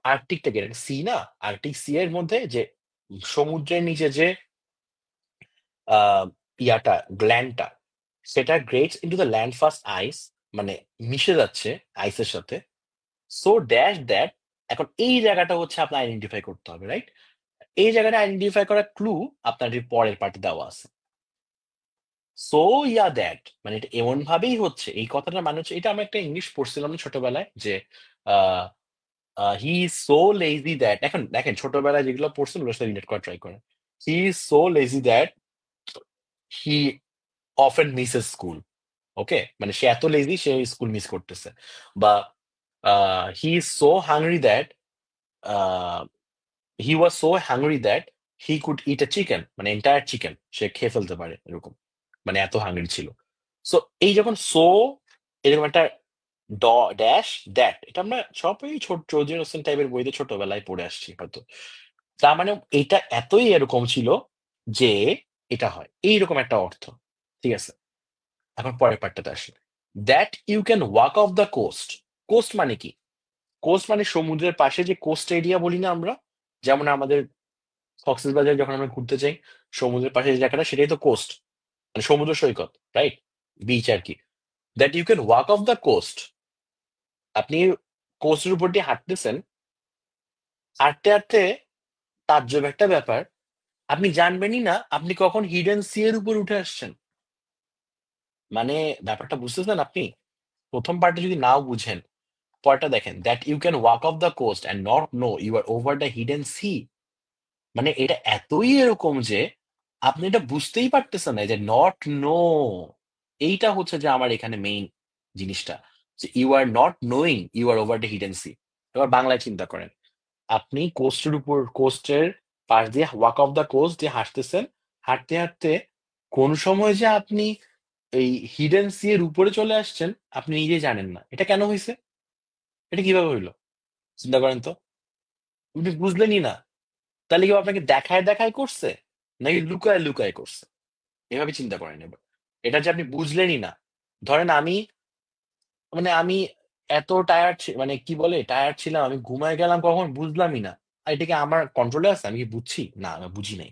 S1: আর্কটিকটাকে, সি না, আর্কটিক সি এর মধ্যে যে সমুদ্রের নিচে যে আহ ইয়াটা, গ্ল্যান্ডটা, সেটা গ্রেডস ইন্টু দ্য ল্যান্ডফাস্ট আইস, মানে মিশে যাচ্ছে আইসের সাথে। সো ড্যাশ দ্যাট, এখন এই জায়গাটা হচ্ছে আপনার আইডেন্টিফাই করতে হবে, রাইট? এই জায়গাটা আইডেন্টিফাই করার ক্লু আপনার যে পরের পার্টে দেওয়া আছে। সো ইয়া দ্যাট, মানে এটা এমন ভাবেই হচ্ছে, এই কথাটার মানে হচ্ছে, এটা আমি একটা ইংলিশ পড়ছিলাম না ছোটবেলায়, যে হি ইজ সো লেজি দ্যাট, এখন দেখেন ছোটবেলায় যেগুলো পড়ছেন ওগুলোর সাথে রিলেট করা ট্রাই করেন। He is so lazy that he often misses school. Okay, মানে সে এত লেজি সে স্কুল মিস করতেছে। বা he is so hungry that he was so hungry that he could eat a chicken, মানে এন্টায়ার চিকেন সে খেয়ে ফেলতে পারে এরকম, মানে এত হাংরি ছিল। সো এই যখন সো এরকম একটা ড্যাশ দ্যাট, এটা আমরা সবই ছোট চৌধুরী হোসেন টাইপের বইতে ছোটবেলায় পড়ে আসছি হয়তো। তার মানে এটা এতই এরকম ছিল যে এটা হয় এইরকম একটা অর্থ। ঠিক আছে, এখন পরের পার্টটাতে আসি। That you can walk off the coast. Coast মানে কি? কোস্ট মানে সমুদ্রের পাশে যে কোস্ট এরিয়া বলি না আমরা, যেমন আমাদের কক্সবাজার যখন আমরা ঘুরতে যাই, সমুদ্রের পাশে যে জায়গাটা সেটাই তো কোস্ট, মানে সমুদ্র সৈকত, রাইট? বিচ আর কি। That you can walk off the coast, আপনি কোস্টের উপর দিয়ে হাঁটতেছেন, হাঁটতে হাঁটতে তাজ্জব একটা ব্যাপার, আপনি জানবেনই না আপনি কখন হিডেন সি এর উপর উঠে আসছেন। মানে ব্যাপারটা বুঝতেছেন আপনি? প্রথম পার্টে যদি নাও বুঝেন, পরেরটা দেখেন, that you can walk off the coast and not know you are over the hidden sea, মানে এটা এতই এরকম যে আপনি এটা বুঝতেই পারতেছেন না যে নট নো, এইটা হচ্ছে যে আমার এখানে মেইন জিনিসটা, যে you are not knowing you are over the hidden sea. এবার বাংলায় চিন্তা করেন, আপনি কোস্টের উপর, কোস্টের পাশ দিয়ে, ওয়াক অফ দ্য কোস্ট দিয়ে হাঁটতেছেন, হাঁটতে হাঁটতে কোন সময় যে আপনি এই হিডেন সি এর উপরে চলে আসছেন আপনি নিজেই জানেন না। এটা কেন হয়েছে? এটা কিভাবে হইলো? চিন্তা করেন তো, আপনি বুঝলেনই না। তাহলে কি আপনাকে দেখায় দেখায় করছে, নাকি লুকায় লুকায় করছে? এভাবে চিন্তা করেন এবার। এটা যে আপনি বুঝলেনই না, ধরেন আমি, মানে আমি এত টায়ার্ড, মানে কি বলে টায়ার্ড ছিলাম, আমি ঘুমায় গেলাম কখন বুঝলামই না। এটা কি আমার কন্ট্রোলে আছে? আমি কি বুঝছি? না, আমি বুঝি নাই।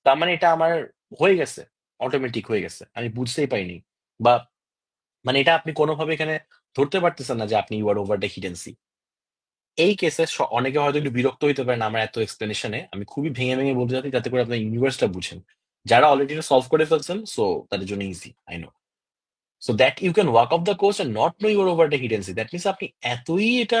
S1: তার মানে এটা আমার হয়ে গেছে, অটোমেটিক হয়ে গেছে, আমি বুঝতেই পারিনি। বা মানে এটা আপনি কোনোভাবে এখানে ধরতে পারতেছেন না যে আপনি ইউ আর ওভার দ্য হিডেন্সি। এই কেসে অনেকে হয়তো একটু বিরক্ত হইতে পারেন আমার এত এক্সপ্লেনেশনে। আমি খুবই ভেঙে ভেঙে বলতে চাচ্ছি যাতে করে আপনার ইউনিভার্সটা বুঝেন। যারা অলরেডি এটা সলভ করে ফেলছেন, সো তাদের জন্য easy, I know. So that you can walk off the coast and not know your over the hidden sea, that means আপনি এতই এটা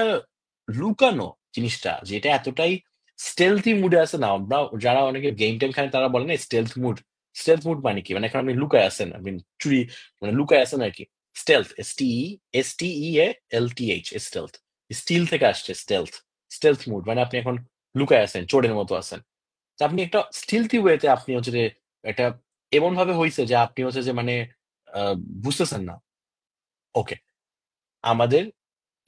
S1: লুকানো জিনিসটা, যেটা এতটাই স্টেলথি মুডে আছে না। আমরা যারা অনেকে গেম টেম খেলেন তারা বলে না স্টেলথ মুড। স্টেলথ মুড মানে কি? মানে এখন আপনি লুকায় আছেন, আপনি চুরি, মানে লুকায় আছেন আর কি। স্টেলথ, STELTH, স্টেলথ, স্টিল থেকে আসছে স্টেলথ। স্টেলথ মুড মানে আপনি এখন লুকায় আছেন, চোরের মতো আছেন। তো আপনি একটা স্টিলথি ওয়েতে আপনি হচ্ছে যে এটা এমন ভাবে হইছে যে আপনি হচ্ছে যে মানে আহ, বুঝতেছেন না। ওকে, আমাদের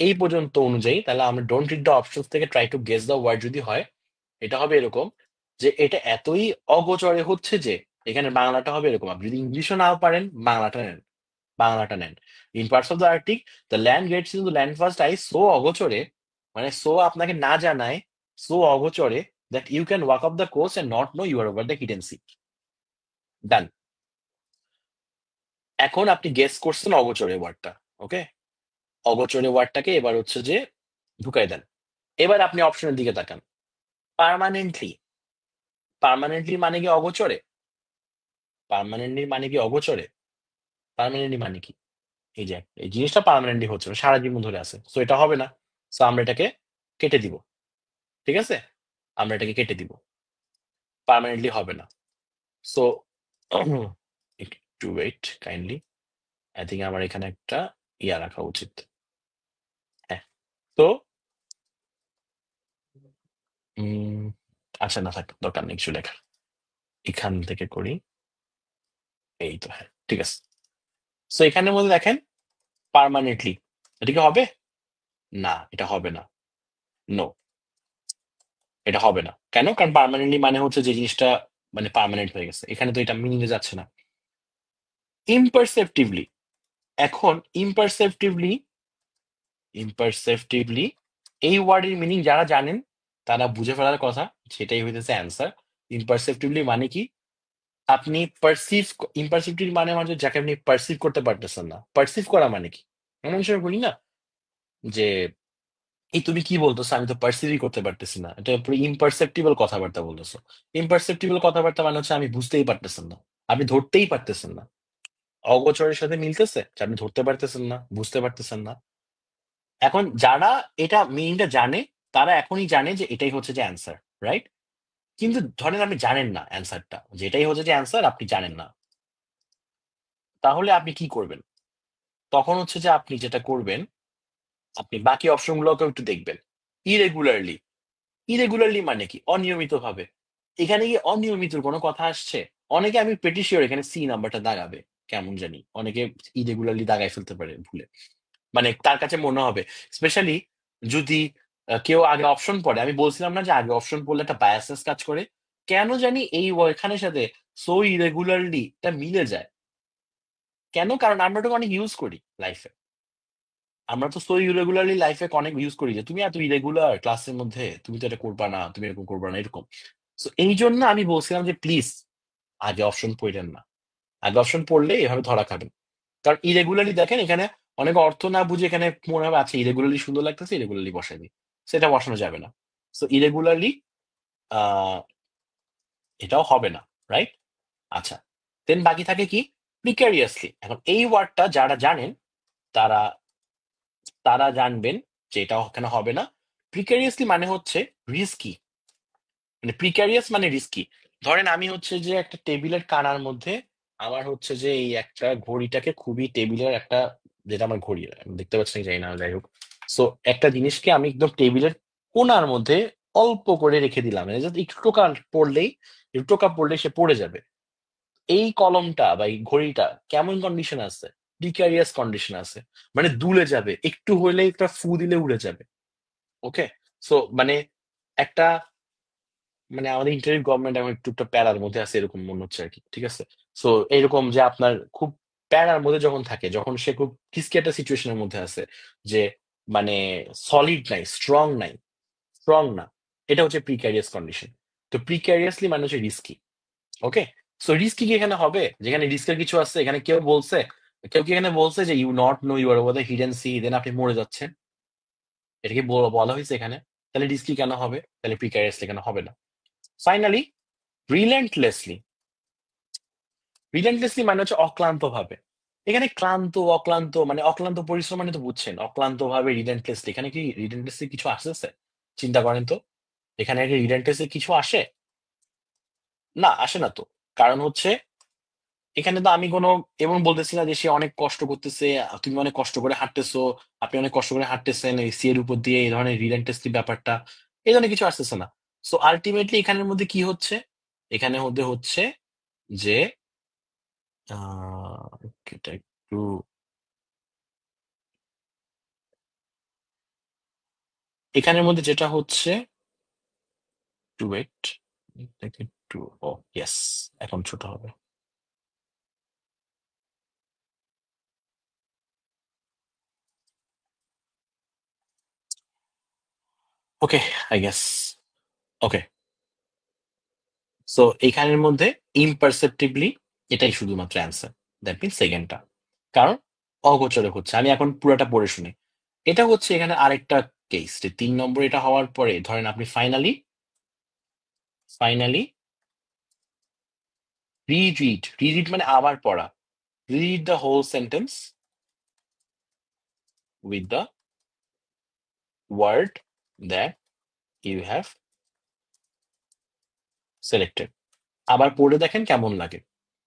S1: এই পর্যন্ত অনুযায়ী তাহলে আমরা ডোন্ট রিড দ্য অপশনস থেকে try to guess the word যদি হয়, এটা হবে এরকম যে এটা এতই অগোচরে হচ্ছে যে এখানে বাংলাটা হবে এরকম। আপনি যদি ইংলিশও নাও পারেন, বাংলাটা নেন, বাংলাটা নেন। In parts of the arctic the land gets in the land first I, so অগোচরে, মানে সো আপনাকে না জানায়, সো অগোচরে that you can walk off the coast and not know you are over the hidden sea. Done. এখন আপনি guess করছেন অগোচরে ওয়ার্ডটা। ওকে, অগোচরে ওয়ার্ডটাকে এবার হচ্ছে যে ঢুকাই দেন। এবার আপনি অপশনের দিকে তাকান। পার্মানেন্টলি, পার্মানেন্টলি মানে কি অগোচরে? পার্মানেন্টলি মানে কি অগোচরে? পার্মানেন্টলি মানে কি? এই যে এই জিনিসটা পার্মানেন্টলি হচ্ছে না, সারা জীবন ধরে আছে, সো এটা হবে না। সো আমরা এটাকে কেটে দিব। ঠিক আছে, আমরা এটাকে কেটে দিব, পার্মানেন্টলি হবে না। সো একটু ওয়েট কাইন্ডলি, আই থিঙ্ক আমার এখানে একটা ইয়া রাখা উচিত। হ্যাঁ, তো উম, আচ্ছা না থাক, দরকার নেই কিছু লেখার, এখান থেকে করি। এই তো, হ্যাঁ ঠিক আছে। সো এখানের মধ্যে দেখেন পার্মানেন্টলি, এটা কি হবে? না, এটা হবে না। নো, এটা হবে না। কেন? কারণ পার্মানেন্টলি মানে হচ্ছে যে জিনিসটা মানে পার্মানেন্ট হয়ে গেছে, এখানে তো এটা মিনিংয়ে যাচ্ছে না। ইমপারসেপটিভলি, এখন ইমপারসেপটিভলি, ইমপারসেপটিভলি এই ওয়ার্ডের মিনিং যারা জানেন তারা বুঝে ফেলার কথা, সেটাই হইতেছে অ্যান্সার। ইমপারসেপটিভলি মানে কি? আপনি পারসিভ, ইমপারসেপটিভ মানে মানে যাকে আপনি পারসিভ করতে পারতেছেন না। পারসিভ করা মানে কি? আমরা অনেক সময় বলি না যে এই তুমি কি বলতেছো, আমি তো পারসিভই করতে পারতেছি না, এটা পুরো ইমপারসেপ্টিবল কথাবার্তা বলতেছো। ইমপারসেপ্টিবল কথাবার্তা মানে হচ্ছে আমি বুঝতেই পারতেছেন না, আপনি ধরতেই পারতেছেন না। অগোচরের সাথে মিলতেছে যে আপনি ধরতে পারতেছেন না, বুঝতে পারতেছেন না। এখন যারা এটা মিনিংটা জানে, তারা এখনই জানে যে এটাই হচ্ছে যে অ্যান্সার, রাইট? কিন্তু ধরেন আপনি জানেন না অ্যান্সারটা, যেটাই হচ্ছে যে অ্যান্সার আপনি জানেন না, তাহলে আপনি কি করবেন? তখন হচ্ছে যে আপনি যেটা করবেন, আপনি বাকি অপশনগুলোকেও একটু দেখবেন। ইরেগুলারলি, ইরেগুলারলি মানে কি? অনিয়মিত ভাবে। এখানে কি অনিয়মিতর কোনো কথা আসছে? অনেকে, আমি প্রেটি শিওর এখানে সি নাম্বারটা দাগাবে, কেমন জানি অনেকে ইরেগুলারলি দাগায় ফেলতে পারে ভুলে। মানে তার কাছে মনে হবে, স্পেশালি যদি কেউ আগে অপশন পড়ে। আমি বলছিলাম না যে আগে অপশন পড়লে একটা বায়াসনেস কাজ করে? কেন জানি এই এখানের সাথে সো ইরেগুলারলি এটা মিলে যায়। কেন? কারণ আমরা তো অনেক ইউজ করি লাইফে। আমরা তো সো ইরেগুলারলি লাইফে অনেক ইউজ করি যে তুমি এত ইরেগুলার ক্লাসের মধ্যে, তুমি তো এটা করবা না, তুমি এরকম করবা না, এরকম। তো এই জন্য আমি বলছিলাম যে প্লিজ আগে অপশন পড়লেন না। আগে অপশন পড়লে এভাবে ধরা খাবেন। কারণ ইরেগুলারলি দেখেন এখানে অনেক অর্থ না বুঝে এখানে মনে হবে আচ্ছা ইরেগুলারলি সুন্দর লাগতেছে, ইরেগুলারলি বসাই দিই, সেটা বসানো যাবে না। সো ইরেগুলারলি আহ এটাও হবে না, রাইট? আচ্ছা, দেন বাকি থাকে কি? প্রিক্যারিয়াসলি। এখন এই ওয়ার্ডটা যারা জানেন তারা তারা জানবেন যে এটা ওখানে হবে না। প্রিক্যারিয়াসলি মানে হচ্ছে রিস্কি, মানে প্রিক্যারিয়াস মানে রিস্কি। ধরেন আমি হচ্ছে যে একটা টেবিলের কানার মধ্যে আমার হচ্ছে যে এই একটা ঘড়িটাকে খুবই টেবিলের একটা, যেটা আমার ঘড়ি আমি দেখতে পাচ্ছি না জানি না, যাই হোক। সো একটা জিনিসকে আমি একদম টেবিলের কোণার মধ্যে অল্প করে রেখে দিলাম, মানে just একটু টোকা পড়লেই, একটু টোকা পড়লেই সে পড়ে যাবে। এই কলমটা বা এই ঘড়িটা কেমন কন্ডিশন আছে? প্রিক্যারিয়াস কন্ডিশন আছে, মানে দুলে যাবে, একটু হইলে একটা ফু দিলে উড়ে যাবে। ওকে, সো মানে একটা, মানে আমাদের ইন্টারিম গভর্নমেন্ট এখন একটু একটা প্যারার মধ্যে আছে এরকম মনে হচ্ছে আর কি, ঠিক আছে? সো এরকম যে আপনার খুব প্যারার মধ্যে যখন থাকে, যখন সে খুব রিস্কি একটা সিচুয়েশনের মধ্যে আছে, যে মানে সলিড নাই, স্ট্রং নাই, স্ট্রং না, এটা হচ্ছে প্রিক্যারিয়াস কন্ডিশন। তো প্রিক্যারিয়াসলি মানে হচ্ছে রিস্কি। ওকে, সো রিস্কি কি এখানে হবে? যেখানে রিস্কের কিছু আছে, এখানে কেউ কি এখানে বলছে যে you not know you are over the hidden sea, then আপনি মরে যাচ্ছেন? এটা কি বলা হয়েছে এখানে? তাহলে রিস্কি কেন হবে? তাহলে প্রিক্যারিয়াসলি কেন হবে না? ফাইনালি, রিলেন্টলেসলি। রিলেন্টলেসলি মানে হচ্ছে অক্লান্ত ভাবে। এখানে অক্লান্ত মানে অক্লান্ত পরিশ্রম মানে তো বুঝছেন, অক্লান্ত ভাবে রিলেন্টলেসলি, এখানে কি রিলেন্টলেসলি কিছু আসতেছে? চিন্তা করেন তো, এখানে কি রিলেন্টলেসলি কিছু আসে? না, আসে না তো। কারণ হচ্ছে এখানে তো আমি কোনো এমন বলতেছি না যে সে অনেক কষ্ট করতেছে, তুমি অনেক কষ্ট করে হাঁটতেছো, আপনি অনেক কষ্ট করে হাঁটতেছেন এই সি এর উপর দিয়ে, এই ধরনের রিলেন্টলেসলি ব্যাপারটা, এই ধরনের কিছু আসতেছে না। সো আলটিমেটলি এখানের মধ্যে কি হচ্ছে? এখানে মধ্যে হচ্ছে যে এটা একটু, এখানের মধ্যে যেটা হচ্ছে, টু ওয়েট, এটাকে একটু, ও ইয়েস, এখন ছোট হবে। ওকে, আই গেস। ওকে, সো এখানের মধ্যে ইমপারসেপ্টিবলি, এটাই শুধুমাত্র অ্যান্সার। That means সেকেন্ডটা। কারণ অগোচরে হচ্ছে। আমি এখন পুরোটা পড়ে শুনি। এটা হচ্ছে এখানে আরেকটা কেস, যে 3 নম্বর এটা হওয়ার পরে ধরেন আপনি ফাইনালি রিরিড মানে আবার পড়া। Read the whole sentence with the word that you have selected. আবার পড়ে দেখেন কেমন লাগে।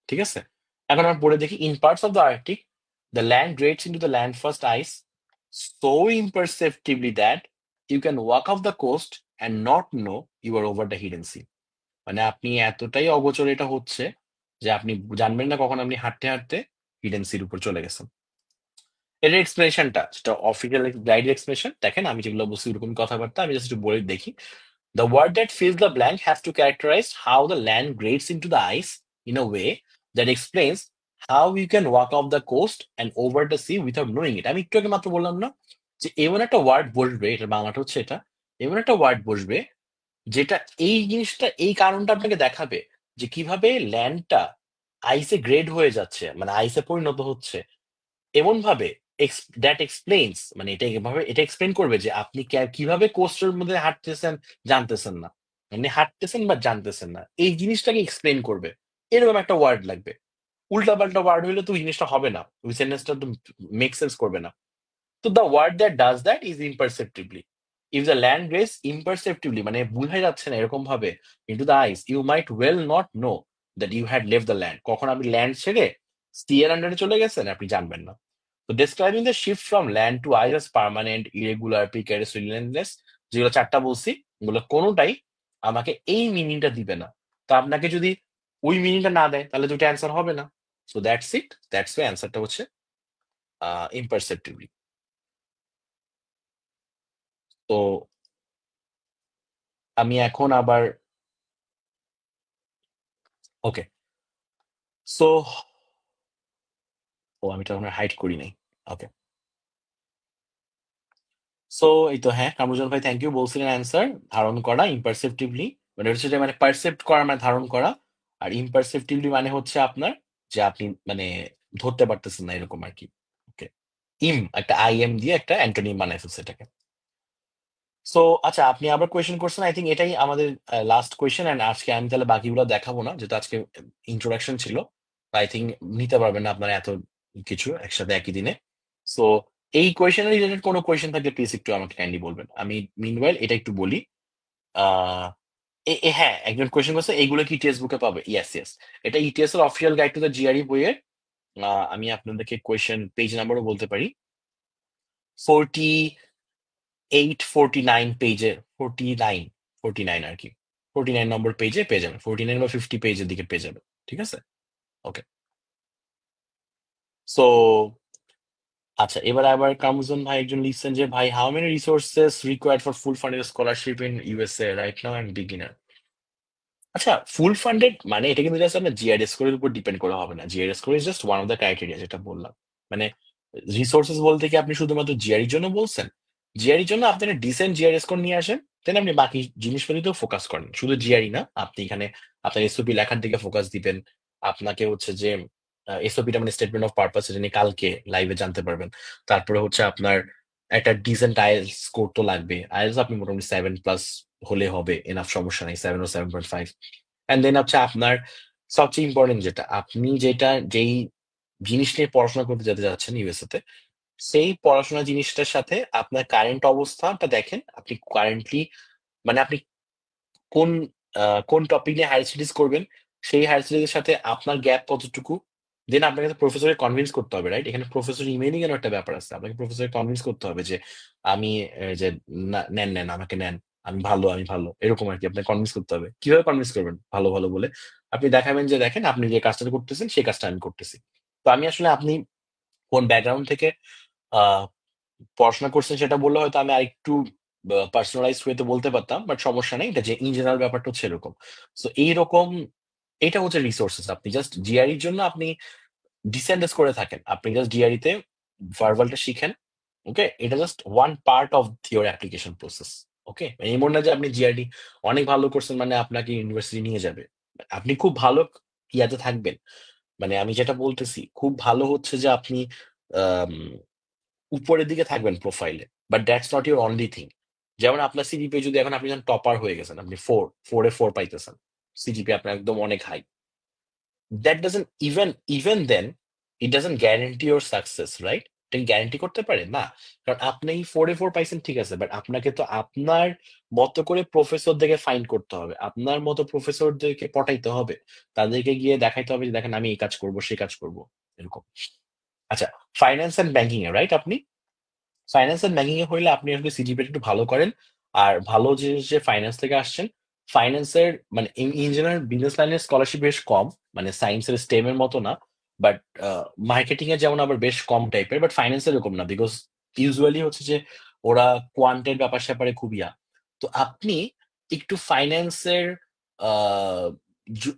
S1: ঠিক আছে, এখন আমরা পড়ে দেখি। In parts of the Arctic the land grades into the land first ice so imperceptibly that you can walk off the coast and not know you are over the hidden sea. মানে আপনি এতটাই অগোচর এটা হচ্ছে যে আপনি জানবেন না কখন আপনি হাঁটতে হাঁটতে হিডেন সির উপর চলে গেছেন। এটার এক্সপ্রেশনটা, যেটা অফিসিয়াল গাইডের এক্সপ্রেশন, দেখেন আমি যেগুলো বলছি ওরকম কথাবার্তা, আমি জাস্ট একটু বলে দেখি। The word that fills the blank has to characterize how the land grades into the ice in a way that explains how you can walk off the coast and over the sea without knowing it. আমি একটু আগে মাত্র বললাম না যে এমন একটা word বসবে, এটা বাংলাটা হচ্ছে এটা, এমন একটা ওয়ার্ড বসবে যেটা এই জিনিসটা, এই কারণটা আপনাকে দেখাবে যে কিভাবে ল্যান্ডটা আইসে গ্রেড হয়ে যাচ্ছে, মানে আইসে পরিণত হচ্ছে এমন ভাবে, দ্যাট এক্সপ্লেইনস মানে এটা এভাবে এটা এক্সপ্লেন করবে যে আপনি কিভাবে কোস্টের মধ্যে হাঁটতেছেন, জানতেছেন না, মানে হাঁটতেছেন বা জানতেছেন না, এই জিনিসটাকে এক্সপ্লেন করবে। এরকম একটা ওয়ার্ড লাগবে। উল্টাপাল্টা ওয়ার্ড হইলে তো ওই জিনিসটা হবে না, ওই সেন্টেন্সটা তো মেক সেন্স করবে না। তো the word that does that is imperceptibly. If the land grace imperceptibly মানে বোঝাই যাচ্ছে না এরকম ভাবে, into the ice you might well not know that you had লেভ দ্য ল্যান্ড, কখন আপনি ল্যান্ড ছেড়ে সি এর আন্ডারে চলে গেছেন আপনি জানবেন না। তো describing the shift from land to ice as permanent, irregular, precarious, relentless, যেগুলো চারটা বলছি, ওগুলো কোনোটাই আমাকে এই মিনিংটা দিবে না। তো আপনাকে যদি ওই মিনিংটা না দেয় তাহলে দুটো অ্যান্সার হবে না। So that's it, that's why অ্যান্সারটা হচ্ছে ইমপারসেপ্টিভলি। তো আমি এখন আবার, ওকে, সো, ও আমি তো এখন হাইড করি নাই। ওকে, সো এই তো, হ্যাঁ কামরুজ্জামান ভাই থ্যাংক ইউ, বলছিলেন অ্যান্সার ধারণ করা ইমপারসেপ্টিভলি, মানে হচ্ছে যে মানে পারসেপ্ট করা মানে ধারণ করা, আর ইমপারসেপ্টিভলি মানে হচ্ছে আপনার যে আপনি মানে ধরতে পারতেছেন না এরকম আর কি। ওকে, একটা আইএম দিয়ে একটা অ্যান্টোনিম বানাই ফেলছে এটাকে। সো আচ্ছা, আপনি আবার কোয়েশ্চেন করছেন, আই থিঙ্ক এটাই আমাদের লাস্ট কোয়েশ্চেন, এন্ড আজকে আমি তাহলে বাকিগুলো দেখাবো না, যেহেতু আজকে ইন্ট্রোডাকশন ছিল। আই থিঙ্ক নিতে পারবেন না আপনারা এত কিছু একসাথে একই দিনে। সো এই কোয়েশ্চেনের রিলেটেড কোনো কোয়েশ্চেন থাকলে প্লিজ একটু আমাকে কাইন্ডলি বলবেন। আমি মিনওয়াইল এটা একটু বলি। আহ হ্যাঁ, একজন কোয়েশ্চেন করছে এইগুলো কি টেক্সট বুকে পাবে? ইয়েস ইয়েস, এটা ইটিএস এর official guide to the GRE বইয়ের। আমি আপনাদেরকে কোয়েশ্চেন পেজ নাম্বারও বলতে পারি। 48, 49 পেজে, 49 আর কি, 49 নম্বর পেজে পেয়ে যাবেন, 49 বা 50 পেজের দিকে পেয়ে যাবেন। ঠিক আছে, ওকে। সো আচ্ছা, এবার আবার কামরুজ্জামান ভাই একজন লিখছেন যে ভাই, how many resources required for full funded scholarship in USA right now and beginner? আচ্ছা, ফুল ফান্ডেড মানে এটা কিন্তু জাস্ট আপনার জিআরই স্কোরের উপর ডিপেন্ড করা হবে না, GRE score is just one of the criteria যেটা বললাম। মানে রিসোর্সেস বলতে কি আপনি শুধুমাত্র জিআরির জন্য বলছেন? জিআরইর জন্য আপনি একটা ডিসেন্ট জিআরএ স্কোর নিয়ে আসেন, দেন আপনি বাকি জিনিসপাতিতেও ফোকাস করেন। শুধু জিআরই না, আপনি এখানে আপনার এসওপি লেখার দিকে ফোকাস দিবেন। আপনাকে হচ্ছে যে এসওপিটা মানে স্টেটমেন্ট অফ পারপাস, এটা নিয়ে কালকে লাইভে জানতে পারবেন। তারপরে হচ্ছে আপনার একটা ডিসেন্ট আইএলটিএস স্কোর তো লাগবে। আইএলটিএস আপনি মোটামুটি 7+ হলে হবে, এনাফ, সমস্যা নাই, 7 ও 7.5। অ্যান্ড দেন হচ্ছে আপনার সবচেয়ে ইম্পর্টেন্ট যেটা, আপনি যেই জিনিস নিয়ে পড়াশোনা করতে যেতে যাচ্ছেন ইউএসএ তে, সেই পড়াশোনা জিনিসটার সাথে আপনার কারেন্ট অবস্থাটা দেখেন। আপনি কারেন্টলি মানে আপনি কোন কোন টপিক নিয়ে হায়ার স্টাডিজ করবেন, সেই হায়ার স্টাডিজ এর সাথে আপনার গ্যাপ কতটুকু। দেন আপনাকে তো প্রফেসরকে কনভিন্স করতে হবে, রাইট? এখানে প্রফেসর ইমেইলিং এরও একটা ব্যাপার আছে। আপনাকে প্রফেসরকে কনভিন্স করতে হবে যে আমি যে নেন, নেন, আমাকে নেন। আমি ভালো, আমি ভালো। এরকম আরকি আপনাকে কনভিন্স করতে হবে। কিভাবে কনভিন্স করবেন ভালো, ভালো বলে? আপনি দেখাবেন যে দেখেন আপনি যে কাজটা করতেছেন সেই কাজটা আমি করতেছি। তো আমি আসলে আপনি কোন ব্যাকগ্রাউন্ড থেকে আ পড়াশোনা করছেন সেটা বললে হয়তো আমি আরেকটু পার্সোনালাইজড ওয়েতে বলতে পারতাম। বাট সমস্যা নেই। এটা যে ইন জেনারেল ব্যাপারটা হচ্ছে এরকম। সো এইরকম এটা হচ্ছে রিসোর্সেস। আপনি জাস্ট জিআরইর জন্য আপনি ডিসেন্ডেন্স করে থাকেন। আপনি জাস্ট জিআরই তে ভার্বালটা শিখেন। ওকে? এটা just one part of your application process. Okay? এমন না যে আপনি জিআরই অনেক ভালো করছেন মানে আপনাকে ইউনিভার্সিটি নিয়ে যাবে। আপনি খুব ভালো ইয়াতে থাকবেন। মানে আমি যেটা বলতেছি, খুব ভালো হচ্ছে যে আপনি আম উপরের দিকে থাকবেন প্রোফাইলে। But that's not your only thing. যেমন আপনার সিজিপিএ যদি এখন আপনি যখন টপার হয়ে গেছেন, আপনি 4 এ 4 পাইতেছেন। সিজিপিএ আপনার একদম অনেক high. That doesn't even then it doesn't guarantee your success, right? এটা কি গ্যারান্টি করতে পারে? না। কারণ আপনি 4 এ 4 পাইছেন ঠিক আছে। বাট আপনাকে তো আপনার মতো করে প্রফেসরদেরকে ফাইন্ড করতে হবে। আপনার মতো প্রফেসরদেরকে পটাইতে হবে। তাদেরকে গিয়ে দেখাইতে হবে যে দেখেন আমি এই কাজ করব, সেই কাজ করব। এরকম। আচ্ছা, finance and banking A, right আপনি? ফাইন্যান্স এন্ড ব্যাংকিং এ হইলে আপনি আসলে সিজিপিএ টা একটু ভালো করেন। আর ভালো যে ফাইন্যান্স থেকে আসছেন, ফাইন্যান্স এর মানে ইন জেনারেল বিজনেস লাইনের স্কলারশিপ বেশ কম। মানে সায়েন্স এর স্টেম এর মতো না। বাট মার্কেটিং এ যেমন আবার বেশ কম টাইপের। বাট ফাইন্যান্স এরকম না। বিকজ ইউজুয়ালি হচ্ছে যে ওরা কোয়ান্টের ব্যাপার-স্যাপারে খুব ইয়া। তো আপনি একটু ফাইন্যান্স এর আ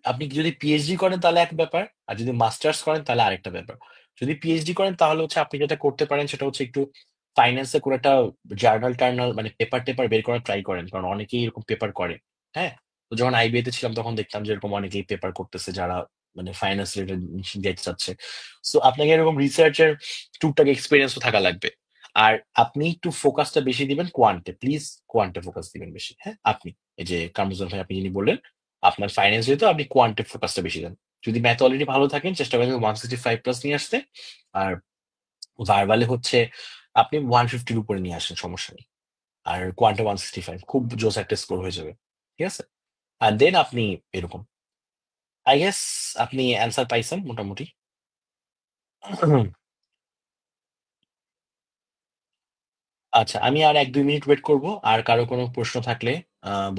S1: আপনি যদি পিএইচডি করেন তাহলে এক ব্যাপার। আর যদি মাস্টার্স করেন তাহলে আরেকটা ব্যাপার। যদি পিএইচডি করেন তাহলে হচ্ছে আপনি যেটা করতে পারেন সেটা হচ্ছে একটু ফাইন্যান্স এ কোনো একটা জার্নাল-টার্নাল মানে পেপার-টেপার বের করার ট্রাই করেন। কারণ অনেকেই এরকম পেপার করে। হ্যাঁ? তো যখন আইবিএ তে ছিলাম তখন দেখতাম যে এরকম অনেকেই পেপার করতেছে যারা মানে ফাইন্যান্স রিলেটেড জিনিস যেতে চাচ্ছে। সো আপনাকে এরকম রিসার্চ এর টুকটাক এক্সপেরিয়েন্স ও থাকা লাগবে। আর আপনি একটু ফোকাসটা বেশি দিবেন কোয়ান্টে। প্লিজ কোয়ান্টে ফোকাস দিবেন বেশি। হ্যাঁ? আপনি। এই যে কামরুজ্জামান ভাই আপনি যিনি বললেন, আপনার ফাইন্যান্স যেহেতু আপনি কোয়ান্টে ফোকাসটা বেশি দেন। যদি ম্যাথ অলরেডি ভালো থাকেন চেষ্টা করবেন 165 প্লাস নিয়ে আসতে। আর ভার্বালে হচ্ছে আপনি 150 এর উপরে নিয়ে আসেন, সমস্যা নেই। আর কোয়ান্টে 165 খুব জোস একটা স্কোর হয়ে যাবে। ঠিক আছে? আর দেন আপনি এরকম। আই গেস আপনি অ্যান্সার পাইছেন মোটামুটি। আচ্ছা, আমি আর ১-২ মিনিট ওয়েট করব। আর কারো কোনো প্রশ্ন থাকলে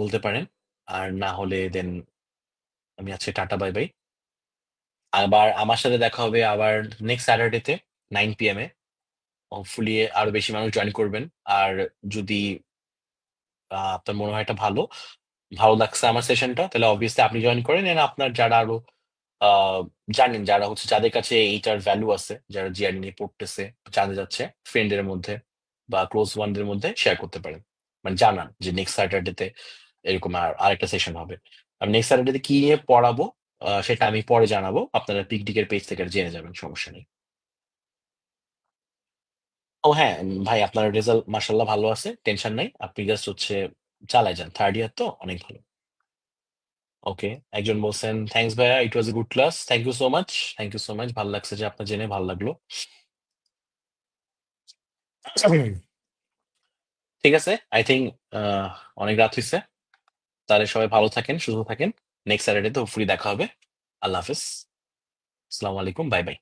S1: বলতে পারেন। আর না হলে দেন আমি আজকে টাটা বাই বাই। আবার আমার সাথে দেখা হবে আবার নেক্সট স্যাটারডে তে 9 পিএম এ। হোপফুলি আরো বেশি মানুষ জয়েন করবেন। আর যদি আপনার মনে হয় এটা ভালো লাগছে আমার সেশনটা, তাহলে অবভিয়াসলি আপনি জয়েন করেন। এন্ড আপনার যারা আরো আ জানেন, যারা হচ্ছে যাদের কাছে এইটার ভ্যালু আছে, যারা জিআরই নিয়ে পড়তেছে, জানতে চাচ্ছে, ফ্রেন্ডের মধ্যে বা ক্লোজ ওয়ান দের মধ্যে শেয়ার করতে পারেন। মানে জানান যে নেক্সট স্যাটারডে তে এরকম আরেকটা সেশন হবে। আমি নেক্সট স্যাটারডে তে কি নিয়ে পড়াবো সেটা আমি পরে জানাবো। আপনারা পিকডিকের পেজ থেকে জেনে যাবেন, সমস্যা নেই। ও হ্যাঁ, ভাই আপনার রেজাল্ট মাশাআল্লাহ ভালো আছে। টেনশন নাই। আপনি জাস্ট হচ্ছে চালায় যান। 3rd ইয়ার তো অনেক ভালো। ওকে। একজন বলছেন, "থ্যাংকস ভাইয়া, it was a good class." Thank you so much. Thank you so much. ভাল লাগছে যে আপনার জেনে ভাল লাগলো। ঠিক আছে। আই থিংক আ অনেক রাত হইছে। তাহলে সবাই ভালো থাকেন, সুস্থ থাকেন। নেক্সট স্যাটারডে তে হোপফুলি দেখা হবে। আল্লাহ হাফেজ। আসসালামু আলাইকুম। Bye, by.